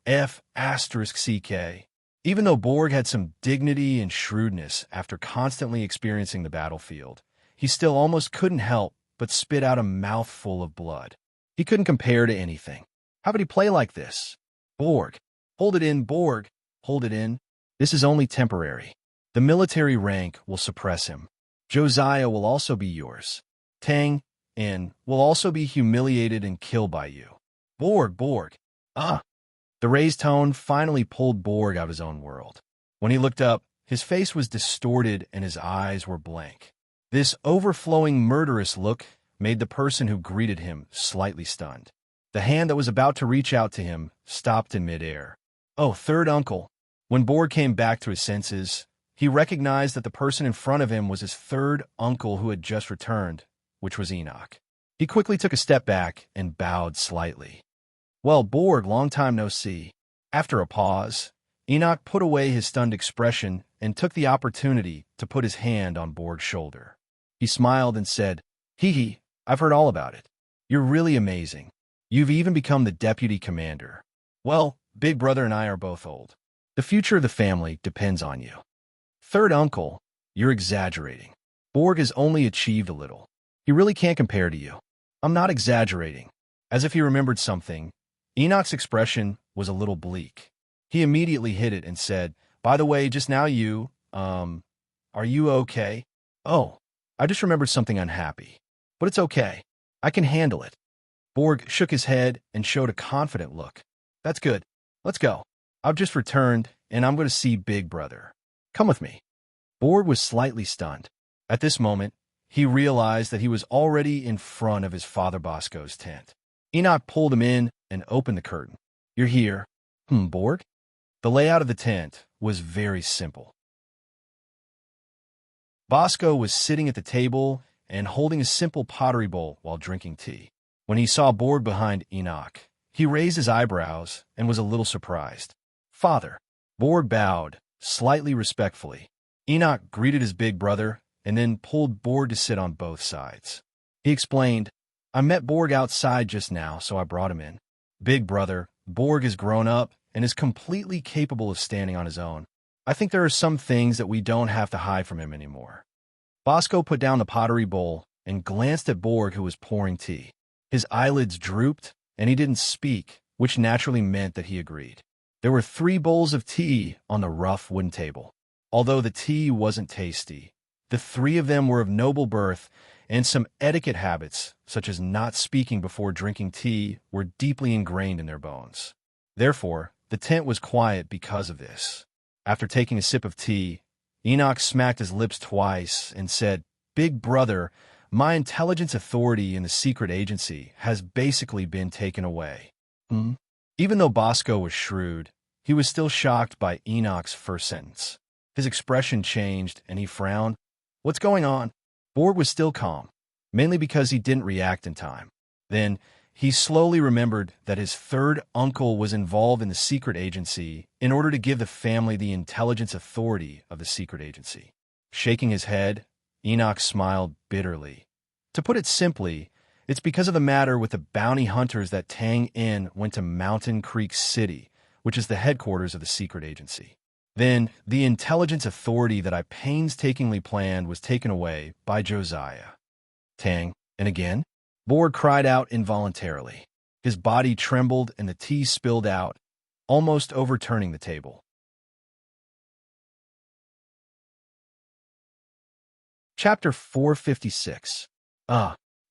F***CK. Even though Borg had some dignity and shrewdness after constantly experiencing the battlefield, he still almost couldn't help but spit out a mouthful of blood. He couldn't compare to anything. How could he play like this? Borg. Hold it in, Borg. Hold it in. This is only temporary. The military rank will suppress him. Josiah will also be yours. Tang and will also be humiliated and killed by you. Borg. The raised tone finally pulled Borg out of his own world. When he looked up, his face was distorted and his eyes were blank. This overflowing murderous look made the person who greeted him slightly stunned. The hand that was about to reach out to him stopped in midair. Oh, third uncle. When Borg came back to his senses, he recognized that the person in front of him was his third uncle who had just returned, which was Enoch. He quickly took a step back and bowed slightly. Well, Borg, long time no see. After a pause, Enoch put away his stunned expression and took the opportunity to put his hand on Borg's shoulder. He smiled and said, Hee, I've heard all about it. You're really amazing. You've even become the deputy commander. Well, Big Brother and I are both old. The future of the family depends on you. Third uncle, you're exaggerating. Borg has only achieved a little. He really can't compare to you. I'm not exaggerating. As if he remembered something, Enoch's expression was a little bleak. He immediately hid it and said, By the way, just now are you okay? Oh, I just remembered something unhappy. But it's okay. I can handle it. Borg shook his head and showed a confident look. That's good. Let's go. I've just returned, and I'm going to see Big Brother. Come with me. Borg was slightly stunned. At this moment, he realized that he was already in front of his father Bosco's tent. Enoch pulled him in and opened the curtain. You're here. Borg? The layout of the tent was very simple. Bosco was sitting at the table and holding a simple pottery bowl while drinking tea. When he saw Borg behind Enoch, he raised his eyebrows and was a little surprised. Father. Borg bowed, slightly respectfully. Enoch greeted his big brother and then pulled Borg to sit on both sides. He explained, I met Borg outside just now, so I brought him in. Big brother, Borg has grown up and is completely capable of standing on his own. I think there are some things that we don't have to hide from him anymore. Bosco put down the pottery bowl and glanced at Borg, who was pouring tea. His eyelids drooped, and he didn't speak, which naturally meant that he agreed. There were 3 bowls of tea on the rough wooden table. Although the tea wasn't tasty, the 3 of them were of noble birth, and some etiquette habits, such as not speaking before drinking tea, were deeply ingrained in their bones. Therefore, the tent was quiet because of this. After taking a sip of tea, Enoch smacked his lips twice and said, Big brother, my intelligence authority in the secret agency has basically been taken away. Even though Bosco was shrewd, he was still shocked by Enoch's first sentence. His expression changed and he frowned. What's going on? Borg was still calm, mainly because he didn't react in time. Then, he slowly remembered that his third uncle was involved in the secret agency in order to give the family the intelligence authority of the secret agency. Shaking his head, Enoch smiled bitterly. To put it simply, it's because of the matter with the bounty hunters that Tang In went to Mountain Creek City, which is the headquarters of the secret agency. Then, the intelligence authority that I painstakingly planned was taken away by Josiah. Tang, and again? Borg cried out involuntarily. His body trembled and the tea spilled out, almost overturning the table. Chapter 456.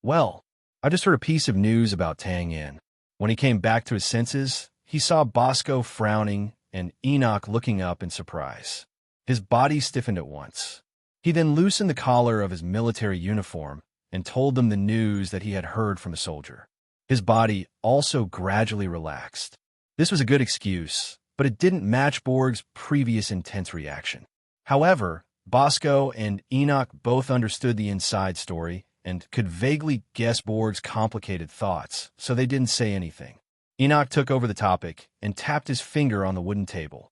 Well, I just heard a piece of news about Tang Yin. When he came back to his senses, he saw Bosco frowning and Enoch looking up in surprise. His body stiffened at once. He then loosened the collar of his military uniform and told them the news that he had heard from the soldier. His body also gradually relaxed. This was a good excuse, but it didn't match Borg's previous intense reaction. However, Bosco and Enoch both understood the inside story and could vaguely guess Borg's complicated thoughts, so they didn't say anything. Enoch took over the topic and tapped his finger on the wooden table.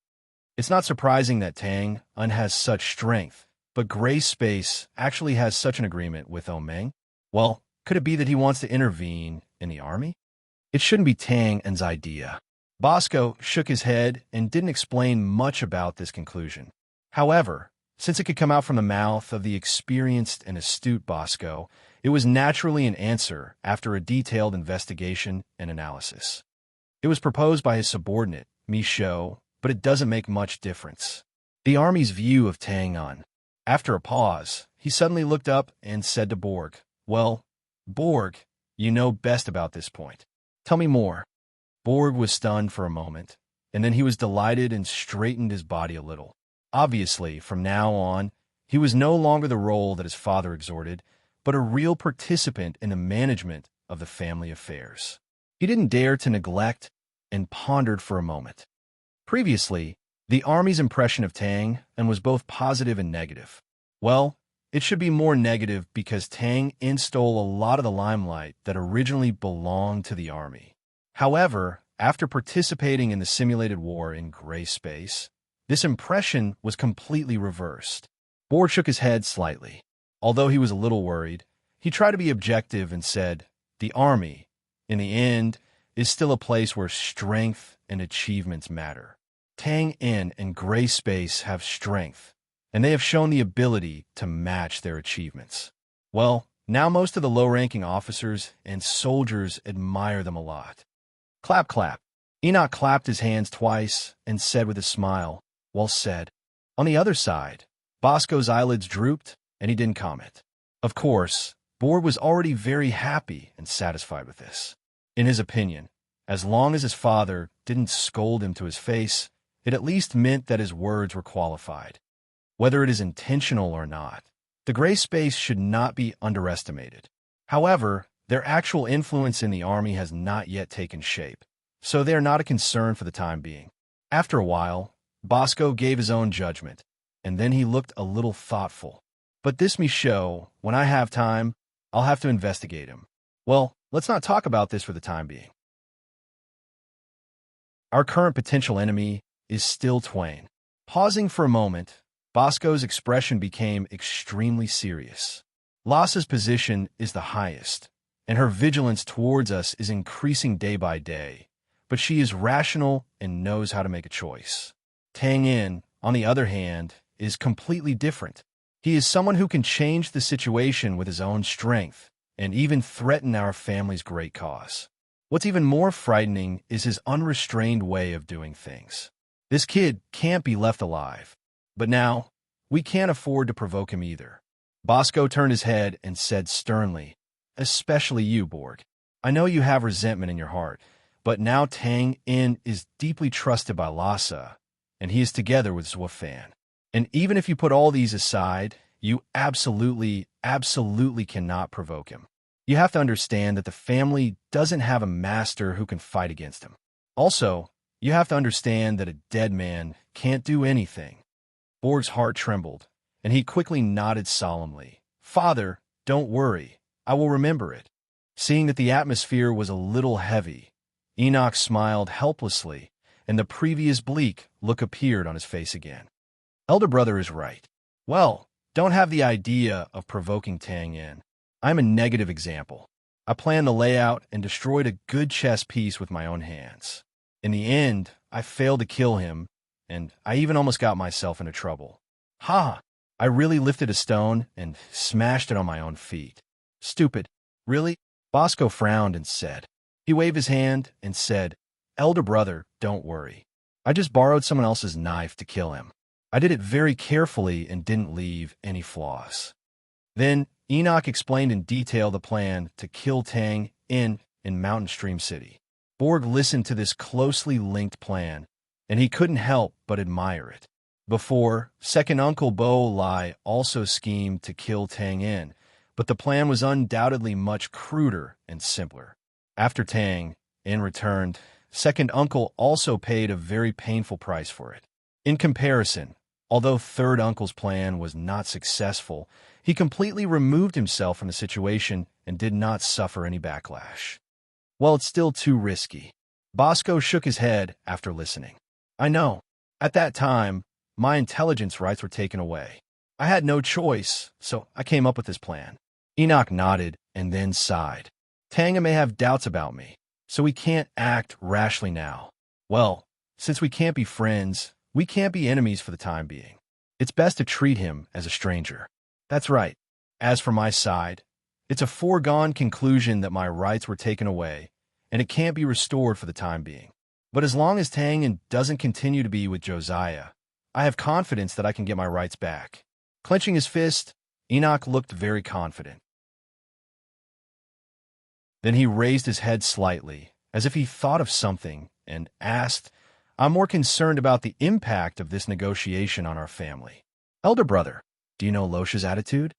It's not surprising that Tang Un has such strength, but Gray Space actually has such an agreement with Omeng. Well, could it be that he wants to intervene in the army? It shouldn't be Tang Un's idea. Bosco shook his head and didn't explain much about this conclusion. However, since it could come out from the mouth of the experienced and astute Bosco, it was naturally an answer after a detailed investigation and analysis. It was proposed by his subordinate, Michaud, but it doesn't make much difference. The army's view of Tang Un. After a pause, he suddenly looked up and said to Borg, "Well, Borg, you know best about this point. Tell me more." Borg was stunned for a moment, and then he was delighted and straightened his body a little. Obviously, from now on, he was no longer the role that his father exhorted, but a real participant in the management of the family affairs. He didn't dare to neglect and pondered for a moment. Previously, the army's impression of Tang Un was both positive and negative. Well, it should be more negative because Tang Un stole a lot of the limelight that originally belonged to the army. However, after participating in the simulated war in Gray Space, this impression was completely reversed. Borg shook his head slightly. Although he was a little worried, he tried to be objective and said, "The army, in the end, is still a place where strength and achievements matter. Tang Un and Gray Space have strength, and they have shown the ability to match their achievements. Well, now most of the low-ranking officers and soldiers admire them a lot." Clap, clap. Enoch clapped his hands twice and said with a smile, "Well said." On the other side, Bosco's eyelids drooped, and he didn't comment. Of course, Borg was already very happy and satisfied with this. In his opinion, as long as his father didn't scold him to his face, it at least meant that his words were qualified. Whether it is intentional or not, the Gray Space should not be underestimated. However, their actual influence in the army has not yet taken shape, so they are not a concern for the time being. After a while, Bosco gave his own judgment, and then he looked a little thoughtful. "But this Michaud, when I have time, I'll have to investigate him. Well, let's not talk about this for the time being. Our current potential enemy is still Twain." Pausing for a moment, Bosco's expression became extremely serious. Lassa's position is the highest, and her vigilance towards us is increasing day by day, but she is rational and knows how to make a choice. Tang Un, on the other hand, is completely different. He is someone who can change the situation with his own strength and even threaten our family's great cause. What's even more frightening is his unrestrained way of doing things. This kid can't be left alive. But now, we can't afford to provoke him either. Bosco turned his head and said sternly, "Especially you, Borg. I know you have resentment in your heart, but now Tang Un is deeply trusted by Lassa, and he is together with Zwafan. And even if you put all these aside, you absolutely cannot provoke him. You have to understand that the family doesn't have a master who can fight against him. Also, you have to understand that a dead man can't do anything." Borg's heart trembled, and he quickly nodded solemnly. "Father, don't worry. I will remember it." Seeing that the atmosphere was a little heavy, Enoch smiled helplessly, and the previous bleak look appeared on his face again. Elder brother is right. Well, don't have the idea of provoking Tang Un. I'm a negative example. I planned the layout and destroyed a good chess piece with my own hands. In the end, I failed to kill him, and I even almost got myself into trouble. Ha! I really lifted a stone and smashed it on my own feet. Stupid. Really? Bosco frowned and said, He waved his hand and said, "Elder brother, don't worry. I just borrowed someone else's knife to kill him. I did it very carefully and didn't leave any flaws." Then Enoch explained in detail the plan to kill Tang in Mountain Stream City. Borg listened to this closely linked plan, and he couldn't help but admire it. Before, second Uncle Bo Lai also schemed to kill Tang In, but the plan was undoubtedly much cruder and simpler. After Tang In returned, second uncle also paid a very painful price for it. In comparison, although third uncle's plan was not successful, he completely removed himself from the situation and did not suffer any backlash. Well, it's still too risky. Bosco shook his head after listening. I know. At that time, my intelligence rights were taken away. I had no choice, so I came up with this plan. Enoch nodded and then sighed. Tanga may have doubts about me, so we can't act rashly now. Well, since we can't be friends, we can't be enemies for the time being. It's best to treat him as a stranger. That's right. As for my side, it's a foregone conclusion that my rights were taken away, and it can't be restored for the time being. But as long as Tang doesn't continue to be with Josiah, I have confidence that I can get my rights back. Clenching his fist, Enoch looked very confident. Then he raised his head slightly, as if he thought of something, and asked, I'm more concerned about the impact of this negotiation on our family. Elder brother, do you know Losha's attitude?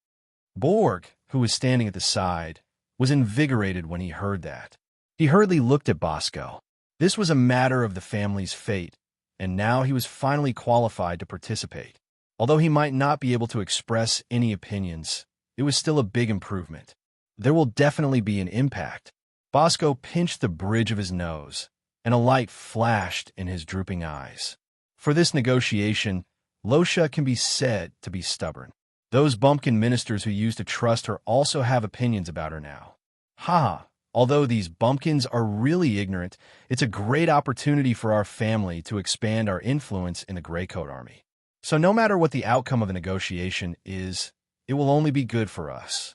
Borg, who was standing at the side, was invigorated when he heard that. He hurriedly looked at Bosco. This was a matter of the family's fate, and now he was finally qualified to participate. Although he might not be able to express any opinions, it was still a big improvement. There will definitely be an impact. Bosco pinched the bridge of his nose, and a light flashed in his drooping eyes. For this negotiation, Losha can be said to be stubborn. Those bumpkin ministers who used to trust her also have opinions about her now. Ha! Although these bumpkins are really ignorant, it's a great opportunity for our family to expand our influence in the Greycoat Army. So no matter what the outcome of the negotiation is, it will only be good for us.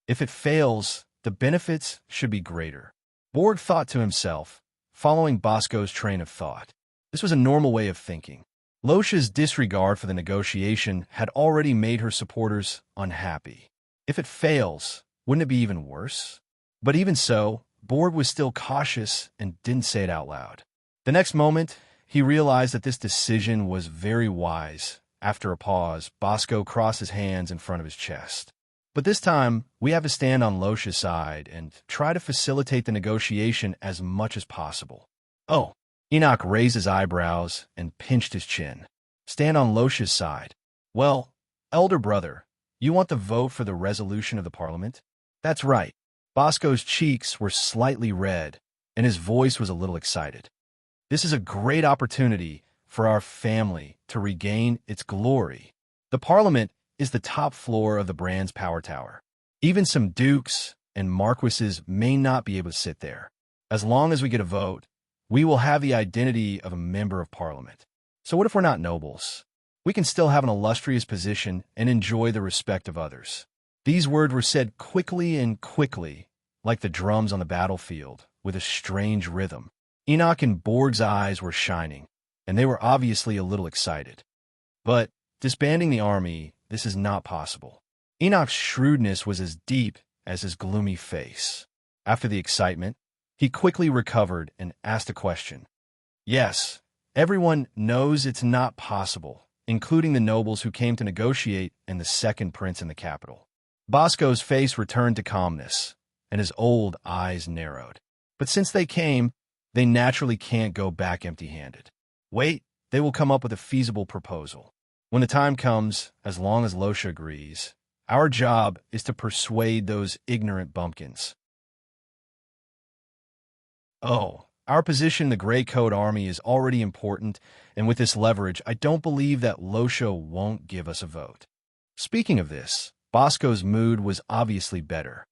If it fails, the benefits should be greater. Borg thought to himself, following Bosco's train of thought. This was a normal way of thinking. Losha's disregard for the negotiation had already made her supporters unhappy. If it fails, wouldn't it be even worse? But even so, Borg was still cautious and didn't say it out loud. The next moment, he realized that this decision was very wise. After a pause, Bosco crossed his hands in front of his chest. But this time, we have to stand on Losha's side and try to facilitate the negotiation as much as possible. Oh, Enoch raised his eyebrows and pinched his chin. Stand on Losha's side. Well, elder brother, you want the vote for the resolution of the parliament? That's right. Bosco's cheeks were slightly red, and his voice was a little excited. This is a great opportunity for our family to regain its glory. The parliament is the top floor of the brand's power tower. Even some dukes and marquises may not be able to sit there. As long as we get a vote, we will have the identity of a member of parliament. So what if we're not nobles? We can still have an illustrious position and enjoy the respect of others. These words were said quickly, like the drums on the battlefield, with a strange rhythm. Enoch and Borg's eyes were shining, and they were obviously a little excited. But disbanding the army, this is not possible. Enoch's shrewdness was as deep as his gloomy face. After the excitement, he quickly recovered and asked a question. Yes, everyone knows it's not possible, including the nobles who came to negotiate and the second prince in the capital. Bosco's face returned to calmness, and his old eyes narrowed. But since they came, they naturally can't go back empty-handed. Wait, they will come up with a feasible proposal. When the time comes, as long as Losha agrees, our job is to persuade those ignorant bumpkins. Oh, our position in the Greycoat Army is already important, and with this leverage, I don't believe that Losha won't give us a vote. Speaking of this, Bosco's mood was obviously better.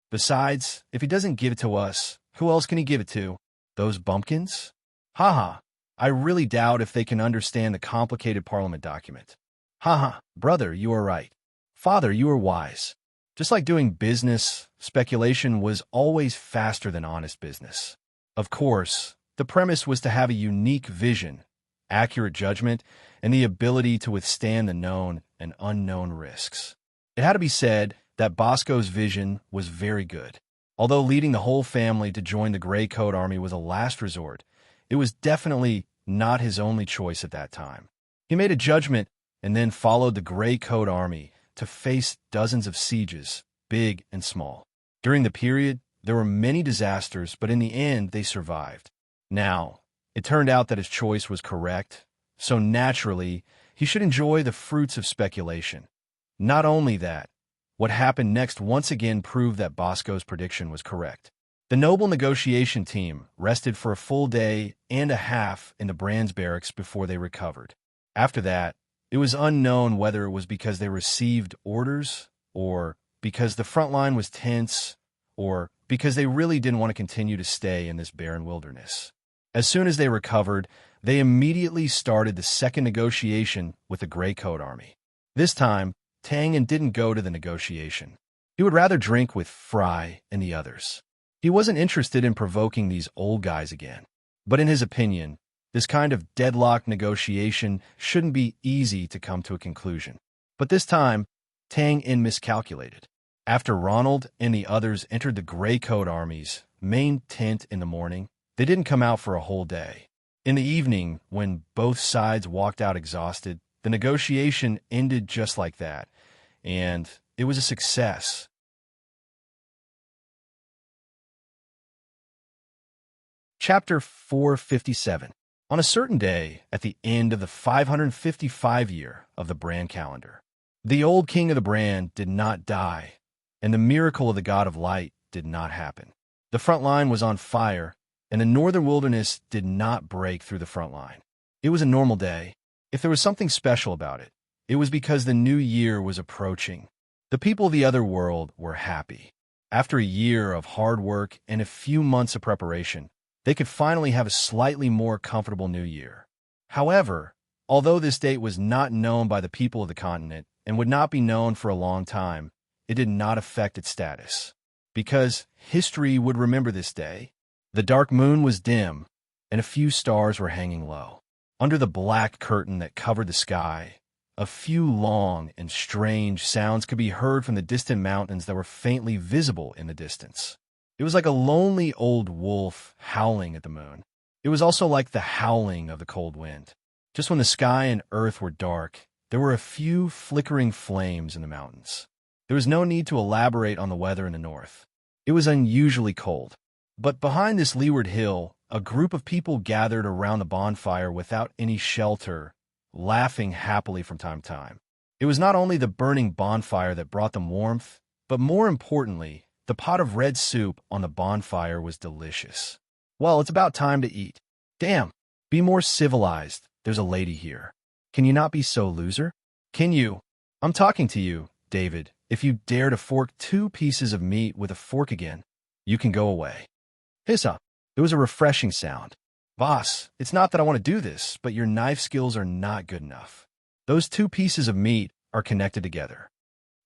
Besides, if he doesn't give it to us, who else can he give it to? Those bumpkins? Haha, I really doubt if they can understand the complicated parliament document. Haha, brother, you are right. Father, you are wise. Just like doing business, speculation was always faster than honest business. Of course, the premise was to have a unique vision, accurate judgment, and the ability to withstand the known and unknown risks. It had to be said that Bosco's vision was very good. Although leading the whole family to join the Gray Coat Army was a last resort, it was definitely not his only choice at that time. He made a judgment and then followed the Gray Coat Army to face dozens of sieges, big and small. During the period, there were many disasters, but in the end, they survived. Now, it turned out that his choice was correct, so naturally, he should enjoy the fruits of speculation. Not only that, what happened next once again proved that Bosco's prediction was correct. The noble negotiation team rested for a full day and a half in the Brand's barracks before they recovered. After that, it was unknown whether it was because they received orders, or because the front line was tense, or because they really didn't want to continue to stay in this barren wilderness. As soon as they recovered, they immediately started the second negotiation with the Gray Coat Army. This time, Tangin didn't go to the negotiation. He would rather drink with Fry and the others. He wasn't interested in provoking these old guys again. But in his opinion, this kind of deadlock negotiation shouldn't be easy to come to a conclusion. But this time, Tangin miscalculated. After Ronald and the others entered the Gray Coat Army's main tent in the morning, they didn't come out for a whole day. In the evening, when both sides walked out exhausted, the negotiation ended just like that, and it was a success. Chapter 457. On a certain day, at the end of the 555 year of the Brand calendar, the old king of the Brand did not die, and the miracle of the god of light did not happen. The front line was on fire, and the northern wilderness did not break through the front line. It was a normal day. If there was something special about it, it was because the new year was approaching. The people of the other world were happy. After a year of hard work and a few months of preparation, they could finally have a slightly more comfortable new year. However, although this date was not known by the people of the continent and would not be known for a long time, it did not affect its status. Because history would remember this day. The dark moon was dim, and a few stars were hanging low. Under the black curtain that covered the sky, a few long and strange sounds could be heard from the distant mountains that were faintly visible in the distance. It was like a lonely old wolf howling at the moon. It was also like the howling of the cold wind. Just when the sky and earth were dark, there were a few flickering flames in the mountains. There was no need to elaborate on the weather in the north. It was unusually cold. But behind this leeward hill, a group of people gathered around the bonfire without any shelter, laughing happily from time to time. It was not only the burning bonfire that brought them warmth, but more importantly, the pot of red soup on the bonfire was delicious. Well, it's about time to eat. Damn, be more civilized. There's a lady here. Can you not be so loser? Can you? I'm talking to you, David. If you dare to fork 2 pieces of meat with a fork again, you can go away. Hissa. It was a refreshing sound. Boss, it's not that I want to do this, but your knife skills are not good enough. Those 2 pieces of meat are connected together.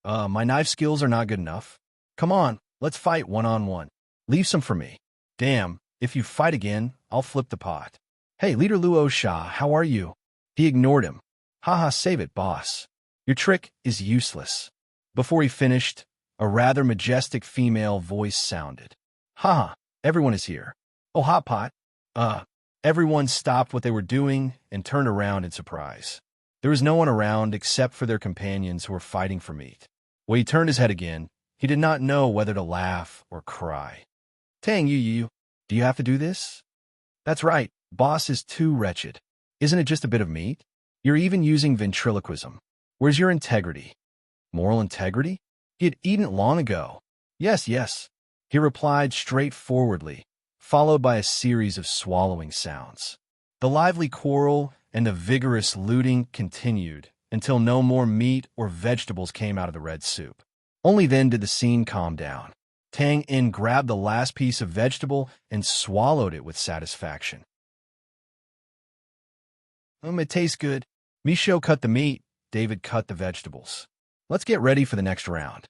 My knife skills are not good enough. Come on, let's fight one-on-one. Leave some for me. Damn, if you fight again, I'll flip the pot. Hey, Leader Luo Sha, how are you? He ignored him. Haha, save it, boss. Your trick is useless. Before he finished, a rather majestic female voice sounded. Haha, everyone is here. Oh, hot pot. Everyone stopped what they were doing and turned around in surprise. There was no one around except for their companions who were fighting for meat. When he turned his head again, he did not know whether to laugh or cry. Tang Yu, do you have to do this? That's right, boss is too wretched. Isn't it just a bit of meat? You're even using ventriloquism. Where's your integrity? Moral integrity? He had eaten it long ago. Yes, he replied straightforwardly, followed by a series of swallowing sounds. The lively quarrel and the vigorous looting continued until no more meat or vegetables came out of the red soup. Only then did the scene calm down. Tang In grabbed the last piece of vegetable and swallowed it with satisfaction. It tastes good. Micho cut the meat, David cut the vegetables. Let's get ready for the next round.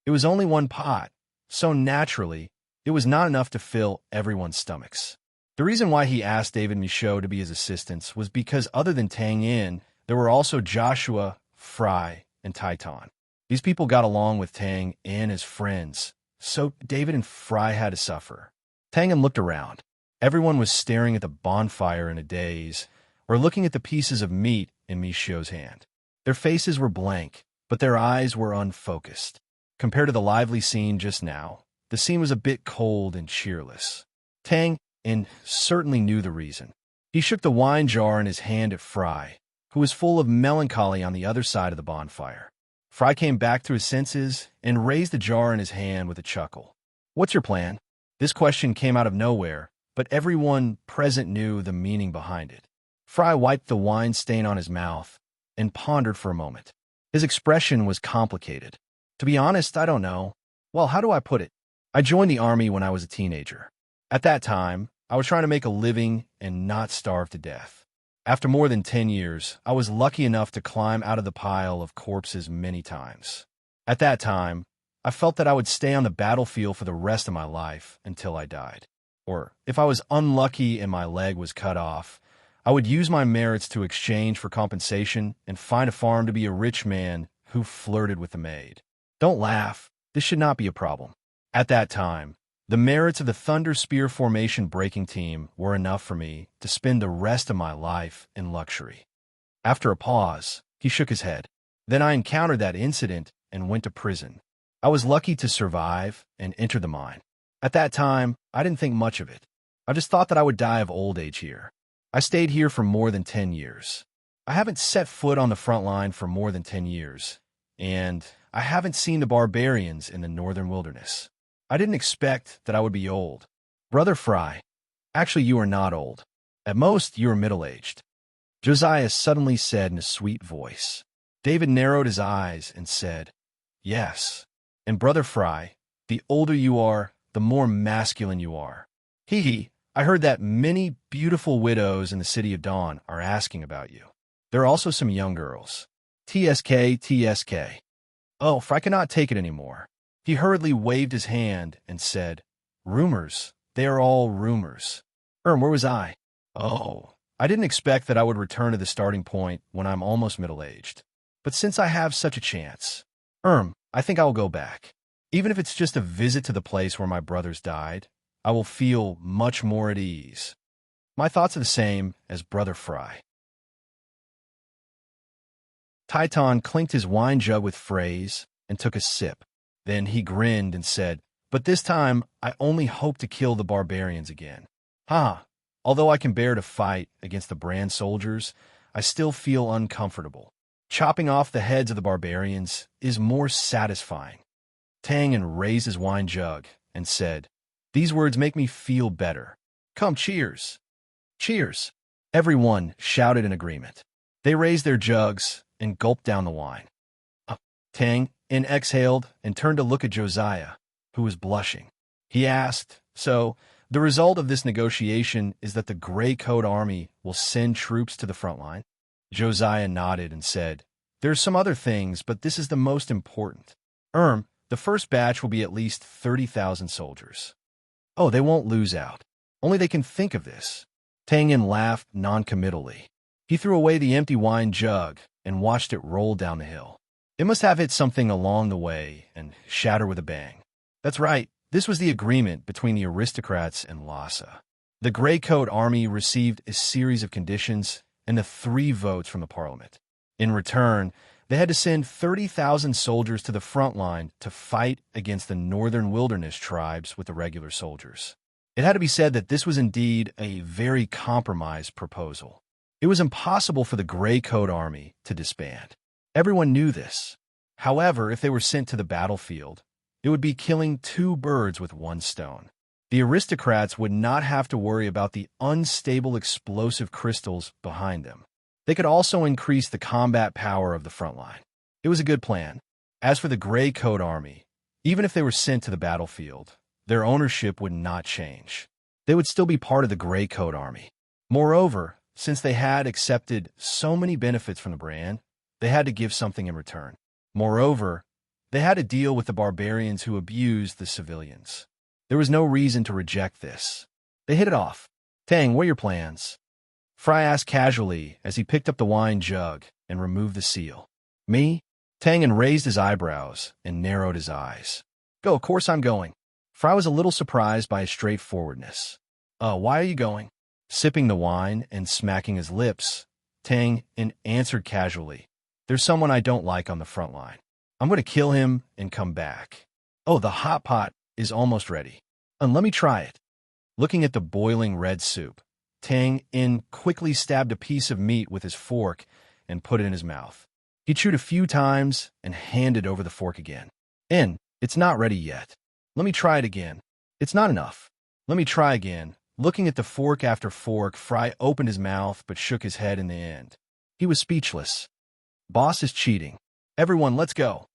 It was only one pot, so naturally, it was not enough to fill everyone's stomachs. The reason why he asked David Michaud to be his assistants was because other than Tang Yin, there were also Joshua, Fry, and Taitan. These people got along with Tang Yin as friends, so David and Fry had to suffer. Tang Yin looked around. Everyone was staring at the bonfire in a daze, or looking at the pieces of meat in Michaud's hand. Their faces were blank, but their eyes were unfocused. Compared to the lively scene just now, the scene was a bit cold and cheerless. Tang Yin certainly knew the reason. He shook the wine jar in his hand at Fry, who was full of melancholy on the other side of the bonfire. Fry came back to his senses and raised the jar in his hand with a chuckle. "What's your plan?" This question came out of nowhere, but everyone present knew the meaning behind it. Fry wiped the wine stain on his mouth and pondered for a moment. His expression was complicated. "To be honest, I don't know. Well, how do I put it? I joined the army when I was a teenager. At that time, I was trying to make a living and not starve to death. After more than 10 years, I was lucky enough to climb out of the pile of corpses many times. At that time, I felt that I would stay on the battlefield for the rest of my life until I died. Or, if I was unlucky and my leg was cut off, I would use my merits to exchange for compensation and find a farm to be a rich man who flirted with the maid. Don't laugh. This should not be a problem. At that time, the merits of the Thunder Spear Formation breaking team were enough for me to spend the rest of my life in luxury." After a pause, he shook his head. "Then I encountered that incident and went to prison. I was lucky to survive and enter the mine. At that time, I didn't think much of it. I just thought that I would die of old age here. I stayed here for more than 10 years. I haven't set foot on the front line for more than 10 years, and I haven't seen the barbarians in the northern wilderness. I didn't expect that I would be old. Brother Fry, actually you are not old. At most, you are middle-aged," Josiah suddenly said in a sweet voice. David narrowed his eyes and said, "Yes. And Brother Fry, the older you are, the more masculine you are. Hee, I heard that many beautiful widows in the City of Dawn are asking about you. There are also some young girls. TSK, TSK. Oh, Fry cannot take it anymore. He hurriedly waved his hand and said, "Rumors. They are all rumors. Where was I? Oh, I didn't expect that I would return to the starting point when I'm almost middle-aged. But since I have such a chance, I think I will go back. Even if it's just a visit to the place where my brothers died, I will feel much more at ease. My thoughts are the same as Brother Fry." Taitan clinked his wine jug with phrase and took a sip. Then he grinned and said, "But this time, I only hope to kill the barbarians again. Although I can bear to fight against the brand soldiers, I still feel uncomfortable. Chopping off the heads of the barbarians is more satisfying." Tang Yin raised his wine jug and said, "These words make me feel better. Come, cheers." "Cheers." Everyone shouted in agreement. They raised their jugs and gulped down the wine. Tang Yin exhaled and turned to look at Josiah, who was blushing. He asked, "So, the result of this negotiation is that the Gray Coat Army will send troops to the front line?" Josiah nodded and said, "There are some other things, but this is the most important. The first batch will be at least 30,000 soldiers." "Oh, they won't lose out. Only they can think of this." Tang Yin laughed noncommittally. He threw away the empty wine jug and watched it roll down the hill. It must have hit something along the way and shatter with a bang. That's right, this was the agreement between the aristocrats and Lhasa. The Gray Coat Army received a series of conditions and the 3 votes from the parliament. In return, they had to send 30,000 soldiers to the front line to fight against the northern wilderness tribes with the regular soldiers. It had to be said that this was indeed a very compromised proposal. It was impossible for the Gray Coat Army to disband. Everyone knew this. However, if they were sent to the battlefield, it would be killing 2 birds with 1 stone. The aristocrats would not have to worry about the unstable explosive crystals behind them. They could also increase the combat power of the front line. It was a good plan. As for the Gray Coat Army, even if they were sent to the battlefield, their ownership would not change. They would still be part of the Gray Coat Army. Moreover, since they had accepted so many benefits from the brand, they had to give something in return. Moreover, They had to deal with the barbarians who abused the civilians. There was no reason to reject this. They hit it off. Tang, what are your plans? Fry asked casually as he picked up the wine jug and removed the seal. Me? Tang raised his eyebrows and narrowed his eyes. Go, of course I'm going. Fry was a little surprised by his straightforwardness. Why are you going? Sipping the wine and smacking his lips, Tang answered casually. There's someone I don't like on the front line. I'm going to kill him and come back. Oh, the hot pot is almost ready. And let me try it. Looking at the boiling red soup, Tang quickly stabbed a piece of meat with his fork and put it in his mouth. He chewed a few times and handed over the fork again. It's not ready yet. Let me try it again. It's not enough. Let me try again. Looking at the fork after fork, Fry opened his mouth but shook his head in the end. He was speechless. Boss is cheating. Everyone, let's go.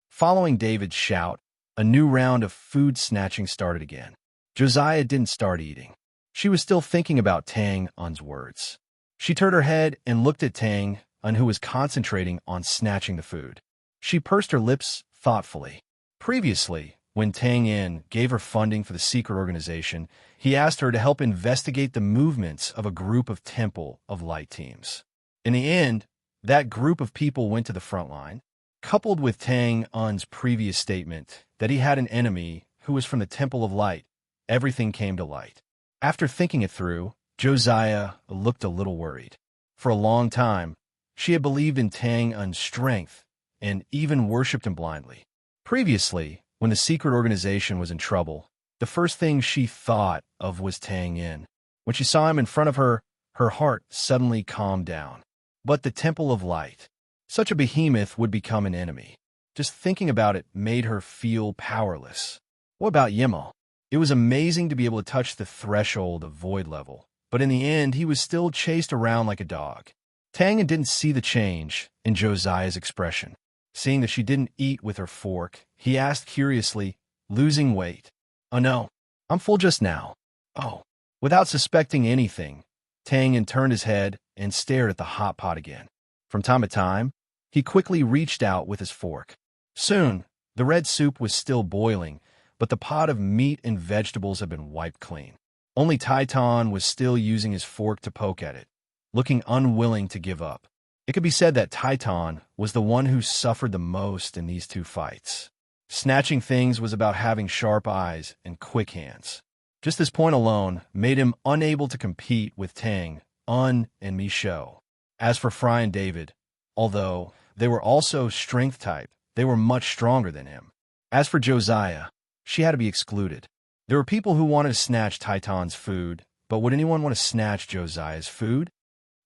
Following David's shout, a new round of food snatching started again. Josiah didn't start eating. She was still thinking about Tang's words. She turned her head and looked at Tang, who was concentrating on snatching the food. She pursed her lips thoughtfully. Previously, when Tang gave her funding for the secret organization, he asked her to help investigate the movements of a group of Temple of Light teams. In the end, that group of people went to the front line. Coupled with Tang's previous statement that he had an enemy who was from the Temple of Light, everything came to light. After thinking it through, Josiah looked a little worried. For a long time, she had believed in Tang's strength and even worshipped him blindly. Previously, when the secret organization was in trouble, the first thing she thought of was Tang. When she saw him in front of her, her heart suddenly calmed down. But the Temple of Light, such a behemoth, would become an enemy. Just thinking about it made her feel powerless. What about Yemo? It was amazing to be able to touch the threshold of void level, but in the end, he was still chased around like a dog. Tang didn't see the change in Josiah's expression. Seeing that she didn't eat with her fork, he asked curiously, losing weight. Oh no, I'm full just now. Oh. Without suspecting anything, Tang turned his head and stared at the hot pot again. From time to time, he quickly reached out with his fork. Soon, the red soup was still boiling, but the pot of meat and vegetables had been wiped clean. Only Titan was still using his fork to poke at it, looking unwilling to give up. It could be said that Titan was the one who suffered the most in these two fights. Snatching things was about having sharp eyes and quick hands. Just this point alone made him unable to compete with Tang, and Michaud. As for Fry and David, although they were also strength type, they were much stronger than him. As for Josiah, she had to be excluded. There were people who wanted to snatch Titan's food, but would anyone want to snatch Josiah's food?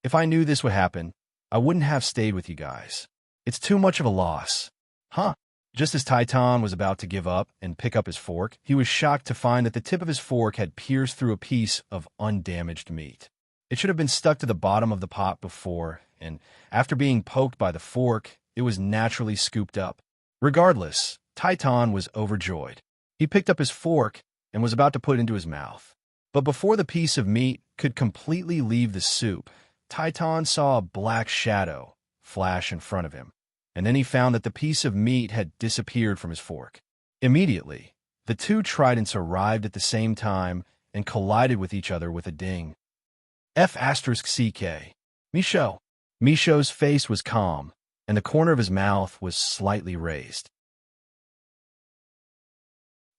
If I knew this would happen, I wouldn't have stayed with you guys. It's too much of a loss. Huh? Just as Titan was about to give up and pick up his fork, he was shocked to find that the tip of his fork had pierced through a piece of undamaged meat. It should have been stuck to the bottom of the pot before, and after being poked by the fork, it was naturally scooped up. Regardless, Titan was overjoyed. He picked up his fork and was about to put it into his mouth. But before the piece of meat could completely leave the soup, Titan saw a black shadow flash in front of him, and then he found that the piece of meat had disappeared from his fork. Immediately, the two tridents arrived at the same time and collided with each other with a ding. F***CK. Michaud. Michaud's face was calm, and the corner of his mouth was slightly raised.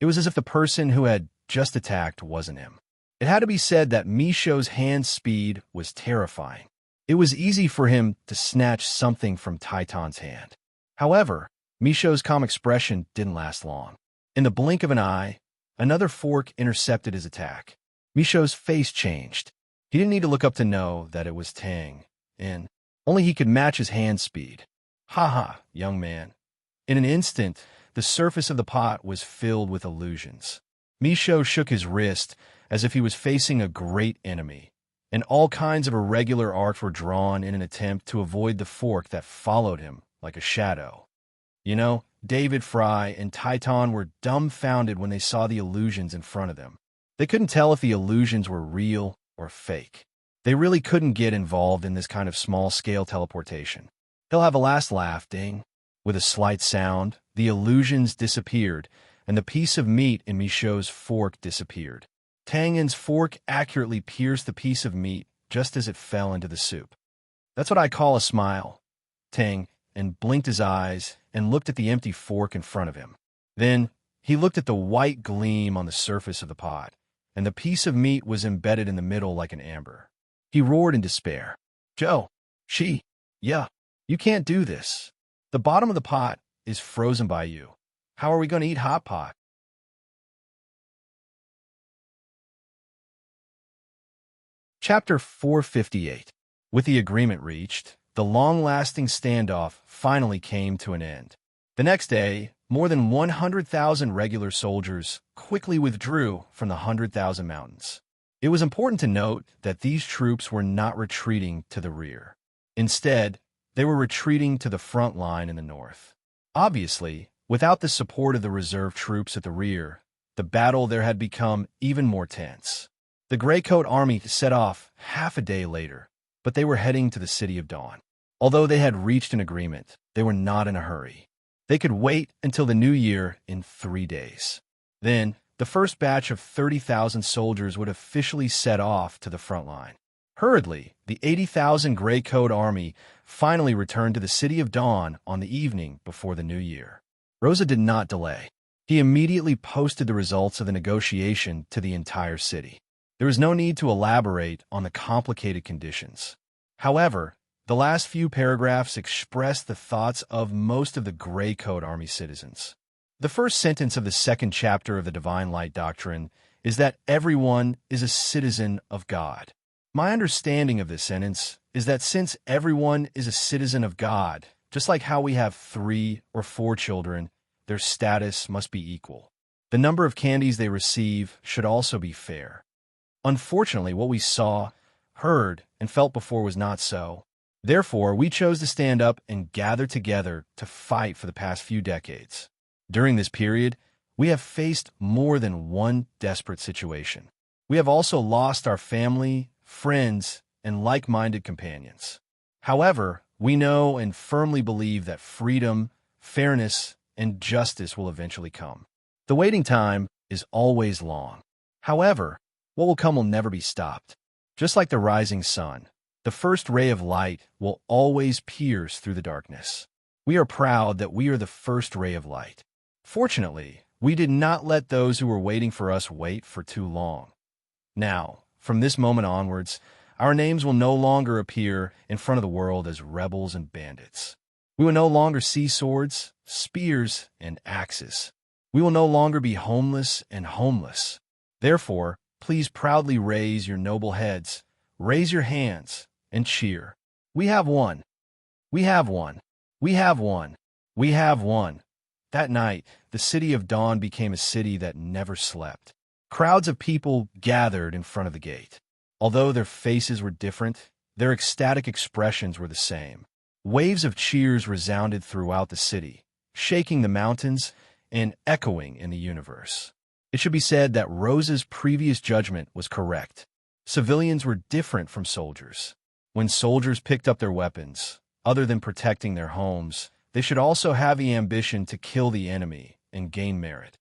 It was as if the person who had just attacked wasn't him. It had to be said that Michaud's hand speed was terrifying. It was easy for him to snatch something from Titan's hand. However, Michaud's calm expression didn't last long. In the blink of an eye, another fork intercepted his attack. Michaud's face changed. He didn't need to look up to know that it was Tang, and only he could match his hand speed. Ha, young man. In an instant, the surface of the pot was filled with illusions. Michaud shook his wrist as if he was facing a great enemy, and all kinds of irregular arcs were drawn in an attempt to avoid the fork that followed him like a shadow. David, Fry, and Titan were dumbfounded when they saw the illusions in front of them. They couldn't tell if the illusions were real or fake. They really couldn't get involved in this kind of small-scale teleportation. He'll have a last laugh, ding. With a slight sound, the illusions disappeared, and the piece of meat in Michaud's fork disappeared. Tangen's fork accurately pierced the piece of meat just as it fell into the soup. That's what I call a smile. Tang and blinked his eyes and looked at the empty fork in front of him. Then he looked at the white gleam on the surface of the pot, and the piece of meat was embedded in the middle like an amber. He roared in despair. Joe, yeah, you can't do this. The bottom of the pot is frozen by you. How are we going to eat hot pot? Chapter 458. With the agreement reached, the long-lasting standoff finally came to an end. The next day, more than 100,000 regular soldiers quickly withdrew from the 100,000 mountains. It was important to note that these troops were not retreating to the rear. Instead, they were retreating to the front line in the north. Obviously, without the support of the reserve troops at the rear, the battle there had become even more tense. The Greycoat army set off half a day later, but they were heading to the City of Dawn. Although they had reached an agreement, they were not in a hurry. They could wait until the new year in 3 days. Then, the first batch of 30,000 soldiers would officially set off to the front line. Hurriedly, the 80,000 Greycoat army finally returned to the City of Dawn on the evening before the new year. Rosa did not delay. He immediately posted the results of the negotiation to the entire city. There was no need to elaborate on the complicated conditions. However, the last few paragraphs expressed the thoughts of most of the Greycoat army citizens. The first sentence of the second chapter of the Divine Light Doctrine is that everyone is a citizen of God. My understanding of this sentence is that since everyone is a citizen of God, just like how we have 3 or 4 children, their status must be equal. The number of candies they receive should also be fair. Unfortunately, what we saw, heard, and felt before was not so. Therefore, we chose to stand up and gather together to fight for the past few decades. During this period, we have faced more than one desperate situation. We have also lost our family, friends, and like-minded companions. However, we know and firmly believe that freedom, fairness, and justice will eventually come. The waiting time is always long. However, what will come will never be stopped. Just like the rising sun, the first ray of light will always pierce through the darkness. We are proud that we are the first ray of light. Fortunately, we did not let those who were waiting for us wait for too long. Now, from this moment onwards, our names will no longer appear in front of the world as rebels and bandits. We will no longer see swords, spears, and axes. We will no longer be homeless and homeless. Therefore, please proudly raise your noble heads, raise your hands, and cheer. We have won. We have won. We have won. We have won. That night, the City of Dawn became a city that never slept. Crowds of people gathered in front of the gate. Although their faces were different, their ecstatic expressions were the same. Waves of cheers resounded throughout the city, shaking the mountains and echoing in the universe. It should be said that Rosa's previous judgment was correct. Civilians were different from soldiers. When soldiers picked up their weapons, other than protecting their homes, they should also have the ambition to kill the enemy and gain merit.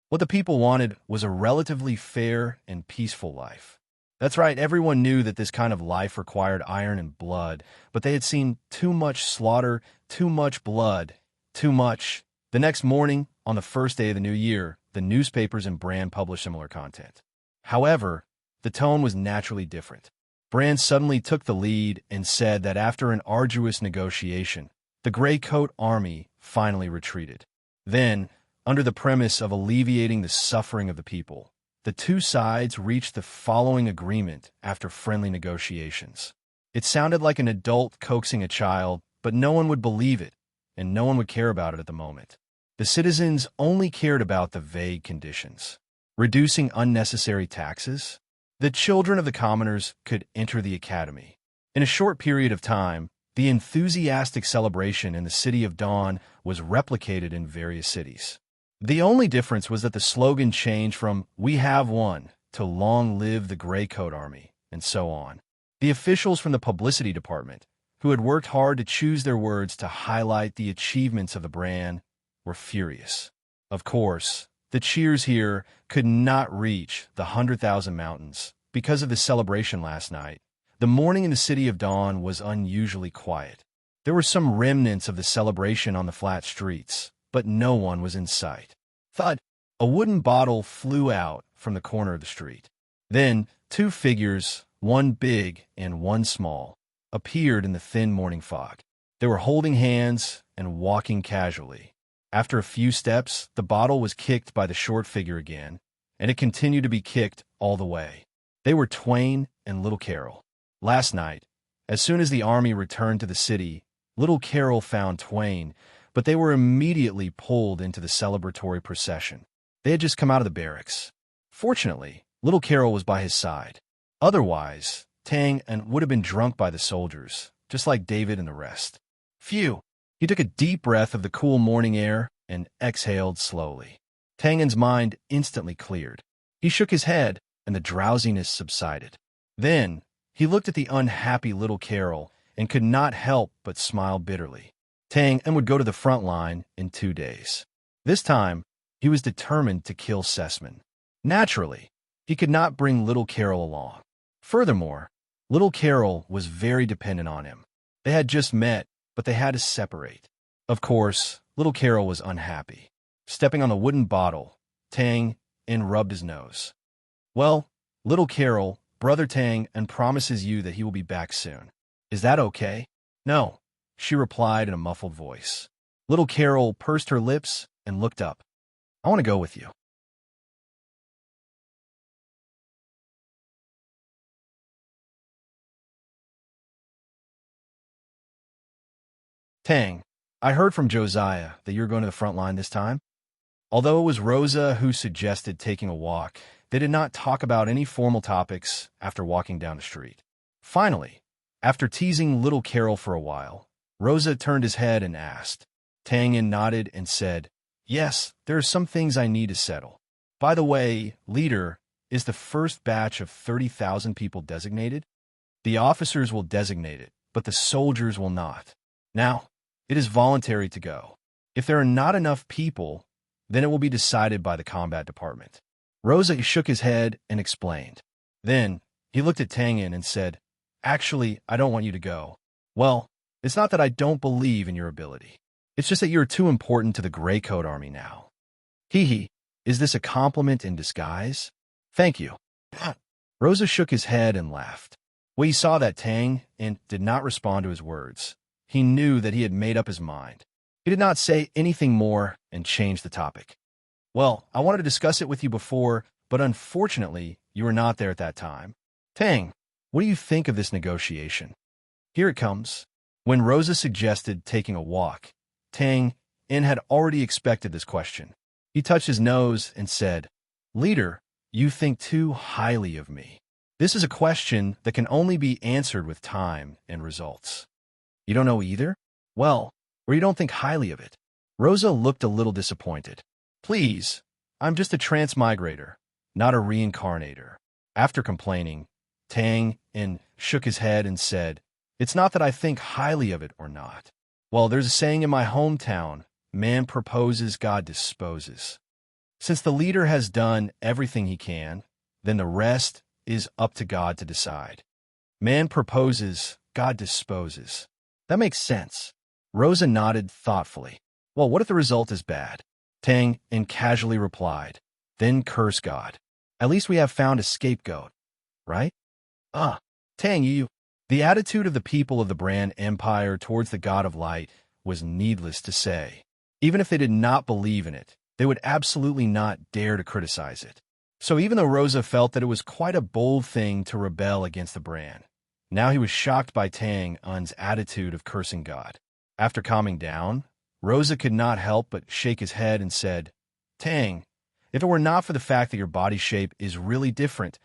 What the people wanted was a relatively fair and peaceful life. That's right, everyone knew that this kind of life required iron and blood, but they had seen too much slaughter, too much blood, too much. The next morning, on the first day of the new year, the newspapers and Brand published similar content. However, the tone was naturally different. Brand suddenly took the lead and said that after an arduous negotiation, the Greycoat army finally retreated. Then, under the premise of alleviating the suffering of the people, the two sides reached the following agreement after friendly negotiations. It sounded like an adult coaxing a child, but no one would believe it, and no one would care about it at the moment. The citizens only cared about the vague conditions. Reducing unnecessary taxes, the children of the commoners could enter the academy. In a short period of time, the enthusiastic celebration in the City of Dawn was replicated in various cities. The only difference was that the slogan changed from "We have won" to "Long live the Greycoat Army," and so on. The officials from the publicity department, who had worked hard to choose their words to highlight the achievements of the brand, were furious. Of course, the cheers here could not reach the 100,000 mountains because of the celebration last night. The morning in the City of Dawn was unusually quiet. There were some remnants of the celebration on the flat streets, but no one was in sight. Thud! A wooden bottle flew out from the corner of the street. Then, two figures, one big and one small, appeared in the thin morning fog. They were holding hands and walking casually. After a few steps, the bottle was kicked by the short figure again, and it continued to be kicked all the way. They were Twain and Little Carol. Last night, as soon as the army returned to the city, Little Carol found Twain, but they were immediately pulled into the celebratory procession. They had just come out of the barracks. Fortunately, Little Carol was by his side. Otherwise, Tang would have been drunk by the soldiers, just like David and the rest. Phew! He took a deep breath of the cool morning air and exhaled slowly. Tangen's mind instantly cleared. He shook his head, and the drowsiness subsided. Then, he looked at the unhappy Little Carol and could not help but smile bitterly. Tang would go to the front line in 2 days. This time, he was determined to kill Sessman. Naturally, he could not bring Little Carol along. Furthermore, Little Carol was very dependent on him. They had just met, but they had to separate. Of course, Little Carol was unhappy. Stepping on the wooden bottle, Tang rubbed his nose. Well, Little Carol, Brother Tang promises you that he will be back soon. Is that okay? No, she replied in a muffled voice. Little Carol pursed her lips and looked up. I want to go with you. Tang, I heard from Josiah that you're going to the front line this time. Although it was Rosa who suggested taking a walk, they did not talk about any formal topics after walking down the street. Finally, after teasing Little Carol for a while, Rosa turned his head and asked. Tang nodded and said, Yes, there are some things I need to settle. By the way, leader, is the first batch of 30,000 people designated? The officers will designate it, but the soldiers will not. Now, it is voluntary to go. If there are not enough people, then it will be decided by the combat department. Rosa shook his head and explained. Then, he looked at Tangin and said, Actually, I don't want you to go. Well, it's not that I don't believe in your ability. It's just that you're too important to the Gray Coat Army now. Hee, is this a compliment in disguise? Thank you. Rosa shook his head and laughed. When he saw that Tang did not respond to his words, he knew that he had made up his mind. He did not say anything more and changed the topic. Well, I wanted to discuss it with you before, but unfortunately, you were not there at that time. Tang, what do you think of this negotiation? Here it comes. When Rosa suggested taking a walk, Tang had already expected this question. He touched his nose and said, Leader, you think too highly of me. This is a question that can only be answered with time and results. You don't know either? Well, or you don't think highly of it. Rosa looked a little disappointed. Please, I'm just a transmigrator, not a reincarnator. After complaining, Tang shook his head and said, It's not that I think highly of it or not. Well, there's a saying in my hometown, man proposes, God disposes. Since the leader has done everything he can, then the rest is up to God to decide. Man proposes, God disposes. That makes sense. Rosa nodded thoughtfully. Well, what if the result is bad? Tang casually replied. Then curse God. At least we have found a scapegoat, right? Tang, the attitude of the people of the Brand Empire towards the God of Light was needless to say. Even if they did not believe in it, they would absolutely not dare to criticize it. So even though Rosa felt that it was quite a bold thing to rebel against the Brand, now he was shocked by Tang's attitude of cursing God. After calming down, Rosa could not help but shake his head and said, Tang, if it were not for the fact that your body shape is really different,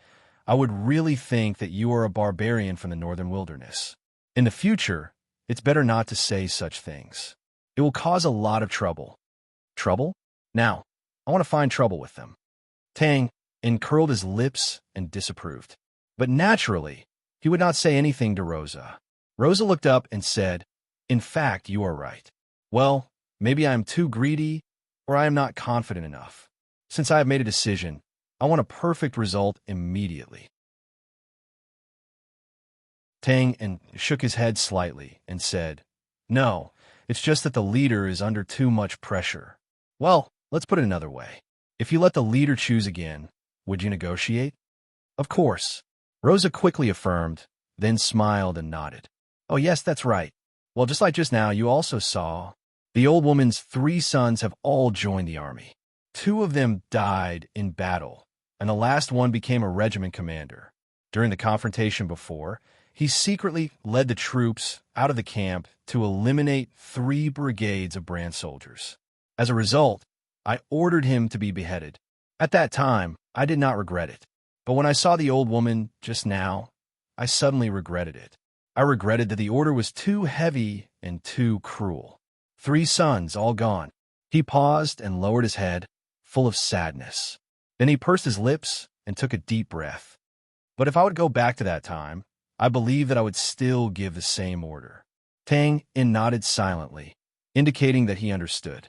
I would really think that you are a barbarian from the northern wilderness. In the future, it's better not to say such things. It will cause a lot of trouble. Trouble? Now, I want to find trouble with them. Tang curled his lips and disapproved. But naturally, He would not say anything to Rosa. Rosa looked up and said, "In fact, you are right. Well, maybe I am too greedy, or I am not confident enough. Since I have made a decision, I want a perfect result immediately." Tang and shook his head slightly and said, "No, it's just that the leader is under too much pressure." "Well, let's put it another way. If you let the leader choose again, would you negotiate?" "Of course," Rosa quickly affirmed, then smiled and nodded. "Oh yes, that's right. Well, just like just now, you also saw the old woman's 3 sons have all joined the army. 2 of them died in battle, and the last one became a regiment commander. During the confrontation before, he secretly led the troops out of the camp to eliminate 3 brigades of brand soldiers. As a result, I ordered him to be beheaded. At that time, I did not regret it. But when I saw the old woman just now, I suddenly regretted it. I regretted that the order was too heavy and too cruel. 3 sons all gone." He paused and lowered his head, full of sadness. Then he pursed his lips and took a deep breath. "But if I would go back to that time, I believe that I would still give the same order." Tang nodded silently, indicating that he understood.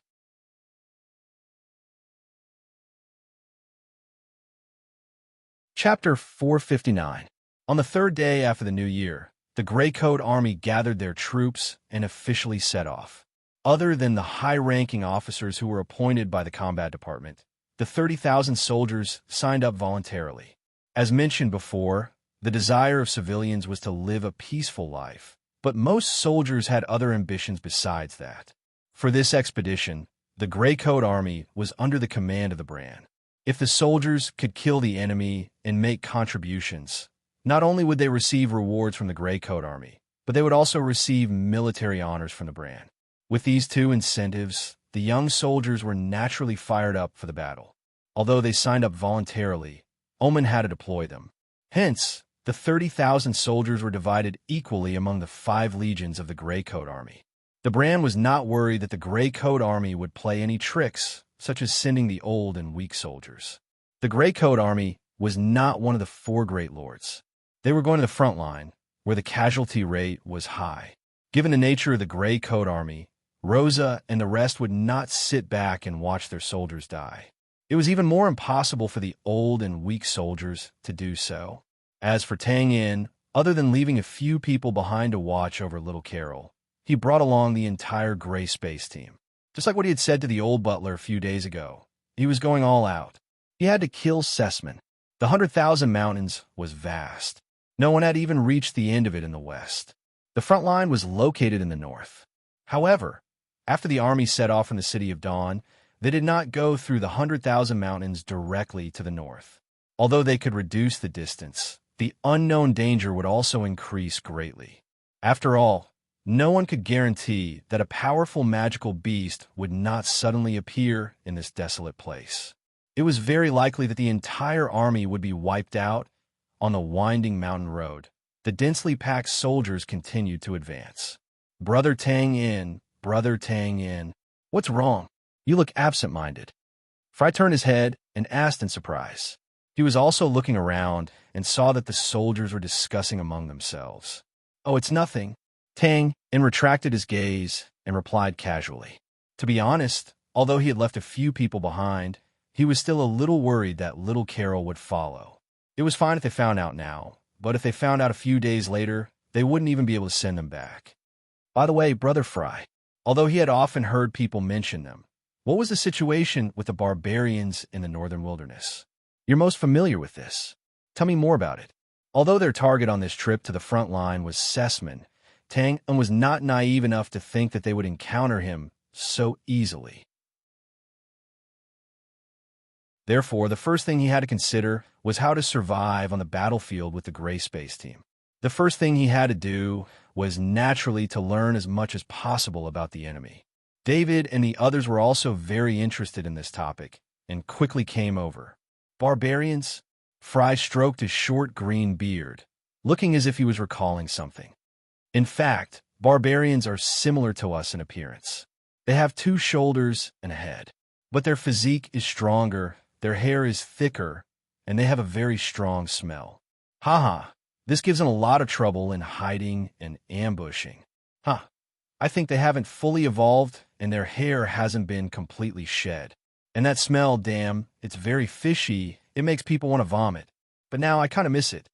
Chapter 459. On the 3rd day after the new year, the Greycoat Army gathered their troops and officially set off. Other than the high-ranking officers who were appointed by the combat department, the 30,000 soldiers signed up voluntarily. As mentioned before, the desire of civilians was to live a peaceful life, but most soldiers had other ambitions besides that. For this expedition, the Greycoat Army was under the command of the Brand. If the soldiers could kill the enemy and make contributions, not only would they receive rewards from the Greycoat Army, but they would also receive military honors from the Brand. With these 2 incentives, the young soldiers were naturally fired up for the battle. Although they signed up voluntarily, Omen had to deploy them. Hence, the 30,000 soldiers were divided equally among the 5 legions of the Greycoat Army. The Brand was not worried that the Greycoat Army would play any tricks, such as sending the old and weak soldiers. The Greycoat Army was not one of the 4 great lords. They were going to the front line, where the casualty rate was high. Given the nature of the Greycoat Army, Rosa and the rest would not sit back and watch their soldiers die. It was even more impossible for the old and weak soldiers to do so. As for Tang, other than leaving a few people behind to watch over little Carol, he brought along the entire Gray Space team. Just like what he had said to the old butler a few days ago, he was going all out. He had to kill Sessman. The 100,000 Mountains was vast. No one had even reached the end of it in the west. The front line was located in the north. However, after the army set off from the City of Dawn, they did not go through the 100,000 Mountains directly to the north. Although they could reduce the distance, the unknown danger would also increase greatly. After all, no one could guarantee that a powerful magical beast would not suddenly appear in this desolate place. It was very likely that the entire army would be wiped out on the winding mountain road. The densely packed soldiers continued to advance. "Brother Tang, Brother Tang. What's wrong? You look absent-minded." Fry turned his head and asked in surprise. He was also looking around and saw that the soldiers were discussing among themselves. "Oh, it's nothing." Tang retracted his gaze and replied casually. To be honest, although he had left a few people behind, he was still a little worried that little Carol would follow. It was fine if they found out now, but if they found out a few days later, they wouldn't even be able to send them back. By the way, Brother Fry, although he had often heard people mention them, what was the situation with the barbarians in the northern wilderness? You're most familiar with this. Tell me more about it. Although their target on this trip to the front line was Sessman, Tang was not naive enough to think that they would encounter him so easily. Therefore, the first thing he had to consider was how to survive on the battlefield with the Gray Space team. The first thing he had to do was naturally to learn as much as possible about the enemy. David and the others were also very interested in this topic and quickly came over. "Barbarians?" Fry stroked his short green beard, looking as if he was recalling something. "In fact, barbarians are similar to us in appearance. They have 2 shoulders and a head, but their physique is stronger, their hair is thicker, and they have a very strong smell." "Haha, This gives them a lot of trouble in hiding and ambushing. Huh. I think they haven't fully evolved and their hair hasn't been completely shed. And that smell, damn, it's very fishy. It makes people want to vomit. But now I kind of miss it.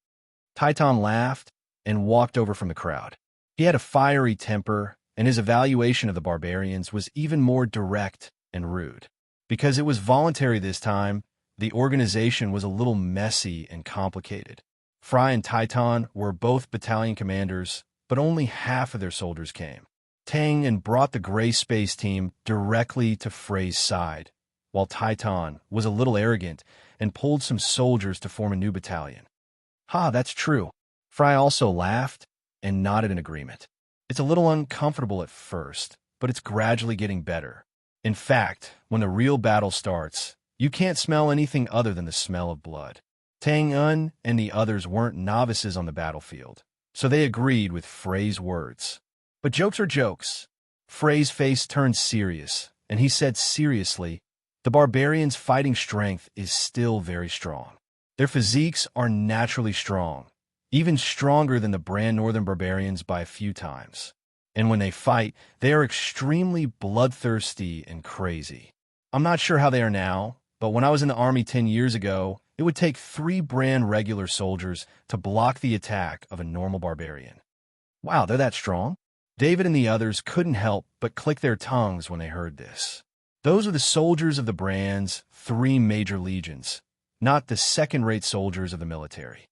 Titan laughed and walked over from the crowd. He had a fiery temper, and his evaluation of the barbarians was even more direct and rude. Because it was voluntary this time, the organization was a little messy and complicated. Fry and Titan were both battalion commanders, but only half of their soldiers came. Tang and brought the Gray Space team directly to Frey's side, while Titan was a little arrogant and pulled some soldiers to form a new battalion. Ha, that's true. Fry also laughed and nodded in agreement. It's a little uncomfortable at first, but it's gradually getting better. In fact, when the real battle starts, you can't smell anything other than the smell of blood. Tang Un and the others weren't novices on the battlefield, so they agreed with Frey's words. But jokes are jokes. Frey's face turned serious, and he said seriously, the barbarians' fighting strength is still very strong. Their physiques are naturally strong, even stronger than the brand northern barbarians by a few times. And when they fight, they are extremely bloodthirsty and crazy. I'm not sure how they are now, but when I was in the army 10 years ago, it would take 3 brand regular soldiers to block the attack of a normal barbarian. Wow, they're that strong? David and the others couldn't help but click their tongues when they heard this. Those are the soldiers of the brand's 3 major legions, not the second-rate soldiers of the military.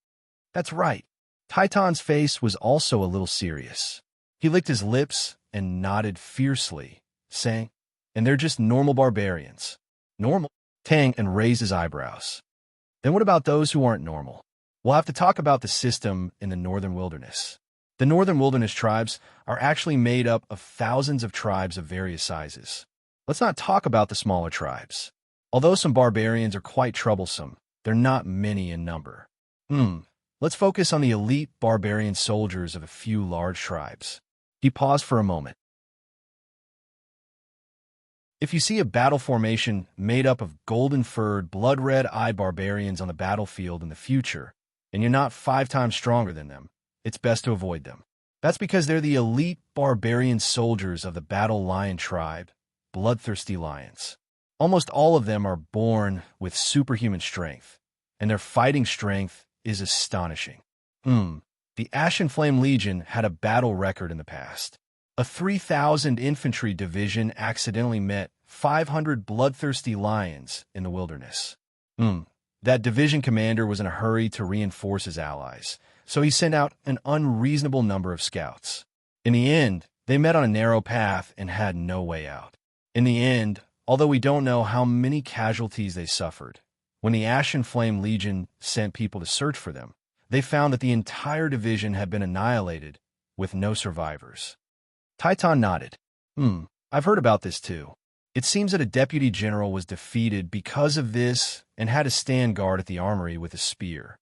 That's right. Titan's face was also a little serious. He licked his lips and nodded fiercely, saying, and they're just normal barbarians. Normal? Tang and raised his eyebrows. Then what about those who aren't normal? We'll have to talk about the system in the Northern Wilderness. The Northern Wilderness tribes are actually made up of thousands of tribes of various sizes. Let's not talk about the smaller tribes. Although some barbarians are quite troublesome, they're not many in number. Let's focus on the elite barbarian soldiers of a few large tribes. He paused for a moment. If you see a battle formation made up of golden-furred, blood-red-eyed barbarians on the battlefield in the future, and you're not 5 times stronger than them, it's best to avoid them. That's because they're the elite barbarian soldiers of the Battle Lion tribe, bloodthirsty lions. Almost all of them are born with superhuman strength, and their fighting strength is astonishing. The Ashen Flame Legion had a battle record in the past. A 3,000 infantry division accidentally met 500 bloodthirsty lions in the wilderness. That division commander was in a hurry to reinforce his allies, so he sent out an unreasonable number of scouts. In the end, they met on a narrow path and had no way out. In the end, although we don't know how many casualties they suffered, when the Ashen Flame Legion sent people to search for them, they found that the entire division had been annihilated with no survivors. Titan nodded. I've heard about this too. It seems that a deputy general was defeated because of this and had to stand guard at the armory with a spear.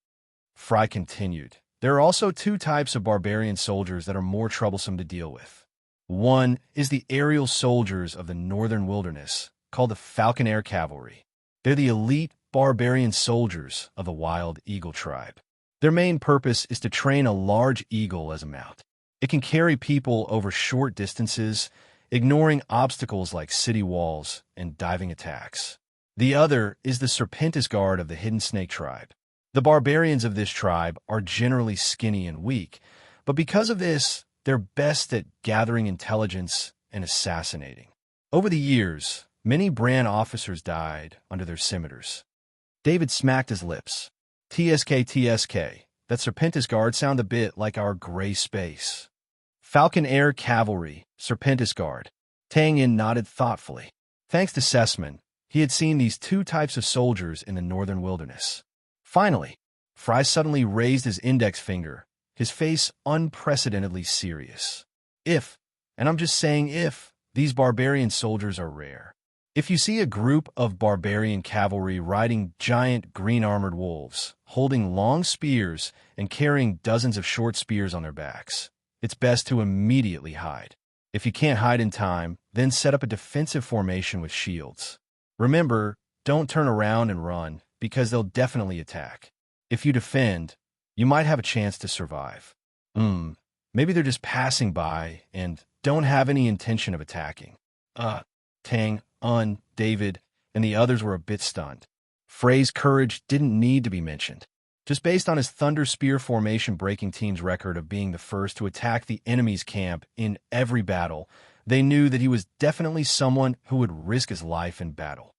Fry continued. There are also 2 types of barbarian soldiers that are more troublesome to deal with. One is the aerial soldiers of the Northern Wilderness, called the Falcon Air Cavalry. They're the elite barbarian soldiers of the Wild Eagle tribe. Their main purpose is to train a large eagle as a mount. It can carry people over short distances, ignoring obstacles like city walls and diving attacks. The other is the Serpentis Guard of the Hidden Snake tribe. The barbarians of this tribe are generally skinny and weak, but because of this, they're best at gathering intelligence and assassinating. Over the years, many brand officers died under their scimitars. David smacked his lips. TSK, that Serpentis Guard sound a bit like our Gray Space. Falcon Air Cavalry, Serpentis Guard. Tang Yin nodded thoughtfully. Thanks to Sessman, he had seen these 2 types of soldiers in the Northern Wilderness. Finally, Fry suddenly raised his index finger, his face unprecedentedly serious. If, and I'm just saying if, these barbarian soldiers are rare. If you see a group of barbarian cavalry riding giant green-armored wolves, holding long spears and carrying dozens of short spears on their backs, it's best to immediately hide. If you can't hide in time, then set up a defensive formation with shields. Remember, don't turn around and run, because they'll definitely attack. If you defend, you might have a chance to survive. Maybe they're just passing by and don't have any intention of attacking. Tang, David, and the others were a bit stunned. Frey's courage didn't need to be mentioned. Just based on his Thunder Spear formation breaking team's record of being the first to attack the enemy's camp in every battle, they knew that he was definitely someone who would risk his life in battle.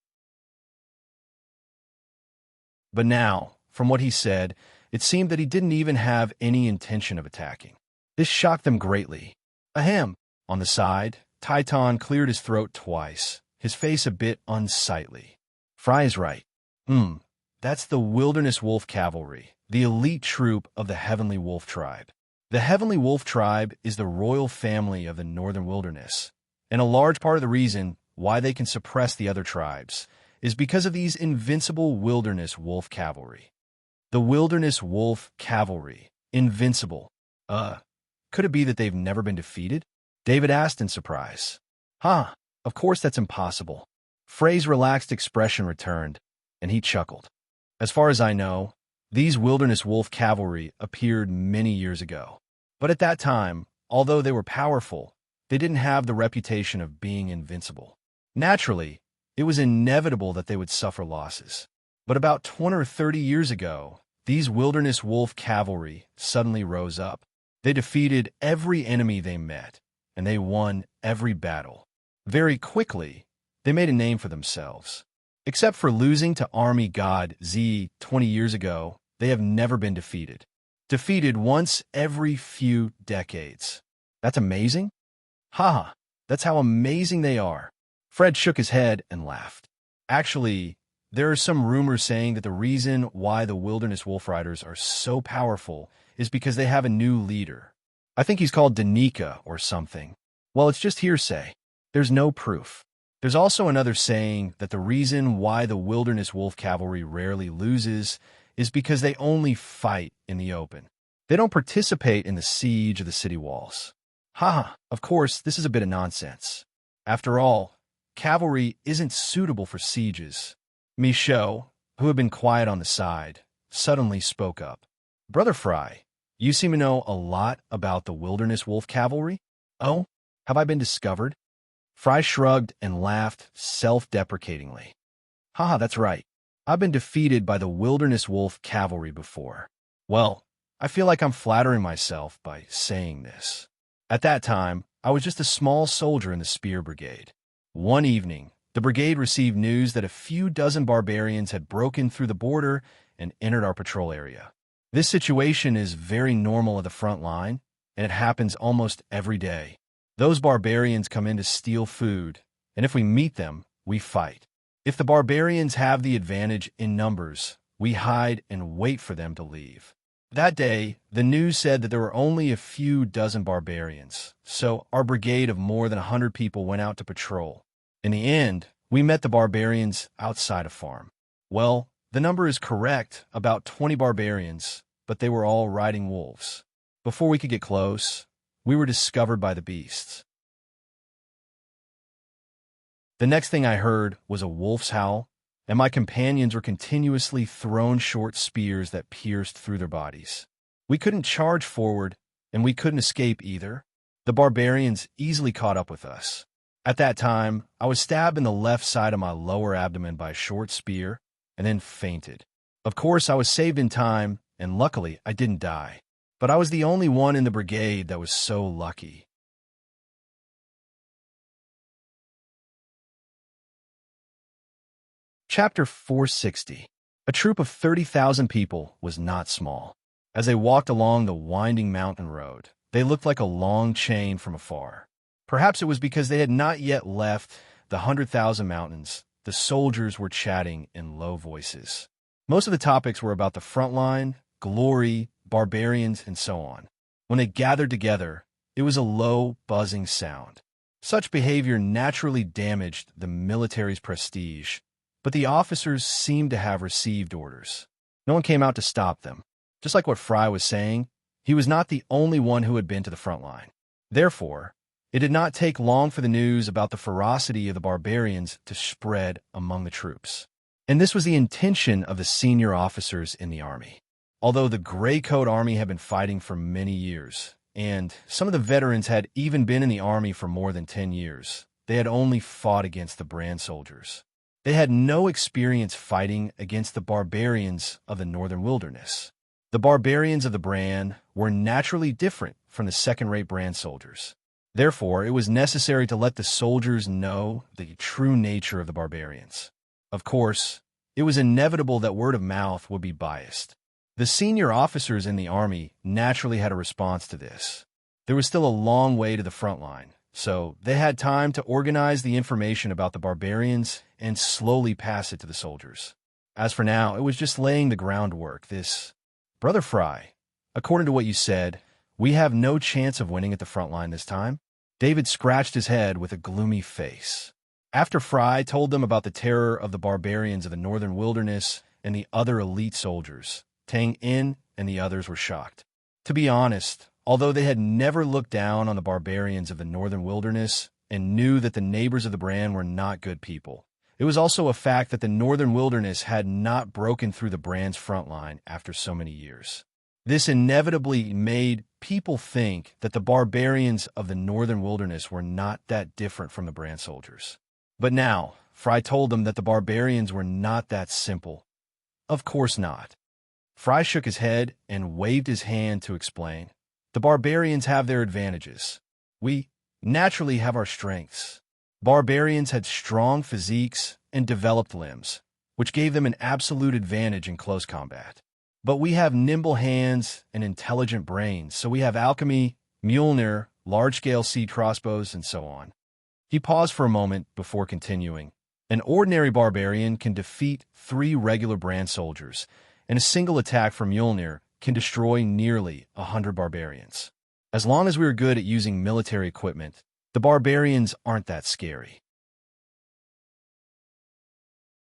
But now, from what he said, it seemed that he didn't even have any intention of attacking. This shocked them greatly. Ahem! On the side, Titan cleared his throat twice, his face a bit unsightly. Fry is right. That's the Wilderness Wolf Cavalry, the elite troop of the Heavenly Wolf Tribe. The Heavenly Wolf Tribe is the royal family of the Northern Wilderness, and a large part of the reason why they can suppress the other tribes is because of these invincible Wilderness Wolf Cavalry. The Wilderness Wolf Cavalry. Invincible. Could it be that they've never been defeated? David asked in surprise. Of course that's impossible. Frey's relaxed expression returned, and he chuckled. As far as I know, these Wilderness Wolf Cavalry appeared many years ago. But at that time, although they were powerful, they didn't have the reputation of being invincible. Naturally, it was inevitable that they would suffer losses. But about 20 or 30 years ago, these Wilderness Wolf Cavalry suddenly rose up. They defeated every enemy they met, and they won every battle. Very quickly, they made a name for themselves. Except for losing to Army God Z 20 years ago, they have never been defeated. Defeated once every few decades. That's amazing? That's how amazing they are. Fred shook his head and laughed. Actually, there are some rumors saying that the reason why the Wilderness Wolf Riders are so powerful is because they have a new leader. I think he's called Danica or something. Well, it's just hearsay. There's no proof. There's also another saying that the reason why the Wilderness Wolf Cavalry rarely loses is because they only fight in the open. They don't participate in the siege of the city walls. Of course, this is a bit of nonsense. After all, cavalry isn't suitable for sieges. Michaud, who had been quiet on the side, suddenly spoke up. Brother Fry, you seem to know a lot about the Wilderness Wolf Cavalry? Oh, have I been discovered? Fry shrugged and laughed self-deprecatingly. That's right. I've been defeated by the Wilderness Wolf Cavalry before. Well, I feel like I'm flattering myself by saying this. At that time, I was just a small soldier in the Spear Brigade. One evening, the brigade received news that a few dozen barbarians had broken through the border and entered our patrol area. This situation is very normal at the front line, and it happens almost every day. Those barbarians come in to steal food, and if we meet them, we fight. If the barbarians have the advantage in numbers, we hide and wait for them to leave. That day, the news said that there were only a few dozen barbarians, so our brigade of more than 100 people went out to patrol. In the end, we met the barbarians outside a farm. Well, the number is correct, about 20 barbarians, but they were all riding wolves. Before we could get close, we were discovered by the beasts. The next thing I heard was a wolf's howl, and my companions were continuously thrown short spears that pierced through their bodies. We couldn't charge forward, and we couldn't escape either. The barbarians easily caught up with us. At that time, I was stabbed in the left side of my lower abdomen by a short spear, and then fainted. Of course, I was saved in time, and luckily, I didn't die. But I was the only one in the brigade that was so lucky. Chapter 460. A troop of 30,000 people was not small. As they walked along the winding mountain road, they looked like a long chain from afar. Perhaps it was because they had not yet left the 100,000 mountains. The soldiers were chatting in low voices. Most of the topics were about the front line, glory, barbarians, and so on. When they gathered together, it was a low, buzzing sound. Such behavior naturally damaged the military's prestige, but the officers seemed to have received orders. No one came out to stop them. Just like what Fry was saying, he was not the only one who had been to the front line. Therefore, it did not take long for the news about the ferocity of the barbarians to spread among the troops. And this was the intention of the senior officers in the army. Although the Gray Coat Army had been fighting for many years, and some of the veterans had even been in the army for more than 10 years, they had only fought against the Bran soldiers. They had no experience fighting against the barbarians of the northern wilderness. The barbarians of the Bran were naturally different from the second-rate Bran soldiers. Therefore, it was necessary to let the soldiers know the true nature of the barbarians. Of course, it was inevitable that word of mouth would be biased. The senior officers in the army naturally had a response to this. There was still a long way to the front line, so they had time to organize the information about the barbarians and slowly pass it to the soldiers. As for now, it was just laying the groundwork. Brother Fry, according to what you said, we have no chance of winning at the front line this time. David scratched his head with a gloomy face. After Fry told them about the terror of the barbarians of the northern wilderness and the other elite soldiers, Tang In and the others were shocked. To be honest, although they had never looked down on the barbarians of the northern wilderness and knew that the neighbors of the Bran were not good people, it was also a fact that the northern wilderness had not broken through the Bran's front line after so many years. This inevitably made people think that the barbarians of the northern wilderness were not that different from the Bran soldiers. But now, Fry told them that the barbarians were not that simple. Of course not. Fry shook his head and waved his hand to explain. The barbarians have their advantages. We naturally have our strengths. Barbarians had strong physiques and developed limbs, which gave them an absolute advantage in close combat. But we have nimble hands and intelligent brains, so we have alchemy, Mjolnir, large-scale seed crossbows, and so on. He paused for a moment before continuing. An ordinary barbarian can defeat 3 regular Bran soldiers, and a single attack from Mjolnir can destroy nearly 100 barbarians. As long as we are good at using military equipment, the barbarians aren't that scary.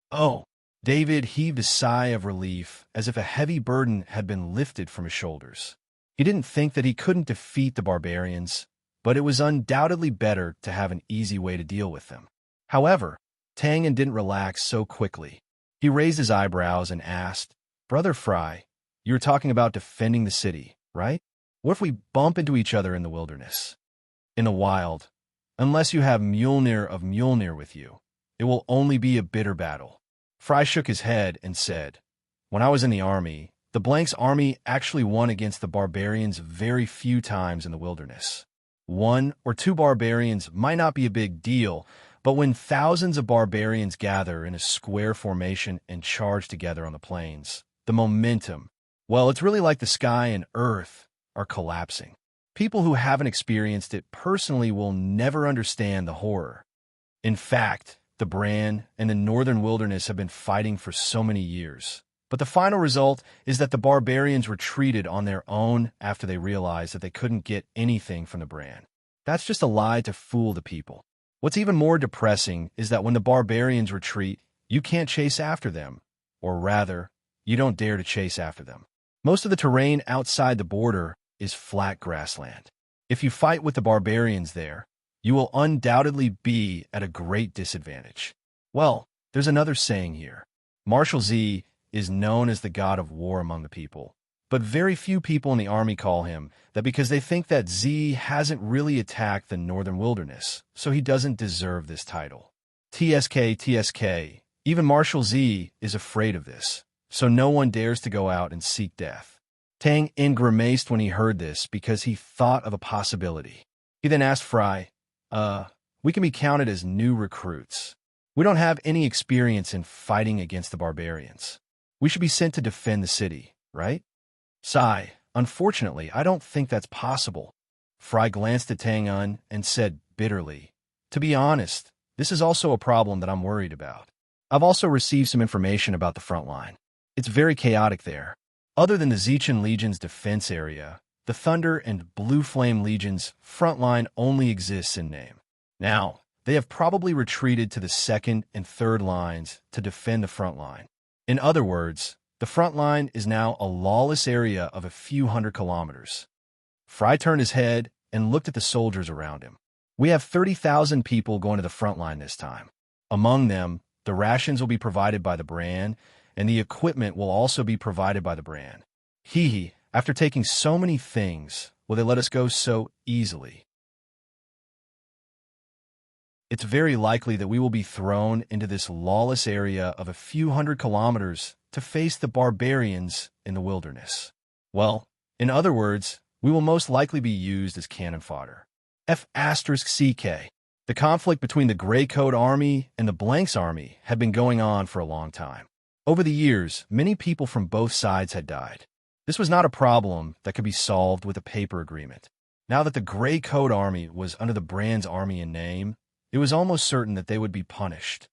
Oh, David heaved a sigh of relief as if a heavy burden had been lifted from his shoulders. He didn't think that he couldn't defeat the barbarians, but it was undoubtedly better to have an easy way to deal with them. However, Tangan didn't relax so quickly. He raised his eyebrows and asked, Brother Fry, you were talking about defending the city, right? What if we bump into each other in the wilderness? In the wild, unless you have Mjolnir of Mjolnir with you, it will only be a bitter battle. Fry shook his head and said, When I was in the army, the Blank's army actually won against the barbarians very few times in the wilderness. 1 or 2 barbarians might not be a big deal, but when thousands of barbarians gather in a square formation and charge together on the plains, the momentum, well, it's really like the sky and earth are collapsing. People who haven't experienced it personally will never understand the horror. In fact, the Bran and the northern wilderness have been fighting for so many years. But the final result is that the barbarians retreated on their own after they realized that they couldn't get anything from the Bran. That's just a lie to fool the people. What's even more depressing is that when the barbarians retreat, you can't chase after them. Or rather, you don't dare to chase after them. Most of the terrain outside the border is flat grassland. If you fight with the barbarians there, you will undoubtedly be at a great disadvantage. Well, there's another saying here. Marshal Z is known as the god of war among the people, but very few people in the army call him that because they think that Z hasn't really attacked the northern wilderness, so he doesn't deserve this title. TSK, even Marshal Z is afraid of this, so no one dares to go out and seek death. Tang In grimaced when he heard this because he thought of a possibility. He then asked Fry, we can be counted as new recruits. We don't have any experience in fighting against the barbarians. We should be sent to defend the city, right? Sigh, unfortunately, I don't think that's possible. Fry glanced at Tang Un and said bitterly, To be honest, this is also a problem that I'm worried about. I've also received some information about the front line. It's very chaotic there. Other than the Zechen Legion's defense area, the Thunder and Blue Flame Legion's front line only exists in name. Now, they have probably retreated to the second and third lines to defend the front line. In other words, the front line is now a lawless area of a few hundred kilometers. Fry turned his head and looked at the soldiers around him. We have 30,000 people going to the front line this time. Among them, the rations will be provided by the Bran, and the equipment will also be provided by the Bran. Hee hee, after taking so many things, will they let us go so easily? It's very likely that we will be thrown into this lawless area of a few hundred kilometers to face the barbarians in the wilderness. Well, in other words, we will most likely be used as cannon fodder. F***CK. The conflict between the Grey Coat Army and the Blanks Army had been going on for a long time. Over the years, many people from both sides had died. This was not a problem that could be solved with a paper agreement. Now that the Grey Coat Army was under the Brand's army in name, it was almost certain that they would be punished.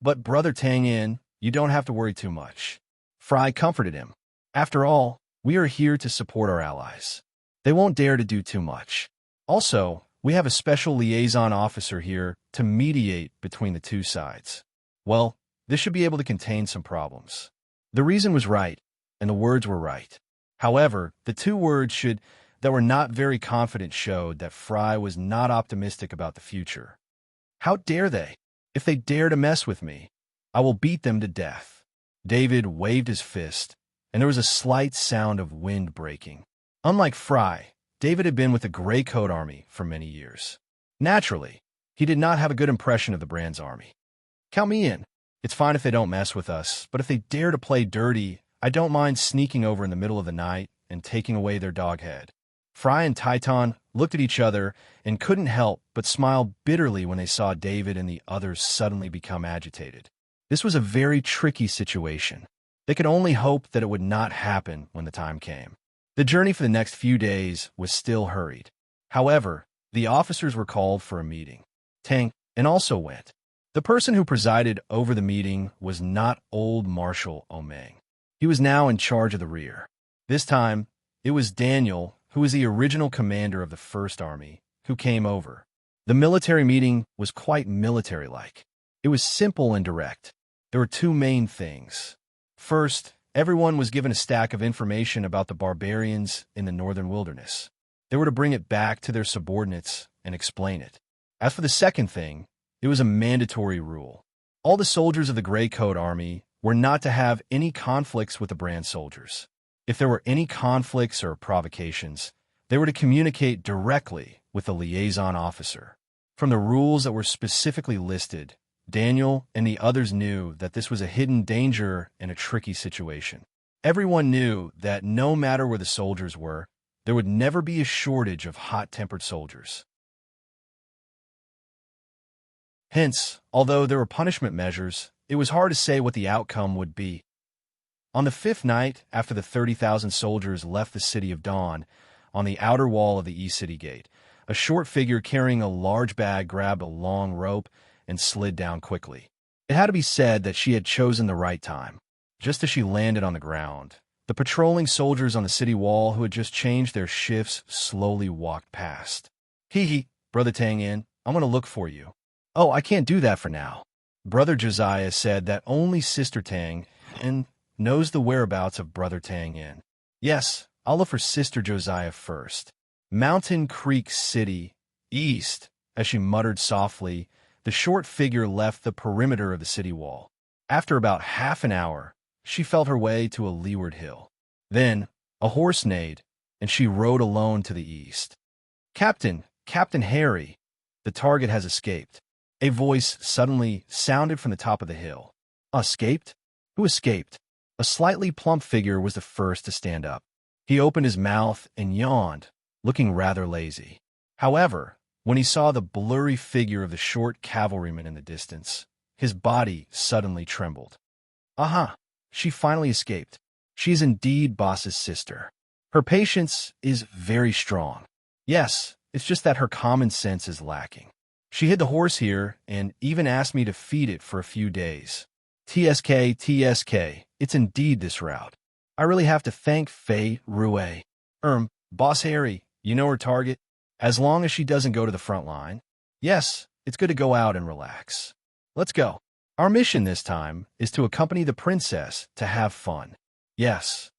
But Brother Tang Yin, you don't have to worry too much. Fry comforted him. After all, we are here to support our allies. They won't dare to do too much. Also, we have a special liaison officer here to mediate between the two sides. Well, this should be able to contain some problems. The reason was right, and the words were right. However, the two words that were not very confident showed that Fry was not optimistic about the future. How dare they? If they dare to mess with me, I will beat them to death. David waved his fist, and there was a slight sound of wind breaking. Unlike Fry, David had been with the Grey Coat Army for many years. Naturally, he did not have a good impression of the Brand's army. Count me in. It's fine if they don't mess with us, but if they dare to play dirty, I don't mind sneaking over in the middle of the night and taking away their dog head. Fry and Titan looked at each other and couldn't help but smile bitterly when they saw David and the others suddenly become agitated. This was a very tricky situation. They could only hope that it would not happen when the time came. The journey for the next few days was still hurried. However, the officers were called for a meeting. Tang and also went. The person who presided over the meeting was not old Marshal Omeng. He was now in charge of the rear. This time, it was Daniel, who was the original commander of the First Army, who came over. The military meeting was quite military-like. It was simple and direct. There were two main things. First, everyone was given a stack of information about the barbarians in the northern wilderness. They were to bring it back to their subordinates and explain it. As for the second thing, it was a mandatory rule. All the soldiers of the Grey Coat Army were not to have any conflicts with the Brand soldiers. If there were any conflicts or provocations, they were to communicate directly with the liaison officer. From the rules that were specifically listed, Daniel and the others knew that this was a hidden danger and a tricky situation. Everyone knew that no matter where the soldiers were, there would never be a shortage of hot-tempered soldiers. Hence, although there were punishment measures, it was hard to say what the outcome would be. On the fifth night, after the 30,000 soldiers left the City of Dawn, on the outer wall of the East City Gate, a short figure carrying a large bag grabbed a long rope and slid down quickly. It had to be said that she had chosen the right time. Just as she landed on the ground, the patrolling soldiers on the city wall who had just changed their shifts slowly walked past. Hee, Brother Tang Yin, I'm going to look for you. Oh, I can't do that for now. Brother Josiah said that only Sister Tang Yin knows the whereabouts of Brother Tang Yin. Yes, I'll look for Sister Josiah first. Mountain Creek City, east. As she muttered softly, the short figure left the perimeter of the city wall. After about half an hour, she felt her way to a leeward hill. Then, a horse neighed, and she rode alone to the east. Captain Harry, the target has escaped. A voice suddenly sounded from the top of the hill. Escaped? Who escaped? A slightly plump figure was the first to stand up. He opened his mouth and yawned, looking rather lazy. However, when he saw the blurry figure of the short cavalryman in the distance, his body suddenly trembled. Aha! She finally escaped. She is indeed Boss's sister. Her patience is very strong. Yes, it's just that her common sense is lacking. She hid the horse here and even asked me to feed it for a few days. TSK, it's indeed this route. I really have to thank Fei Rue. Boss Harry, you know her target? As long as she doesn't go to the front line. Yes, it's good to go out and relax. Let's go. Our mission this time is to accompany the princess to have fun. Yes.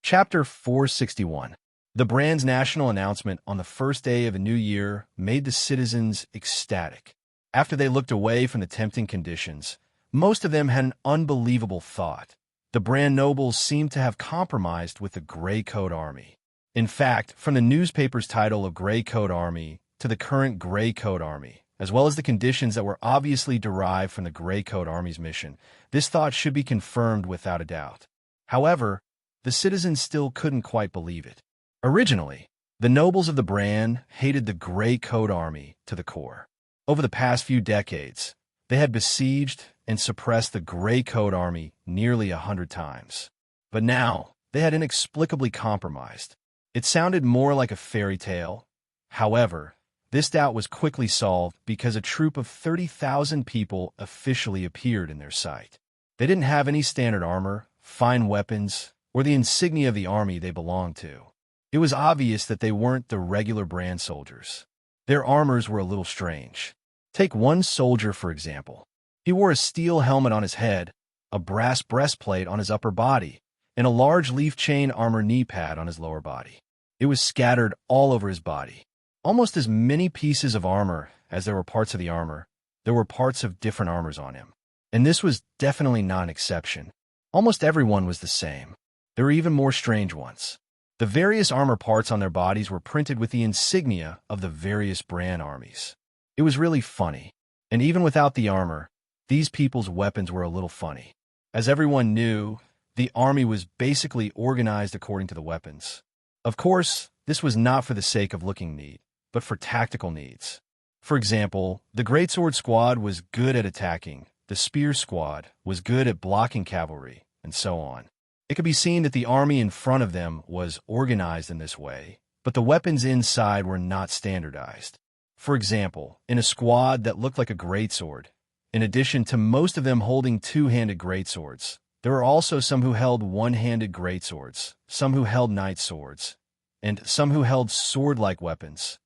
Chapter 461. The Brand's national announcement on the first day of a new year made the citizens ecstatic. After they looked away from the tempting conditions, Most of them had an unbelievable thought. The Bran nobles seemed to have compromised with the Grey Coat Army. In fact, from the newspaper's title of Grey Coat Army to the current Grey Coat Army, as well as the conditions that were obviously derived from the Grey Coat Army's mission, this thought should be confirmed without a doubt. However, the citizens still couldn't quite believe it. Originally, the nobles of the Bran hated the Grey Coat Army to the core. Over the past few decades, they had besieged and suppressed the Grey Coat Army nearly 100 times. But now, they had inexplicably compromised. It sounded more like a fairy tale. However, this doubt was quickly solved because a troop of 30,000 people officially appeared in their sight. They didn't have any standard armor, fine weapons, or the insignia of the army they belonged to. It was obvious that they weren't the regular Bran soldiers. Their armors were a little strange. Take one soldier, for example. He wore a steel helmet on his head, a brass breastplate on his upper body, and a large leaf chain armor knee pad on his lower body. It was scattered all over his body. Almost as many pieces of armor as there were parts of the armor, there were parts of different armors on him. And this was definitely not an exception. Almost everyone was the same. There were even more strange ones. The various armor parts on their bodies were printed with the insignia of the various Bran armies. It was really funny. And even without the armor, these people's weapons were a little funny. As everyone knew, the army was basically organized according to the weapons. Of course, this was not for the sake of looking neat, but for tactical needs. For example, the Greatsword Squad was good at attacking, the Spear Squad was good at blocking cavalry, and so on. It could be seen that the army in front of them was organized in this way, but the weapons inside were not standardized. For example, in a squad that looked like a greatsword, in addition to most of them holding two-handed greatswords, there were also some who held one-handed greatswords, some who held knight swords, and some who held sword-like weapons.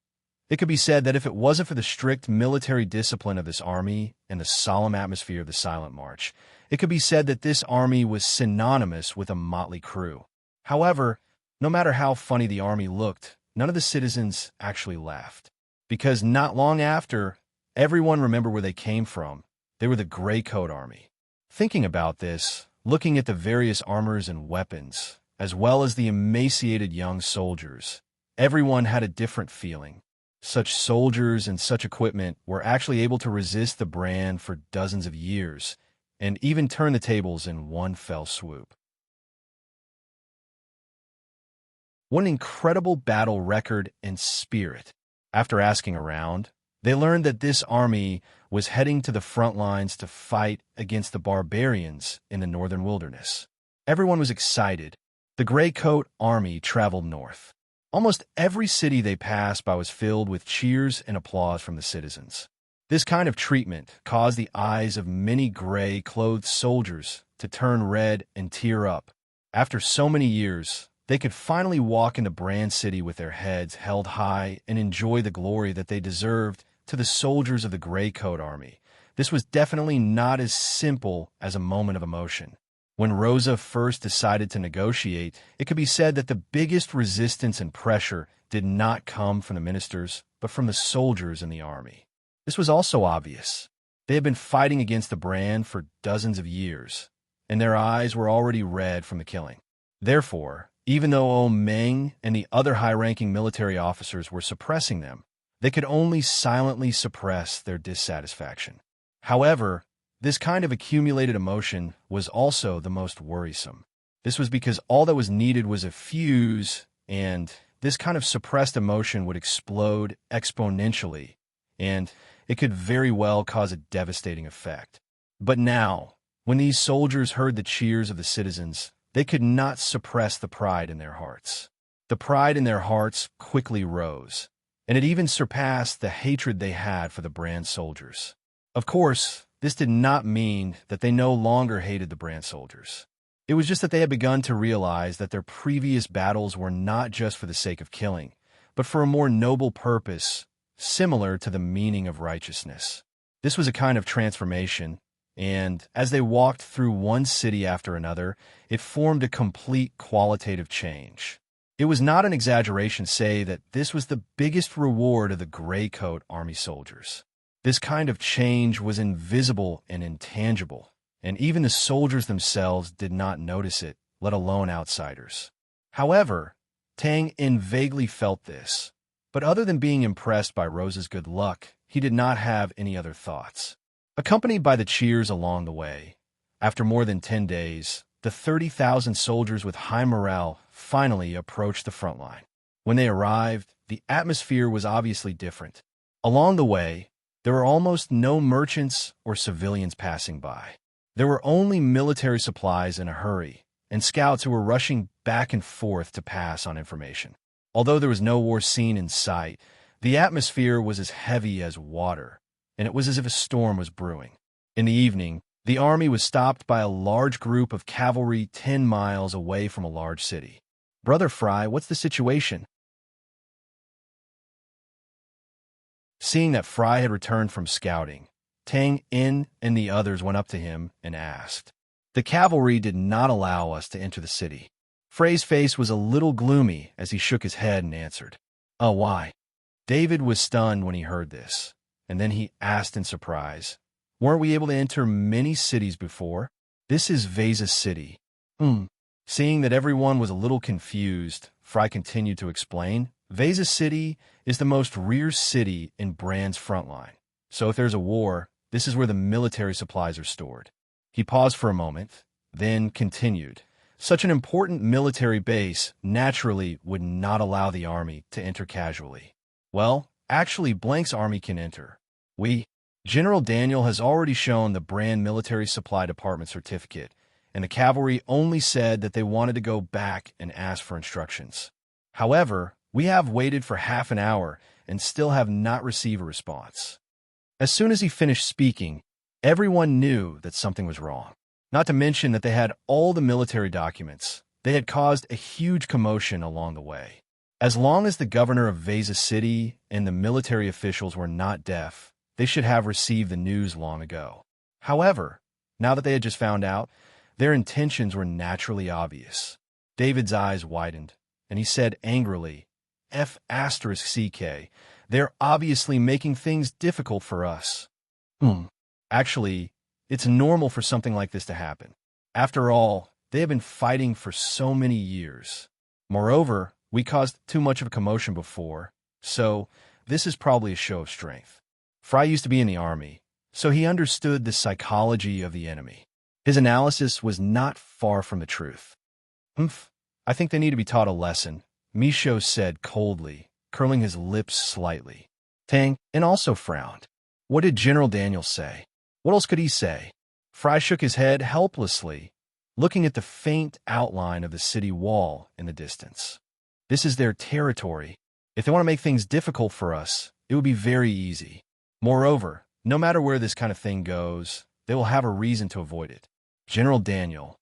It could be said that if it wasn't for the strict military discipline of this army and the solemn atmosphere of the Silent March, it could be said that this army was synonymous with a motley crew. However, no matter how funny the army looked, none of the citizens actually laughed. Because not long after, everyone remembered where they came from. They were the Grey Coat Army. Thinking about this, looking at the various armors and weapons, as well as the emaciated young soldiers, everyone had a different feeling. Such soldiers and such equipment were actually able to resist the Bran for dozens of years, and even turn the tables in one fell swoop. What an incredible battle record and spirit. After asking around, they learned that this army was heading to the front lines to fight against the barbarians in the northern wilderness. Everyone was excited. The Grey Coat Army traveled north. Almost every city they passed by was filled with cheers and applause from the citizens. This kind of treatment caused the eyes of many gray-clothed soldiers to turn red and tear up. After so many years, they could finally walk into Bran City with their heads held high and enjoy the glory that they deserved to the soldiers of the Grey Coat Army. This was definitely not as simple as a moment of emotion. When Rosa first decided to negotiate, it could be said that the biggest resistance and pressure did not come from the ministers, but from the soldiers in the army. This was also obvious. They had been fighting against the Bran for dozens of years, and their eyes were already red from the killing. Therefore, even though Meng and the other high-ranking military officers were suppressing them, they could only silently suppress their dissatisfaction. However, this kind of accumulated emotion was also the most worrisome. This was because all that was needed was a fuse, and this kind of suppressed emotion would explode exponentially, and it could very well cause a devastating effect. But now, when these soldiers heard the cheers of the citizens, they could not suppress the pride in their hearts. The pride in their hearts quickly rose, and it even surpassed the hatred they had for the Bran soldiers. Of course, this did not mean that they no longer hated the Bran soldiers. It was just that they had begun to realize that their previous battles were not just for the sake of killing, but for a more noble purpose, similar to the meaning of righteousness. This was a kind of transformation, and as they walked through one city after another, it formed a complete qualitative change. It was not an exaggeration to say that this was the biggest reward of the Grey Coat Army soldiers. This kind of change was invisible and intangible. and even the soldiers themselves did not notice it, let alone outsiders. However, Tang In vaguely felt this, but other than being impressed by Rose's good luck, he did not have any other thoughts. Accompanied by the cheers along the way, after more than 10 days, the 30,000 soldiers with high morale finally approached the front line. When they arrived, the atmosphere was obviously different. Along the way, there were almost no merchants or civilians passing by. There were only military supplies in a hurry, and scouts who were rushing back and forth to pass on information. Although there was no war scene in sight, the atmosphere was as heavy as water, and it was as if a storm was brewing. In the evening, the army was stopped by a large group of cavalry 10 miles away from a large city. "Brother Fry, what's the situation?" Seeing that Fry had returned from scouting, Tang In and the others went up to him and asked. "The cavalry did not allow us to enter the city." Fray's face was a little gloomy as he shook his head and answered, "Oh, why?" David was stunned when he heard this, and then he asked in surprise, "Weren't we able to enter many cities before? This is Vesa City." Seeing that everyone was a little confused, Fry continued to explain, "Vesa City is the most rear city in Brand's front line. So if there's a war, this is where the military supplies are stored." He paused for a moment, then continued, "Such an important military base naturally would not allow the army to enter casually. Well, actually, Blank's army can enter. General Daniel has already shown the Brand Military Supply Department certificate, and the cavalry only said that they wanted to go back and ask for instructions. However, we have waited for half an hour and still have not received a response." As soon as he finished speaking, everyone knew that something was wrong. Not to mention that they had all the military documents. They had caused a huge commotion along the way. As long as the governor of Vesa City and the military officials were not deaf, they should have received the news long ago. However, now that they had just found out, their intentions were naturally obvious. David's eyes widened, and he said angrily, "F***CK, they're obviously making things difficult for us." Actually, it's normal for something like this to happen. After all, they have been fighting for so many years. Moreover, we caused too much of a commotion before, so this is probably a show of strength. Fry used to be in the army, so he understood the psychology of the enemy. His analysis was not far from the truth. "I think they need to be taught a lesson," Michaud said coldly, curling his lips slightly. Tang In also frowned. What did General Daniel say? What else could he say? Fry shook his head helplessly, looking at the faint outline of the city wall in the distance. "This is their territory. If they want to make things difficult for us, it would be very easy. Moreover, no matter where this kind of thing goes, they will have a reason to avoid it. General Daniel,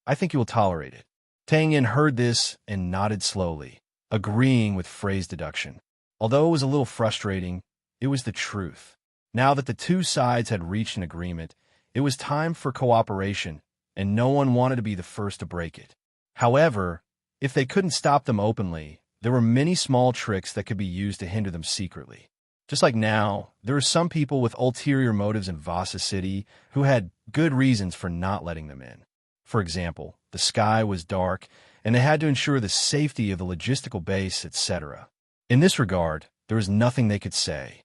I think you will tolerate it." Tang In heard this and nodded slowly, agreeing with Frey's deduction. Although it was a little frustrating, it was the truth. Now that the two sides had reached an agreement, it was time for cooperation, and no one wanted to be the first to break it. However, if they couldn't stop them openly, there were many small tricks that could be used to hinder them secretly. Just like now, there are some people with ulterior motives in Vasa City who had good reasons for not letting them in. For example, the sky was dark, and they had to ensure the safety of the logistical base, etc. In this regard, there was nothing they could say.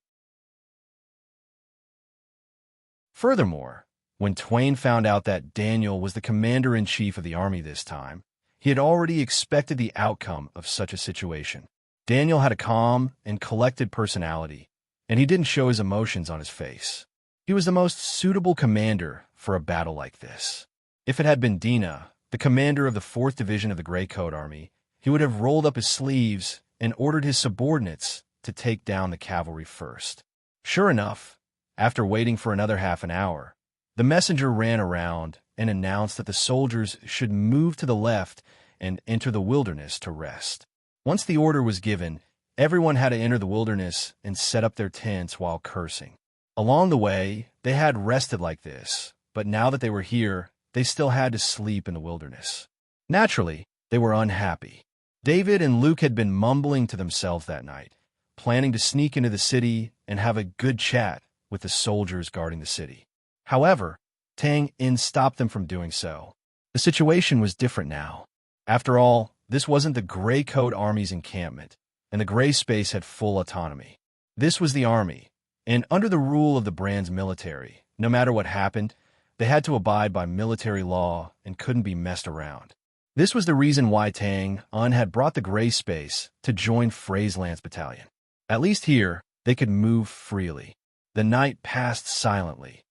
Furthermore, when Twain found out that Daniel was the commander-in-chief of the army this time, he had already expected the outcome of such a situation. Daniel had a calm and collected personality, and he didn't show his emotions on his face. He was the most suitable commander for a battle like this. If it had been Dina, the commander of the 4th Division of the Grey Coat Army, he would have rolled up his sleeves and ordered his subordinates to take down the cavalry first. Sure enough, after waiting for another half an hour, the messenger ran around and announced that the soldiers should move to the left and enter the wilderness to rest. Once the order was given, everyone had to enter the wilderness and set up their tents while cursing. Along the way, they had rested like this, but now that they were here, they still had to sleep in the wilderness. Naturally, they were unhappy. David and Luke had been mumbling to themselves that night, planning to sneak into the city and have a good chat with the soldiers guarding the city. However, Tang In stopped them from doing so. The situation was different now. After all, this wasn't the Gray Coat Army's encampment, and the Gray Space had full autonomy. This was the army, and under the rule of the brand's military, no matter what happened, they had to abide by military law and couldn't be messed around. This was the reason why Tang Un had brought the Gray Space to join Frey's Lance Battalion. At least here, they could move freely. The night passed silently.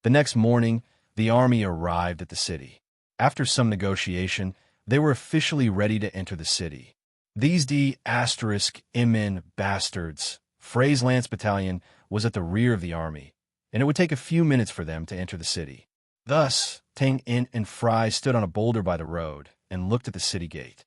The next morning, the army arrived at the city. After some negotiation, they were officially ready to enter the city. These D*Imin bastards, Frey's Lance Battalion, was at the rear of the army, and it would take a few minutes for them to enter the city. Thus, Tang In and Fry stood on a boulder by the road and looked at the city gate.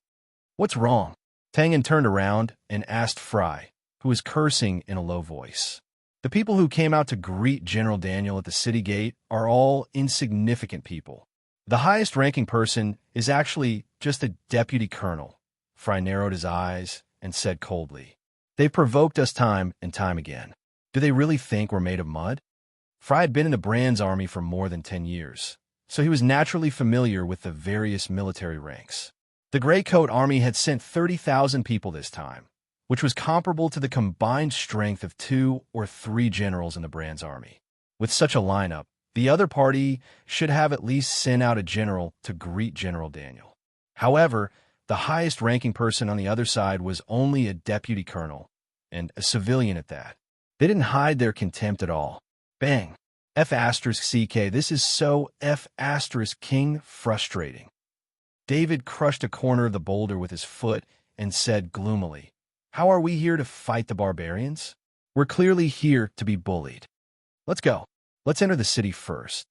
"What's wrong?" Tang In turned around and asked Fry, who was cursing in a low voice. "The people who came out to greet General Daniel at the city gate are all insignificant people. The highest-ranking person is actually just a deputy colonel." Fry narrowed his eyes and said coldly, "They've provoked us time and time again. Do they really think we're made of mud?" Fry had been in the Brand's army for more than 10 years, so he was naturally familiar with the various military ranks. The Gray Coat Army had sent 30,000 people this time, which was comparable to the combined strength of 2 or 3 generals in the Brand's army. With such a lineup, the other party should have at least sent out a general to greet General Daniel. However, the highest-ranking person on the other side was only a deputy colonel, and a civilian at that. They didn't hide their contempt at all. Bang! F***CK, this is so F***king frustrating. David crushed a corner of the boulder with his foot and said gloomily, "How are we here to fight the barbarians? We're clearly here to be bullied. Let's go. Let's enter the city first."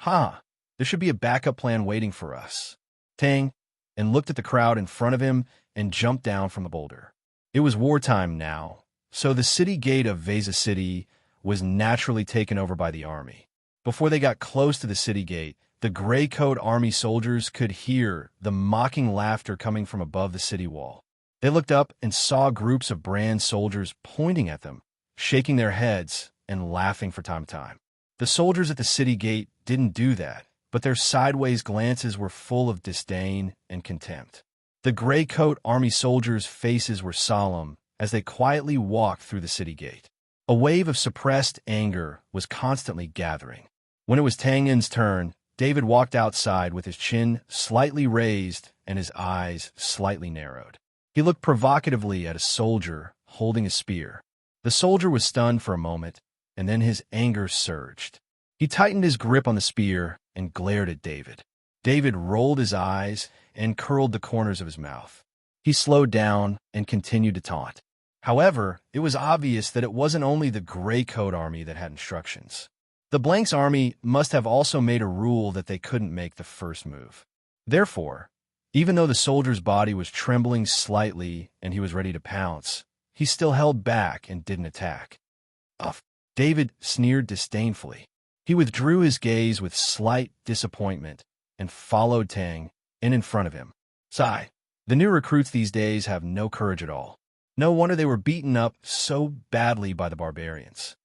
There should be a backup plan waiting for us. Tang and looked at the crowd in front of him and jumped down from the boulder. It was wartime now, so the city gate of Vesa City was naturally taken over by the army. Before they got close to the city gate, the Gray Coat Army soldiers could hear the mocking laughter coming from above the city wall. They looked up and saw groups of Brand soldiers pointing at them, shaking their heads and laughing from time to time. The soldiers at the city gate didn't do that, but their sideways glances were full of disdain and contempt. The Gray Coat Army soldiers' faces were solemn as they quietly walked through the city gate. A wave of suppressed anger was constantly gathering. When it was Tang In's turn, David walked outside with his chin slightly raised and his eyes slightly narrowed. He looked provocatively at a soldier holding a spear. The soldier was stunned for a moment, and then his anger surged. He tightened his grip on the spear and glared at David. David rolled his eyes and curled the corners of his mouth. He slowed down and continued to taunt. However, it was obvious that it wasn't only the Gray Coat Army that had instructions. The Blank's army must have also made a rule that they couldn't make the first move. Therefore, even though the soldier's body was trembling slightly and he was ready to pounce, he still held back and didn't attack. David sneered disdainfully. He withdrew his gaze with slight disappointment and followed Tang in front of him. Sigh. The new recruits these days have no courage at all. No wonder they were beaten up so badly by the barbarians.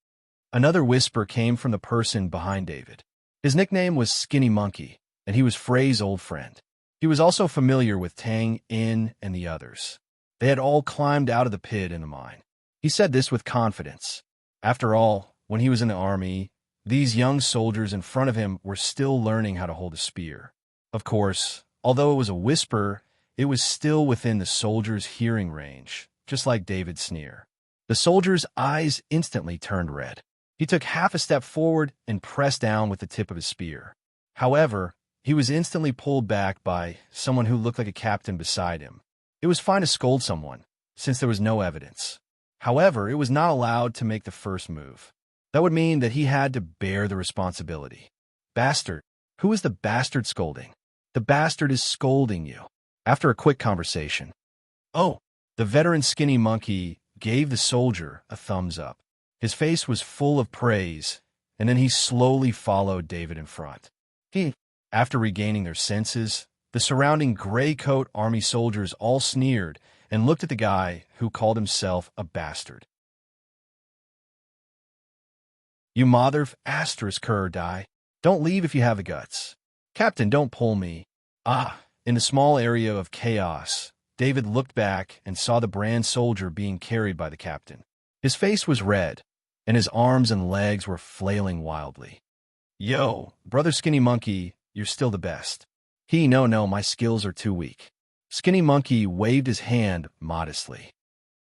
Another whisper came from the person behind David. His nickname was Skinny Monkey, and he was Frey's old friend. He was also familiar with Tang In and the others. They had all climbed out of the pit in the mine. He said this with confidence. After all, when he was in the army, these young soldiers in front of him were still learning how to hold a spear. Of course, although it was a whisper, it was still within the soldier's hearing range, just like David's sneer. The soldier's eyes instantly turned red. He took half a step forward and pressed down with the tip of his spear. However, he was instantly pulled back by someone who looked like a captain beside him. It was fine to scold someone, since there was no evidence. However, it was not allowed to make the first move. That would mean that he had to bear the responsibility. Bastard. Who is the bastard scolding? The bastard is scolding you. After a quick conversation. Oh, the veteran Skinny Monkey gave the soldier a thumbs up. His face was full of praise, and then he slowly followed David in front. After regaining their senses, the surrounding Gray Coat Army soldiers all sneered and looked at the guy who called himself a bastard. You mother asterisk cur die. Don't leave if you have the guts. Captain, don't pull me. Ah, in the small area of chaos, David looked back and saw the brand soldier being carried by the captain. His face was red, and his arms and legs were flailing wildly. Yo, brother Skinny Monkey, you're still the best. No, my skills are too weak. Skinny Monkey waved his hand modestly.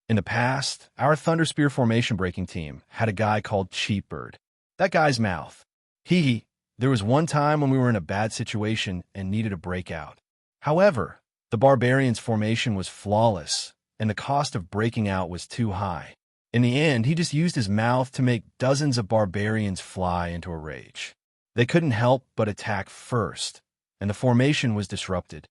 In the past, our Thunder Spear formation breaking team had a guy called Cheap Bird. That guy's mouth. There was one time when we were in a bad situation and needed a breakout. However, the Barbarian's formation was flawless, and the cost of breaking out was too high. In the end, he just used his mouth to make dozens of Barbarians fly into a rage. They couldn't help but attack first, and the formation was disrupted.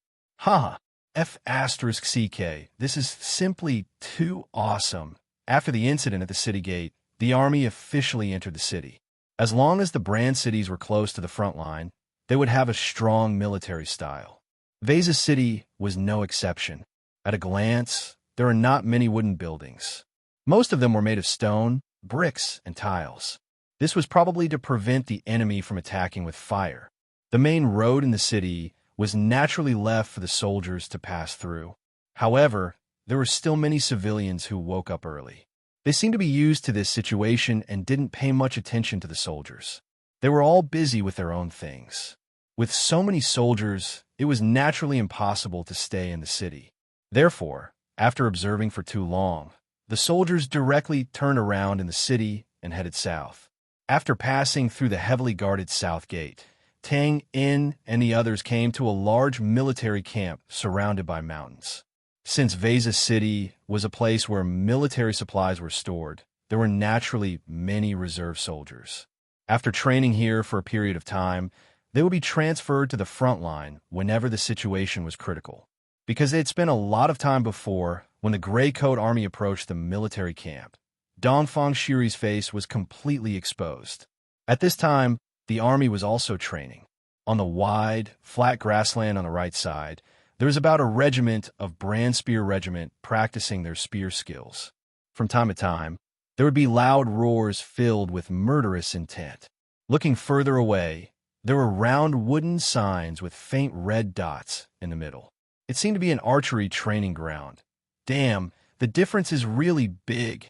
F***CK, this is simply too awesome. After the incident at the city gate, the army officially entered the city. As long as the brand cities were close to the front line, they would have a strong military style. Veza's city was no exception. At a glance, there are not many wooden buildings. Most of them were made of stone, bricks, and tiles. This was probably to prevent the enemy from attacking with fire. The main road in the city was naturally left for the soldiers to pass through. However, there were still many civilians who woke up early. They seemed to be used to this situation and didn't pay much attention to the soldiers. They were all busy with their own things. With so many soldiers, it was naturally impossible to stay in the city. Therefore, after observing for too long, the soldiers directly turned around in the city and headed south. After passing through the heavily guarded south gate, Tang In and the others came to a large military camp surrounded by mountains. Since Veza City was a place where military supplies were stored, there were naturally many reserve soldiers. After training here for a period of time, they would be transferred to the front line whenever the situation was critical. Because they had spent a lot of time before, when the Gray Coat Army approached the military camp, Dongfang Shiri's face was completely exposed. At this time, the army was also training. On the wide, flat grassland on the right side, there was about a regiment of Brand Spear Regiment practicing their spear skills. From time to time, there would be loud roars filled with murderous intent. Looking further away, there were round wooden signs with faint red dots in the middle. It seemed to be an archery training ground. Damn, the difference is really big.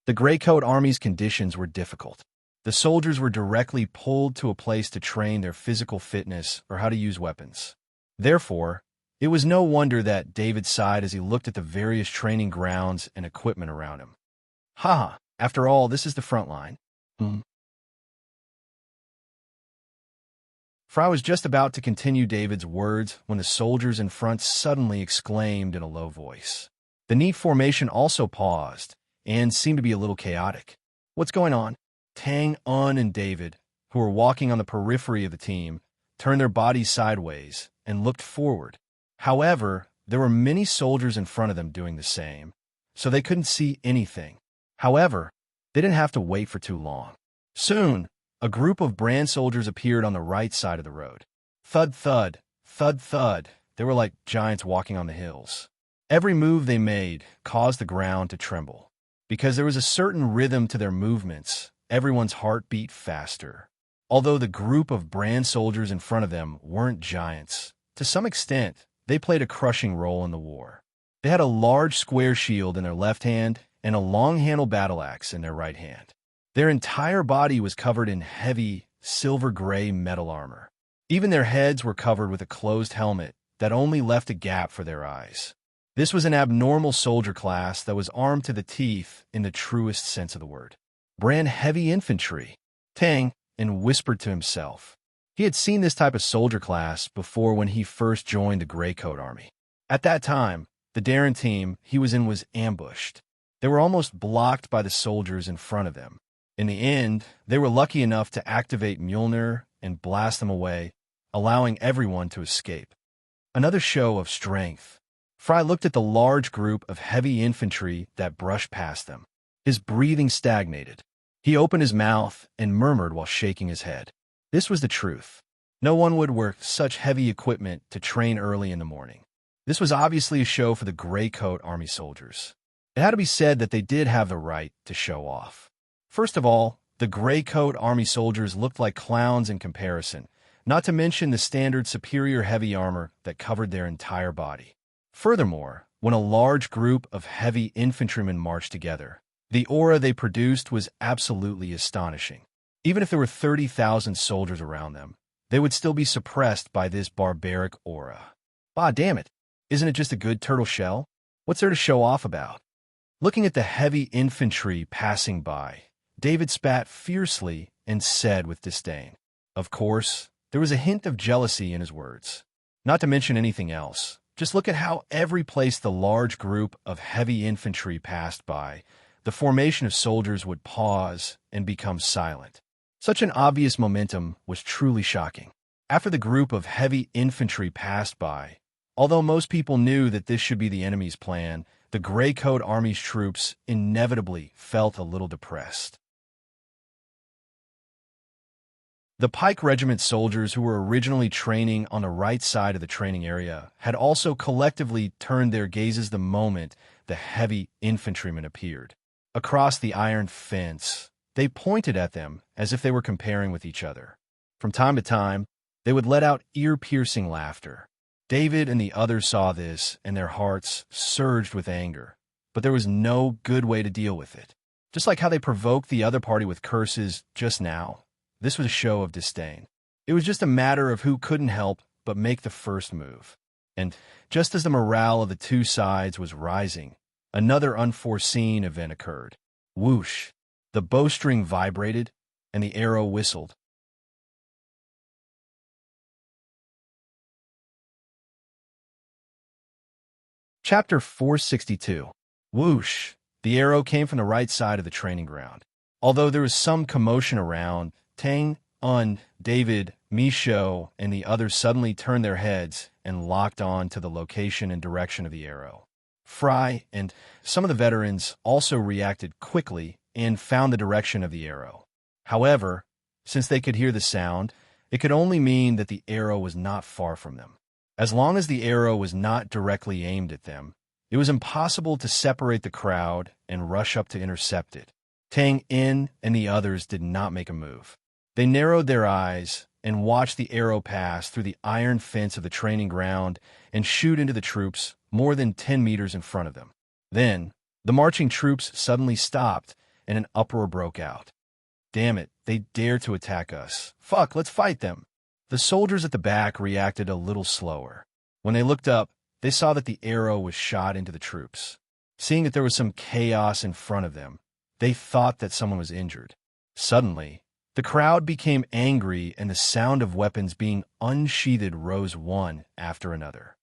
The Gray Coat Army's conditions were difficult. The soldiers were directly pulled to a place to train their physical fitness or how to use weapons. Therefore, it was no wonder that David sighed as he looked at the various training grounds and equipment around him. After all, this is the front line. Fry was just about to continue David's words when the soldiers in front suddenly exclaimed in a low voice. The neat formation also paused and seemed to be a little chaotic. What's going on? Tang Un and David, who were walking on the periphery of the team, turned their bodies sideways and looked forward. However, there were many soldiers in front of them doing the same, so they couldn't see anything. However, they didn't have to wait for too long. Soon, a group of brand soldiers appeared on the right side of the road. Thud, thud, thud, thud. They were like giants walking on the hills. Every move they made caused the ground to tremble. Because there was a certain rhythm to their movements, everyone's heart beat faster. Although the group of brand soldiers in front of them weren't giants, to some extent, they played a crushing role in the war. They had a large square shield in their left hand and a long-handled battle axe in their right hand. Their entire body was covered in heavy, silver-gray metal armor. Even their heads were covered with a closed helmet that only left a gap for their eyes. This was an abnormal soldier class that was armed to the teeth in the truest sense of the word. Brand heavy infantry. Tang and whispered to himself. He had seen this type of soldier class before when he first joined the Gray Coat Army. At that time, the Darren team he was in was ambushed. They were almost blocked by the soldiers in front of them. In the end, they were lucky enough to activate Mjolnir and blast them away, allowing everyone to escape. Another show of strength. Fry looked at the large group of heavy infantry that brushed past them. His breathing stagnated. He opened his mouth and murmured while shaking his head. This was the truth. No one would wear such heavy equipment to train early in the morning. This was obviously a show for the Gray Coat Army soldiers. It had to be said that they did have the right to show off. First of all, The gray-coat army soldiers looked like clowns in comparison, not to mention the standard superior heavy armor that covered their entire body. Furthermore, when a large group of heavy infantrymen marched together, the aura they produced was absolutely astonishing. Even if there were 30,000 soldiers around them, they would still be suppressed by this barbaric aura. Ah, damn it! Isn't it just a good turtle shell? What's there to show off about? Looking at the heavy infantry passing by, David spat fiercely and said with disdain. Of course, there was a hint of jealousy in his words. Not to mention anything else, just look at how every place the large group of heavy infantry passed by, the formation of soldiers would pause and become silent. Such an obvious momentum was truly shocking. After the group of heavy infantry passed by, although most people knew that this should be the enemy's plan, the gray-coat army's troops inevitably felt a little depressed. The Pike Regiment soldiers who were originally training on the right side of the training area had also collectively turned their gazes the moment the heavy infantrymen appeared. Across the iron fence, they pointed at them as if they were comparing with each other. From time to time, they would let out ear-piercing laughter. David and the others saw this, and their hearts surged with anger. But there was no good way to deal with it. Just like how they provoked the other party with curses just now, this was a show of disdain. It was just a matter of who couldn't help but make the first move. And just as the morale of the two sides was rising, another unforeseen event occurred. Whoosh! The bowstring vibrated, and the arrow whistled. Chapter 462. Whoosh! The arrow came from the right side of the training ground. Although there was some commotion around, Tang, Un, David, Misho, and the others suddenly turned their heads and locked on to the location and direction of the arrow. Fry and some of the veterans also reacted quickly and found the direction of the arrow. However, since they could hear the sound, it could only mean that the arrow was not far from them. As long as the arrow was not directly aimed at them, it was impossible to separate the crowd and rush up to intercept it. Tang In and the others did not make a move. They narrowed their eyes and watched the arrow pass through the iron fence of the training ground and shoot into the troops more than 10 meters in front of them. Then, the marching troops suddenly stopped and an uproar broke out. Damn it, they dare to attack us. Fuck, let's fight them. The soldiers at the back reacted a little slower. When they looked up, they saw that the arrow was shot into the troops. Seeing that there was some chaos in front of them, they thought that someone was injured. Suddenly, the crowd became angry and the sound of weapons being unsheathed rose one after another.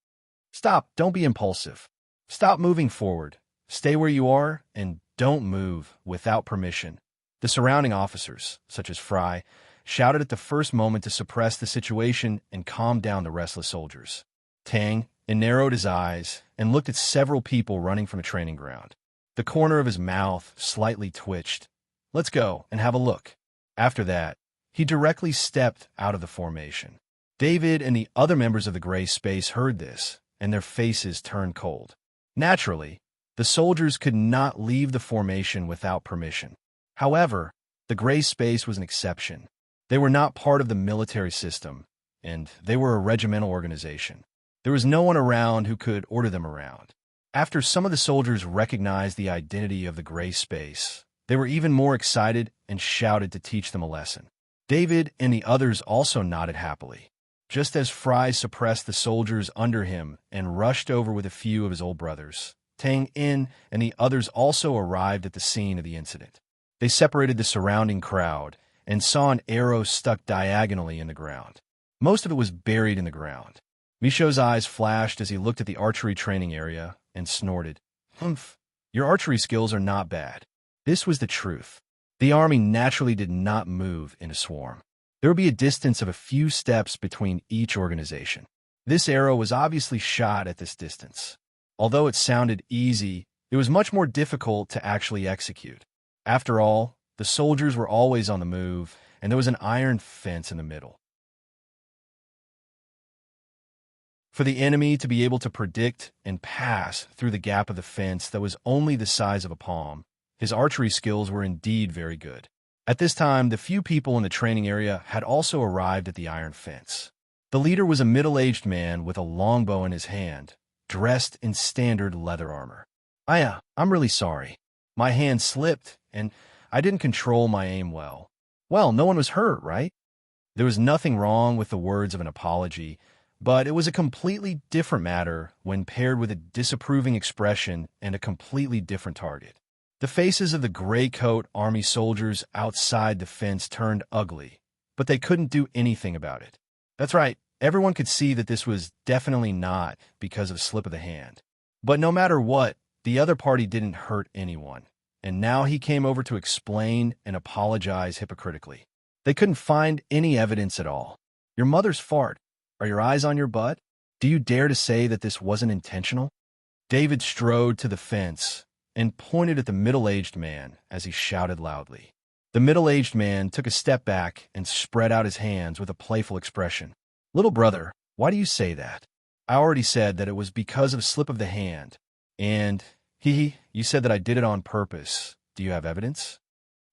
Stop, don't be impulsive. Stop moving forward. Stay where you are and don't move without permission. The surrounding officers, such as Fry, shouted at the first moment to suppress the situation and calm down the restless soldiers. Tang narrowed his eyes and looked at several people running from a training ground. The corner of his mouth slightly twitched. Let's go and have a look. After that, he directly stepped out of the formation. David and the other members of the gray space heard this, and their faces turned cold. Naturally, the soldiers could not leave the formation without permission. However, the gray space was an exception. They were not part of the military system, and they were a regimental organization. There was no one around who could order them around. After some of the soldiers recognized the identity of the gray space, they were even more excited and shouted to teach them a lesson. David and the others also nodded happily. Just as Fry suppressed the soldiers under him and rushed over with a few of his old brothers, Tang In and the others also arrived at the scene of the incident. They separated the surrounding crowd and saw an arrow stuck diagonally in the ground. Most of it was buried in the ground. Misho's eyes flashed as he looked at the archery training area and snorted. Humph, your archery skills are not bad. This was the truth. The army naturally did not move in a swarm. There would be a distance of a few steps between each organization. This arrow was obviously shot at this distance. Although it sounded easy, it was much more difficult to actually execute. After all, the soldiers were always on the move, and there was an iron fence in the middle. For the enemy to be able to predict and pass through the gap of the fence that was only the size of a palm, his archery skills were indeed very good. At this time, the few people in the training area had also arrived at the iron fence. The leader was a middle-aged man with a longbow in his hand, dressed in standard leather armor. I'm really sorry. My hand slipped, and I didn't control my aim well. Well, no one was hurt, right? There was nothing wrong with the words of an apology, but it was a completely different matter when paired with a disapproving expression and a completely different target. The faces of the gray coat army soldiers outside the fence turned ugly, but they couldn't do anything about it. That's right, everyone could see that this was definitely not because of a slip of the hand. But no matter what, the other party didn't hurt anyone, and now he came over to explain and apologize hypocritically. They couldn't find any evidence at all. Your mother's fart. Are your eyes on your butt? Do you dare to say that this wasn't intentional? David strode to the fence and pointed at the middle-aged man as he shouted loudly. The middle-aged man took a step back and spread out his hands with a playful expression. Little brother, why do you say that? I already said that it was because of a slip of the hand. And, you said that I did it on purpose. Do you have evidence?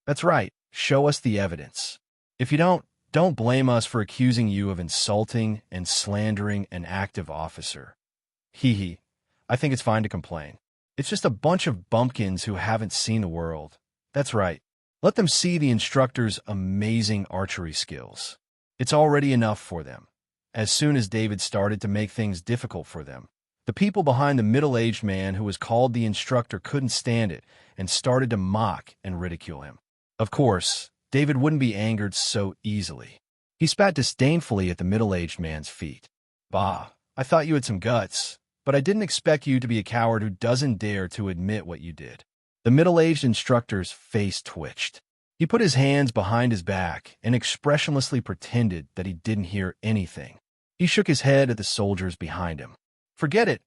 That's right. Show us the evidence. If you don't blame us for accusing you of insulting and slandering an active officer. I think it's fine to complain. It's just a bunch of bumpkins who haven't seen the world. That's right. Let them see the instructor's amazing archery skills. It's already enough for them. As soon as David started to make things difficult for them, the people behind the middle-aged man who was called the instructor couldn't stand it and started to mock and ridicule him. Of course, David wouldn't be angered so easily. He spat disdainfully at the middle-aged man's feet. Bah, I thought you had some guts, but I didn't expect you to be a coward who doesn't dare to admit what you did. The middle-aged instructor's face twitched. He put his hands behind his back and expressionlessly pretended that he didn't hear anything. He shook his head at the soldiers behind him. Forget it.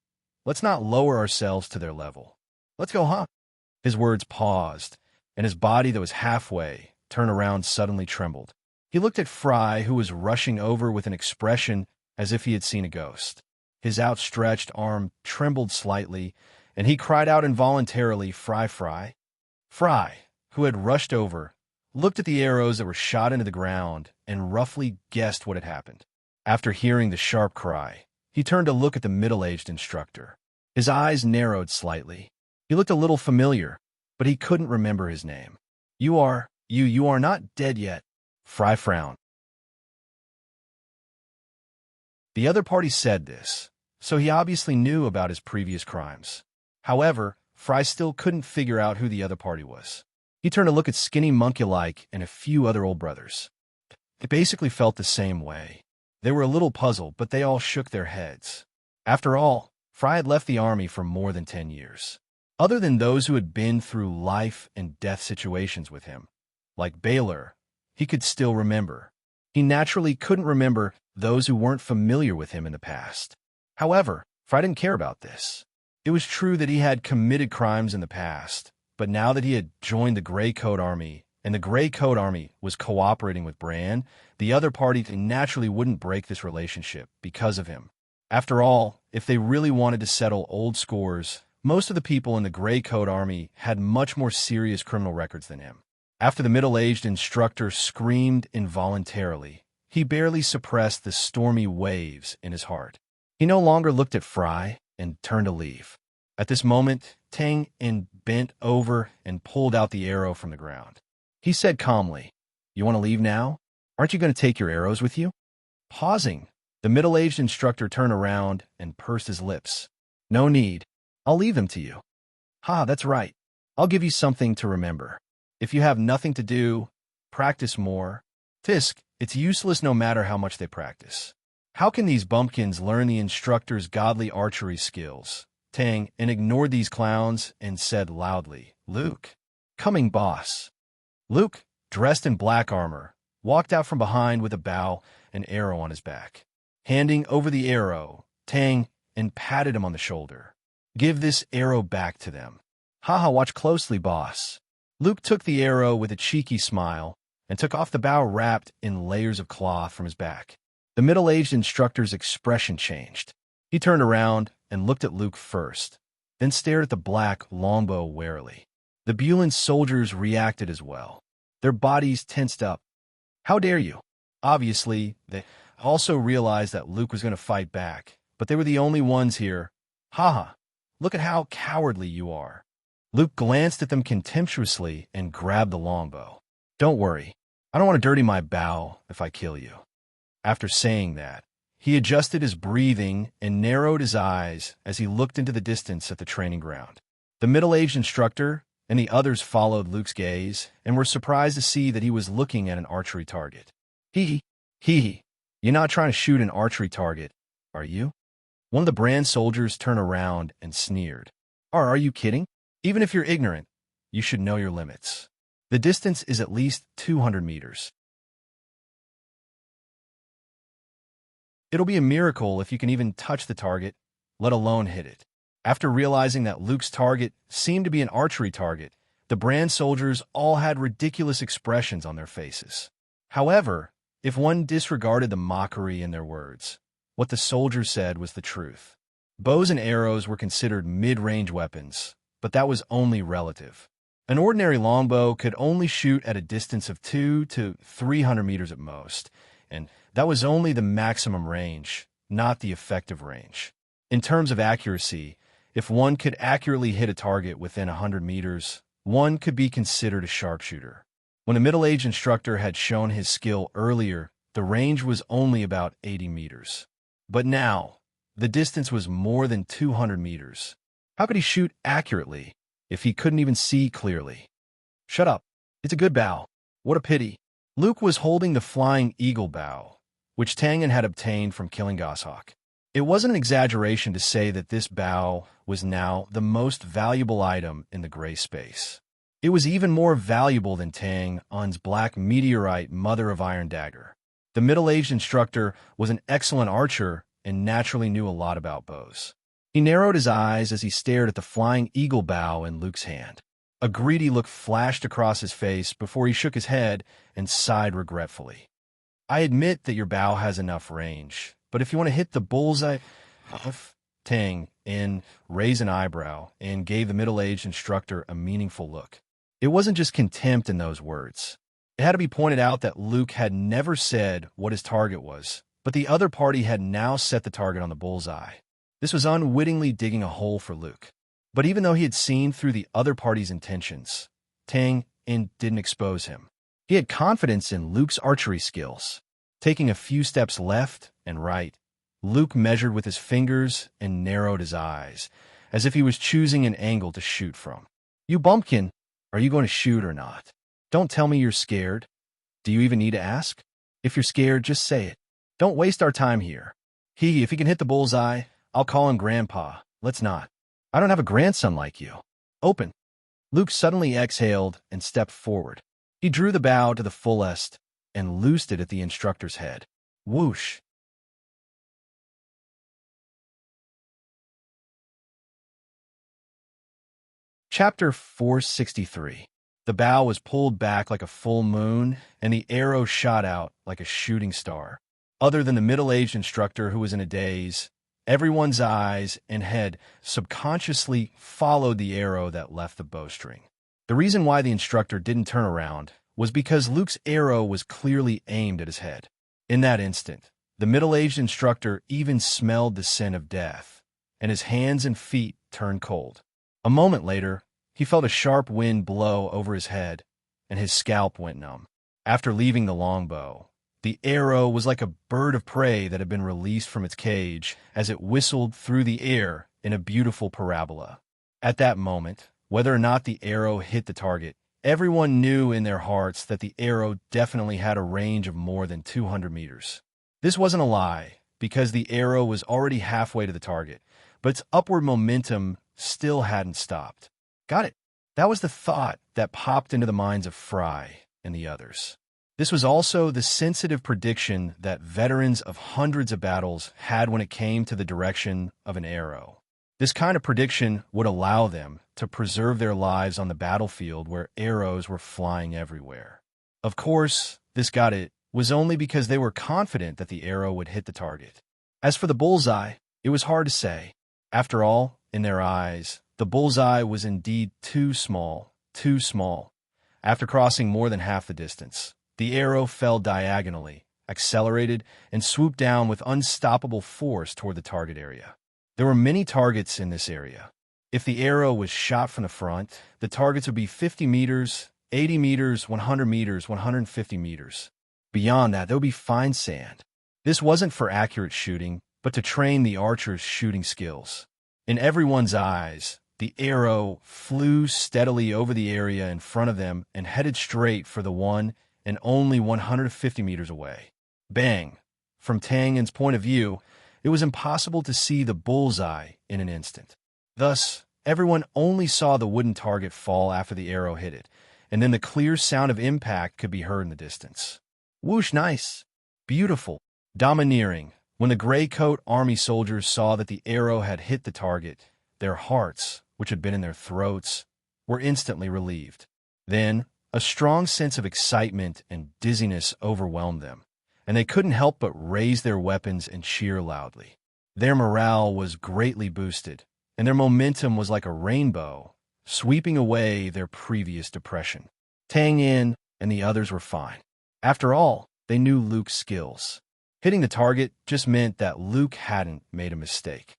Let's not lower ourselves to their level. Let's go, huh? His words paused, and his body that was halfway turned around suddenly trembled. He looked at Fry, who was rushing over with an expression as if he had seen a ghost. His outstretched arm trembled slightly, and he cried out involuntarily, Fry, Fry. Fry, who had rushed over, looked at the arrows that were shot into the ground and roughly guessed what had happened. After hearing the sharp cry, he turned to look at the middle-aged instructor. His eyes narrowed slightly. He looked a little familiar, but he couldn't remember his name. You are not dead yet. Fry frowned. The other party said this, so he obviously knew about his previous crimes. However, Fry still couldn't figure out who the other party was. He turned to look at Skinny Monkey-like and a few other old brothers. They basically felt the same way. They were a little puzzled, but they all shook their heads. After all, Fry had left the army for more than 10 years. Other than those who had been through life and death situations with him, like Baylor, he could still remember. He naturally couldn't remember those who weren't familiar with him in the past. However, Fry didn't care about this. It was true that he had committed crimes in the past, but now that he had joined the Gray Coat Army, and the Gray Coat Army was cooperating with Bran, the other party naturally wouldn't break this relationship because of him. After all, if they really wanted to settle old scores, most of the people in the Gray Coat Army had much more serious criminal records than him. After the middle-aged instructor screamed involuntarily, he barely suppressed the stormy waves in his heart. He no longer looked at Fry and turned to leave. At this moment, Tang bent over and pulled out the arrow from the ground. He said calmly, You want to leave now? Aren't you going to take your arrows with you? Pausing, the middle-aged instructor turned around and pursed his lips. No need. I'll leave them to you. That's right. I'll give you something to remember. If you have nothing to do, practice more. Tisk, it's useless no matter how much they practice. How can these bumpkins learn the instructor's godly archery skills? Tang ignored these clowns and said loudly, Luke, coming boss. Luke, dressed in black armor, walked out from behind with a bow and arrow on his back. Handing over the arrow, Tang patted him on the shoulder. Give this arrow back to them. Watch closely, boss. Luke took the arrow with a cheeky smile and took off the bow wrapped in layers of cloth from his back. The middle-aged instructor's expression changed. He turned around and looked at Luke first, then stared at the black longbow warily. The Bulan soldiers reacted as well. their bodies tensed up. How dare you? Obviously, they also realized that Luke was going to fight back, but they were the only ones here. Haha, look at how cowardly you are. Luke glanced at them contemptuously and grabbed the longbow. Don't worry, I don't want to dirty my bow if I kill you. After saying that, he adjusted his breathing and narrowed his eyes as he looked into the distance at the training ground. The middle-aged instructor and the others followed Luke's gaze and were surprised to see that he was looking at an archery target. Hee hee, you're not trying to shoot an archery target, are you? One of the brand soldiers turned around and sneered. Are you kidding? Even if you're ignorant, you should know your limits. The distance is at least 200 meters. It'll be a miracle if you can even touch the target, let alone hit it. After realizing that Luke's target seemed to be an archery target, the brand soldiers all had ridiculous expressions on their faces. However, if one disregarded the mockery in their words, what the soldiers said was the truth. Bows and arrows were considered mid-range weapons, but that was only relative. An ordinary longbow could only shoot at a distance of 200 to 300 meters at most, and that was only the maximum range, not the effective range. In terms of accuracy, if one could accurately hit a target within 100 meters, one could be considered a sharpshooter. When a middle-aged instructor had shown his skill earlier, the range was only about 80 meters. But now, the distance was more than 200 meters. How could he shoot accurately if he couldn't even see clearly? Shut up. It's a good bow. What a pity. Luke was holding the flying eagle bow, which Tangan had obtained from killing Goshawk. It wasn't an exaggeration to say that this bow was now the most valuable item in the gray space. It was even more valuable than Tang Un's black meteorite mother of iron dagger. The middle-aged instructor was an excellent archer and naturally knew a lot about bows. He narrowed his eyes as he stared at the flying eagle bow in Luke's hand. A greedy look flashed across his face before he shook his head and sighed regretfully. I admit that your bow has enough range, but if you want to hit the bullseye... Tang In raised an eyebrow and gave the middle-aged instructor a meaningful look. It wasn't just contempt in those words. It had to be pointed out that Luke had never said what his target was, but the other party had now set the target on the bullseye. This was unwittingly digging a hole for Luke. But even though he had seen through the other party's intentions, Tang In didn't expose him. He had confidence in Luke's archery skills. Taking a few steps left and right, Luke measured with his fingers and narrowed his eyes, as if he was choosing an angle to shoot from. You bumpkin, are you going to shoot or not? Don't tell me you're scared. Do you even need to ask? If you're scared, just say it. Don't waste our time here. If he can hit the bullseye, I'll call him Grandpa. Let's not. I don't have a grandson like you. Open. Luke suddenly exhaled and stepped forward. He drew the bow to the fullest and loosed it at the instructor's head. Whoosh. Chapter 463. The bow was pulled back like a full moon, and the arrow shot out like a shooting star. Other than the middle-aged instructor who was in a daze, everyone's eyes and head subconsciously followed the arrow that left the bowstring. The reason why the instructor didn't turn around was because Luke's arrow was clearly aimed at his head. In that instant, the middle-aged instructor even smelled the scent of death, and his hands and feet turned cold. A moment later, he felt a sharp wind blow over his head, and his scalp went numb. After leaving the longbow, the arrow was like a bird of prey that had been released from its cage as it whistled through the air in a beautiful parabola. At that moment, whether or not the arrow hit the target, everyone knew in their hearts that the arrow definitely had a range of more than 200 meters. This wasn't a lie, because the arrow was already halfway to the target, but its upward momentum still hadn't stopped. Got it. That was the thought that popped into the minds of Fry and the others. This was also the sensitive prediction that veterans of hundreds of battles had when it came to the direction of an arrow. This kind of prediction would allow them to preserve their lives on the battlefield where arrows were flying everywhere. Of course, this got it was only because they were confident that the arrow would hit the target. As for the bullseye, it was hard to say. After all, in their eyes, the bullseye was indeed too small, After crossing more than half the distance, the arrow fell diagonally, accelerated, and swooped down with unstoppable force toward the target area. There were many targets in this area. If the arrow was shot from the front, the targets would be 50 meters, 80 meters, 100 meters, 150 meters. Beyond that, there would be fine sand. This wasn't for accurate shooting, but to train the archer's shooting skills. In everyone's eyes, the arrow flew steadily over the area in front of them and headed straight for the one and only 150 meters away. Bang! From Tangen's point of view, it was impossible to see the bullseye in an instant. Thus, everyone only saw the wooden target fall after the arrow hit it, and then the clear sound of impact could be heard in the distance. Whoosh, nice! Beautiful! Domineering! When the gray-coat army soldiers saw that the arrow had hit the target, their hearts, which had been in their throats, were instantly relieved. Then, a strong sense of excitement and dizziness overwhelmed them, and they couldn't help but raise their weapons and cheer loudly. Their morale was greatly boosted, and their momentum was like a rainbow, sweeping away their previous depression. Tangen and the others were fine. After all, they knew Luke's skills. Hitting the target just meant that Luke hadn't made a mistake.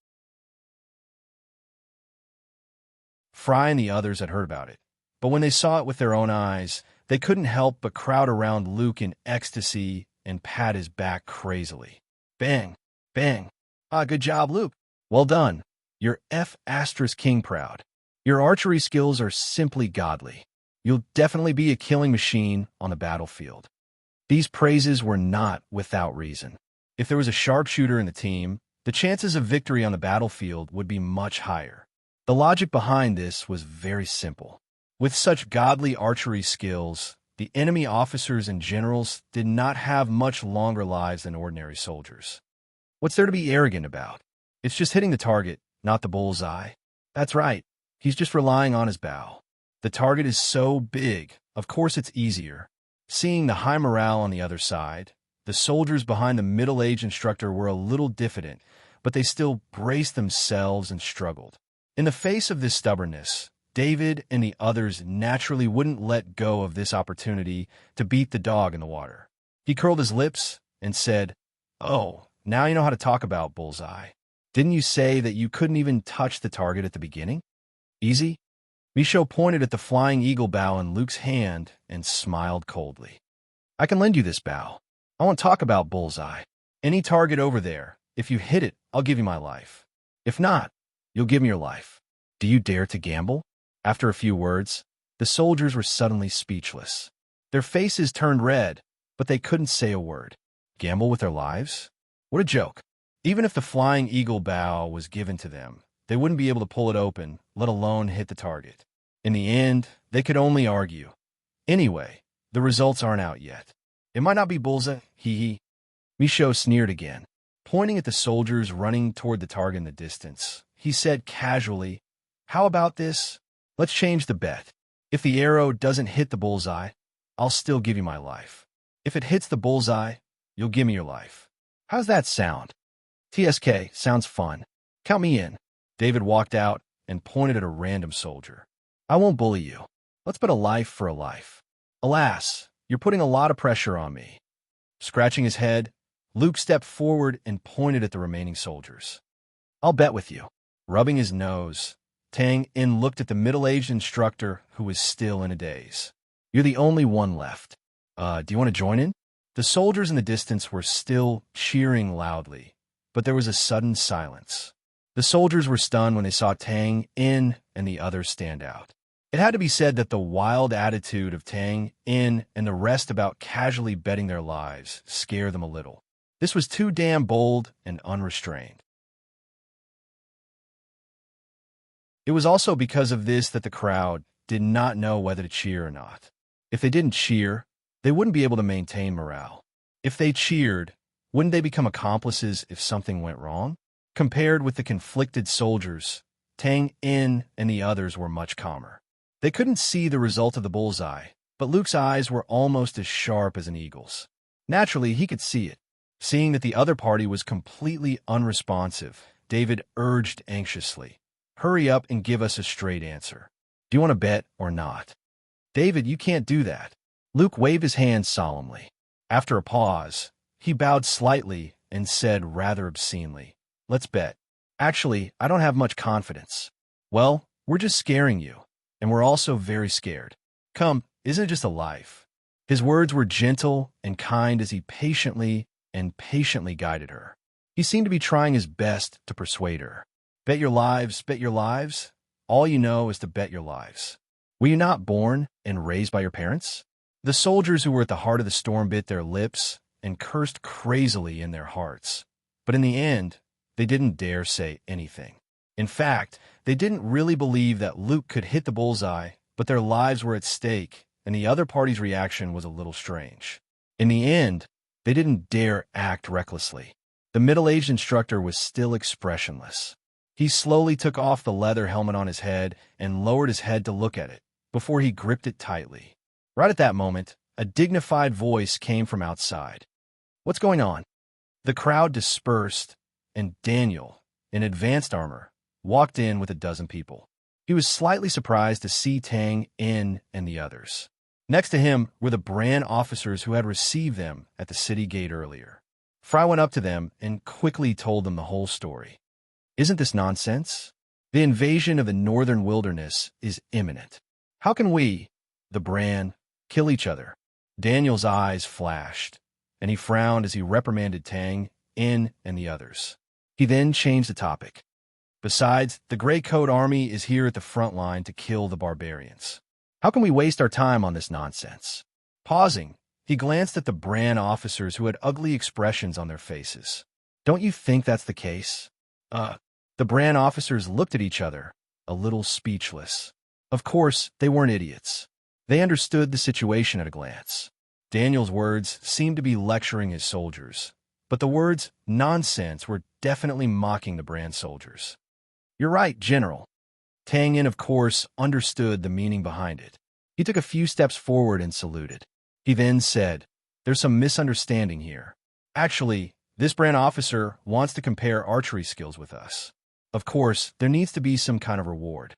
Fry and the others had heard about it, but when they saw it with their own eyes, they couldn't help but crowd around Luke in ecstasy and pat his back crazily. Bang! Bang! Ah, good job, Luke. Well done. You're F***king proud. Your archery skills are simply godly. You'll definitely be a killing machine on the battlefield. These praises were not without reason. If there was a sharpshooter in the team, the chances of victory on the battlefield would be much higher. The logic behind this was very simple. With such godly archery skills, the enemy officers and generals did not have much longer lives than ordinary soldiers. What's there to be arrogant about? It's just hitting the target, not the bullseye. That's right. He's just relying on his bow. The target is so big, of course it's easier. Seeing the high morale on the other side, the soldiers behind the middle-aged instructor were a little diffident, but they still braced themselves and struggled. In the face of this stubbornness, David and the others naturally wouldn't let go of this opportunity to beat the dog in the water. He curled his lips and said, "Oh, now you know how to talk about bullseye. Didn't you say that you couldn't even touch the target at the beginning? Easy?" Michaud pointed at the flying eagle bow in Luke's hand and smiled coldly. "I can lend you this bow. I won't talk about bullseye. Any target over there, if you hit it, I'll give you my life. If not, you'll give me your life. Do you dare to gamble?" After a few words, the soldiers were suddenly speechless. Their faces turned red, but they couldn't say a word. Gamble with their lives? What a joke. Even if the flying eagle bow was given to them, they wouldn't be able to pull it open, let alone hit the target. In the end, they could only argue. Anyway, the results aren't out yet. It might not be bullseye, hee. Michaud sneered again. Pointing at the soldiers running toward the target in the distance, he said casually, "How about this? Let's change the bet. If the arrow doesn't hit the bullseye, I'll still give you my life. If it hits the bullseye, you'll give me your life. How's that sound?" "TSK, sounds fun. Count me in." David walked out and pointed at a random soldier. "I won't bully you. Let's bet a life for a life." "Alas, you're putting a lot of pressure on me." Scratching his head, Luke stepped forward and pointed at the remaining soldiers. "I'll bet with you." Rubbing his nose, Tangen looked at the middle-aged instructor who was still in a daze. "You're the only one left. Do you want to join in?" The soldiers in the distance were still cheering loudly, but there was a sudden silence. The soldiers were stunned when they saw Tangen and the others stand out. It had to be said that the wild attitude of Tangen and the rest about casually betting their lives scared them a little. This was too damn bold and unrestrained. It was also because of this that the crowd did not know whether to cheer or not. If they didn't cheer, they wouldn't be able to maintain morale. If they cheered, wouldn't they become accomplices if something went wrong? Compared with the conflicted soldiers, Tangen and the others were much calmer. They couldn't see the result of the bullseye, but Luke's eyes were almost as sharp as an eagle's. Naturally, he could see it. Seeing that the other party was completely unresponsive, David urged anxiously, "Hurry up and give us a straight answer. Do you want to bet or not?" David, you can't do that. Luke waved his hand solemnly. After a pause, he bowed slightly and said rather obscenely, "Let's bet." "Actually, I don't have much confidence." "Well, we're just scaring you, and we're also very scared. Come, isn't it just a life?" His words were gentle and kind as he patiently guided her. He seemed to be trying his best to persuade her. Bet your lives, bet your lives. All you know is to bet your lives. Were you not born and raised by your parents? The soldiers who were at the heart of the storm bit their lips and cursed crazily in their hearts. But in the end, they didn't dare say anything. In fact, they didn't really believe that Luke could hit the bullseye, but their lives were at stake, and the other party's reaction was a little strange. In the end, they didn't dare act recklessly. The middle-aged instructor was still expressionless. He slowly took off the leather helmet on his head and lowered his head to look at it, before he gripped it tightly. Right at that moment, a dignified voice came from outside. "What's going on?" The crowd dispersed, and Daniel, in advanced armor, walked in with a dozen people. He was slightly surprised to see Tang in and the others. Next to him were the brand officers who had received them at the city gate earlier. Fry went up to them and quickly told them the whole story. "Isn't this nonsense? The invasion of the northern wilderness is imminent. How can we, the brand, kill each other?" Daniel's eyes flashed, and he frowned as he reprimanded Tang, In, and the others. He then changed the topic. "Besides, the Gray Coat Army is here at the front line to kill the barbarians. How can we waste our time on this nonsense?" Pausing, he glanced at the brand officers who had ugly expressions on their faces. "Don't you think that's the case?" The brand officers looked at each other, a little speechless. Of course, they weren't idiots. They understood the situation at a glance. Daniel's words seemed to be lecturing his soldiers, but the words nonsense were definitely mocking the brand soldiers. "You're right, General." Tang Yin, of course, understood the meaning behind it. He took a few steps forward and saluted. He then said, "There's some misunderstanding here. Actually, this brand officer wants to compare archery skills with us. Of course, there needs to be some kind of reward.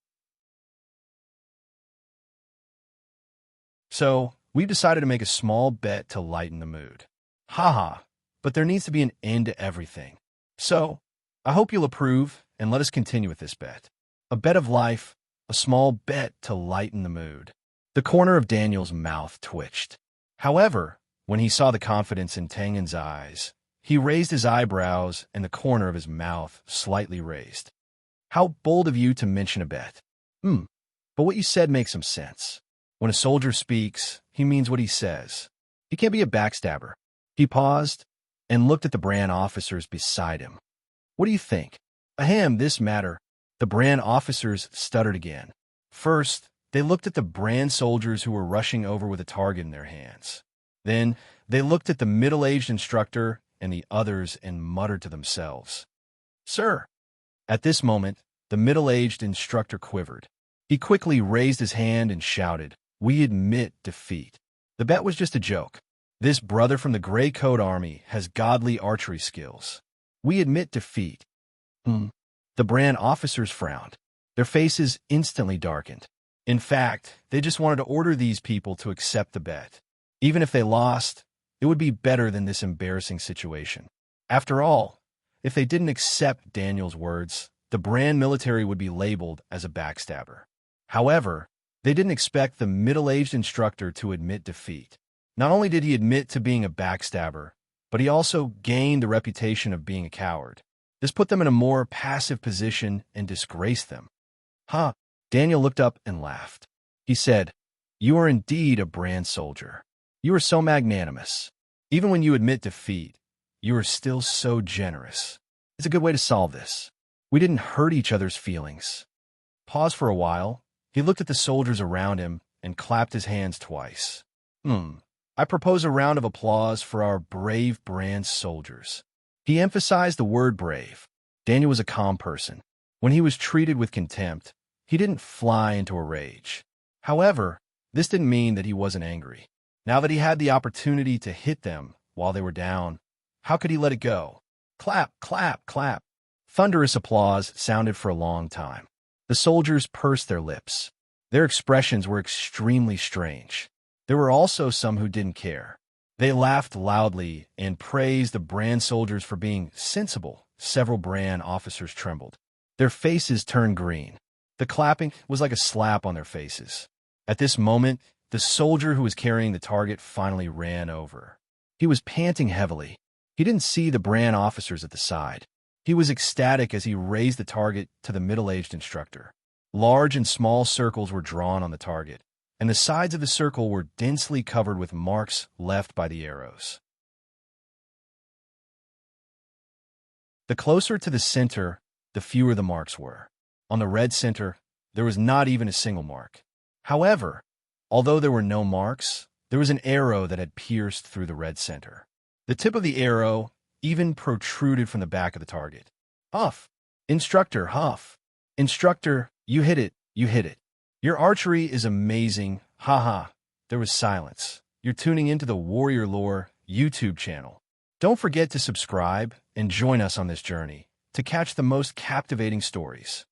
So, we've decided to make a small bet to lighten the mood. Haha, but there needs to be an end to everything. So, I hope you'll approve and let us continue with this bet. A bet of life, a small bet to lighten the mood." The corner of Daniel's mouth twitched. However, when he saw the confidence in Tangen's eyes, he raised his eyebrows and the corner of his mouth slightly raised. "How bold of you to mention a bet. But what you said makes some sense. When a soldier speaks, he means what he says. He can't be a backstabber." He paused and looked at the brand officers beside him. "What do you think?" "Ahem, this matter." The brand officers stuttered again. First, they looked at the brand soldiers who were rushing over with a target in their hands. Then, they looked at the middle-aged instructor and the others and muttered to themselves, "Sir." At this moment, the middle-aged instructor quivered. He quickly raised his hand and shouted, "We admit defeat. The bet was just a joke. This brother from the Gray Coat Army has godly archery skills. We admit defeat." The brand officers frowned. Their faces instantly darkened. In fact, they just wanted to order these people to accept the bet. Even if they lost, it would be better than this embarrassing situation. After all, if they didn't accept Daniel's words, the brand military would be labeled as a backstabber. However, they didn't expect the middle-aged instructor to admit defeat. Not only did he admit to being a backstabber, but he also gained the reputation of being a coward. This put them in a more passive position and disgraced them. Daniel looked up and laughed. He said, "You are indeed a brand soldier. You are so magnanimous. Even when you admit defeat, you are still so generous. It's a good way to solve this. We didn't hurt each other's feelings." Pause for a while. He looked at the soldiers around him and clapped his hands twice. "I propose a round of applause for our brave brand soldiers." He emphasized the word brave. Daniel was a calm person. When he was treated with contempt, he didn't fly into a rage. However, this didn't mean that he wasn't angry. Now that he had the opportunity to hit them while they were down, how could he let it go? Clap, clap, clap. Thunderous applause sounded for a long time. The soldiers pursed their lips. Their expressions were extremely strange. There were also some who didn't care. They laughed loudly and praised the Brand soldiers for being sensible. Several Brand officers trembled. Their faces turned green. The clapping was like a slap on their faces. At this moment, the soldier who was carrying the target finally ran over. He was panting heavily. He didn't see the Brand officers at the side. He was ecstatic as he raised the target to the middle-aged instructor. Large and small circles were drawn on the target, and the sides of the circle were densely covered with marks left by the arrows. The closer to the center, the fewer the marks were. On the red center, there was not even a single mark. However, although there were no marks, there was an arrow that had pierced through the red center. The tip of the arrow even protruded from the back of the target. Huff! Instructor, Huff! Instructor, you hit it, you hit it. Your archery is amazing, haha. There was silence. You're tuning into the Warrior Lore YouTube channel. Don't forget to subscribe and join us on this journey to catch the most captivating stories.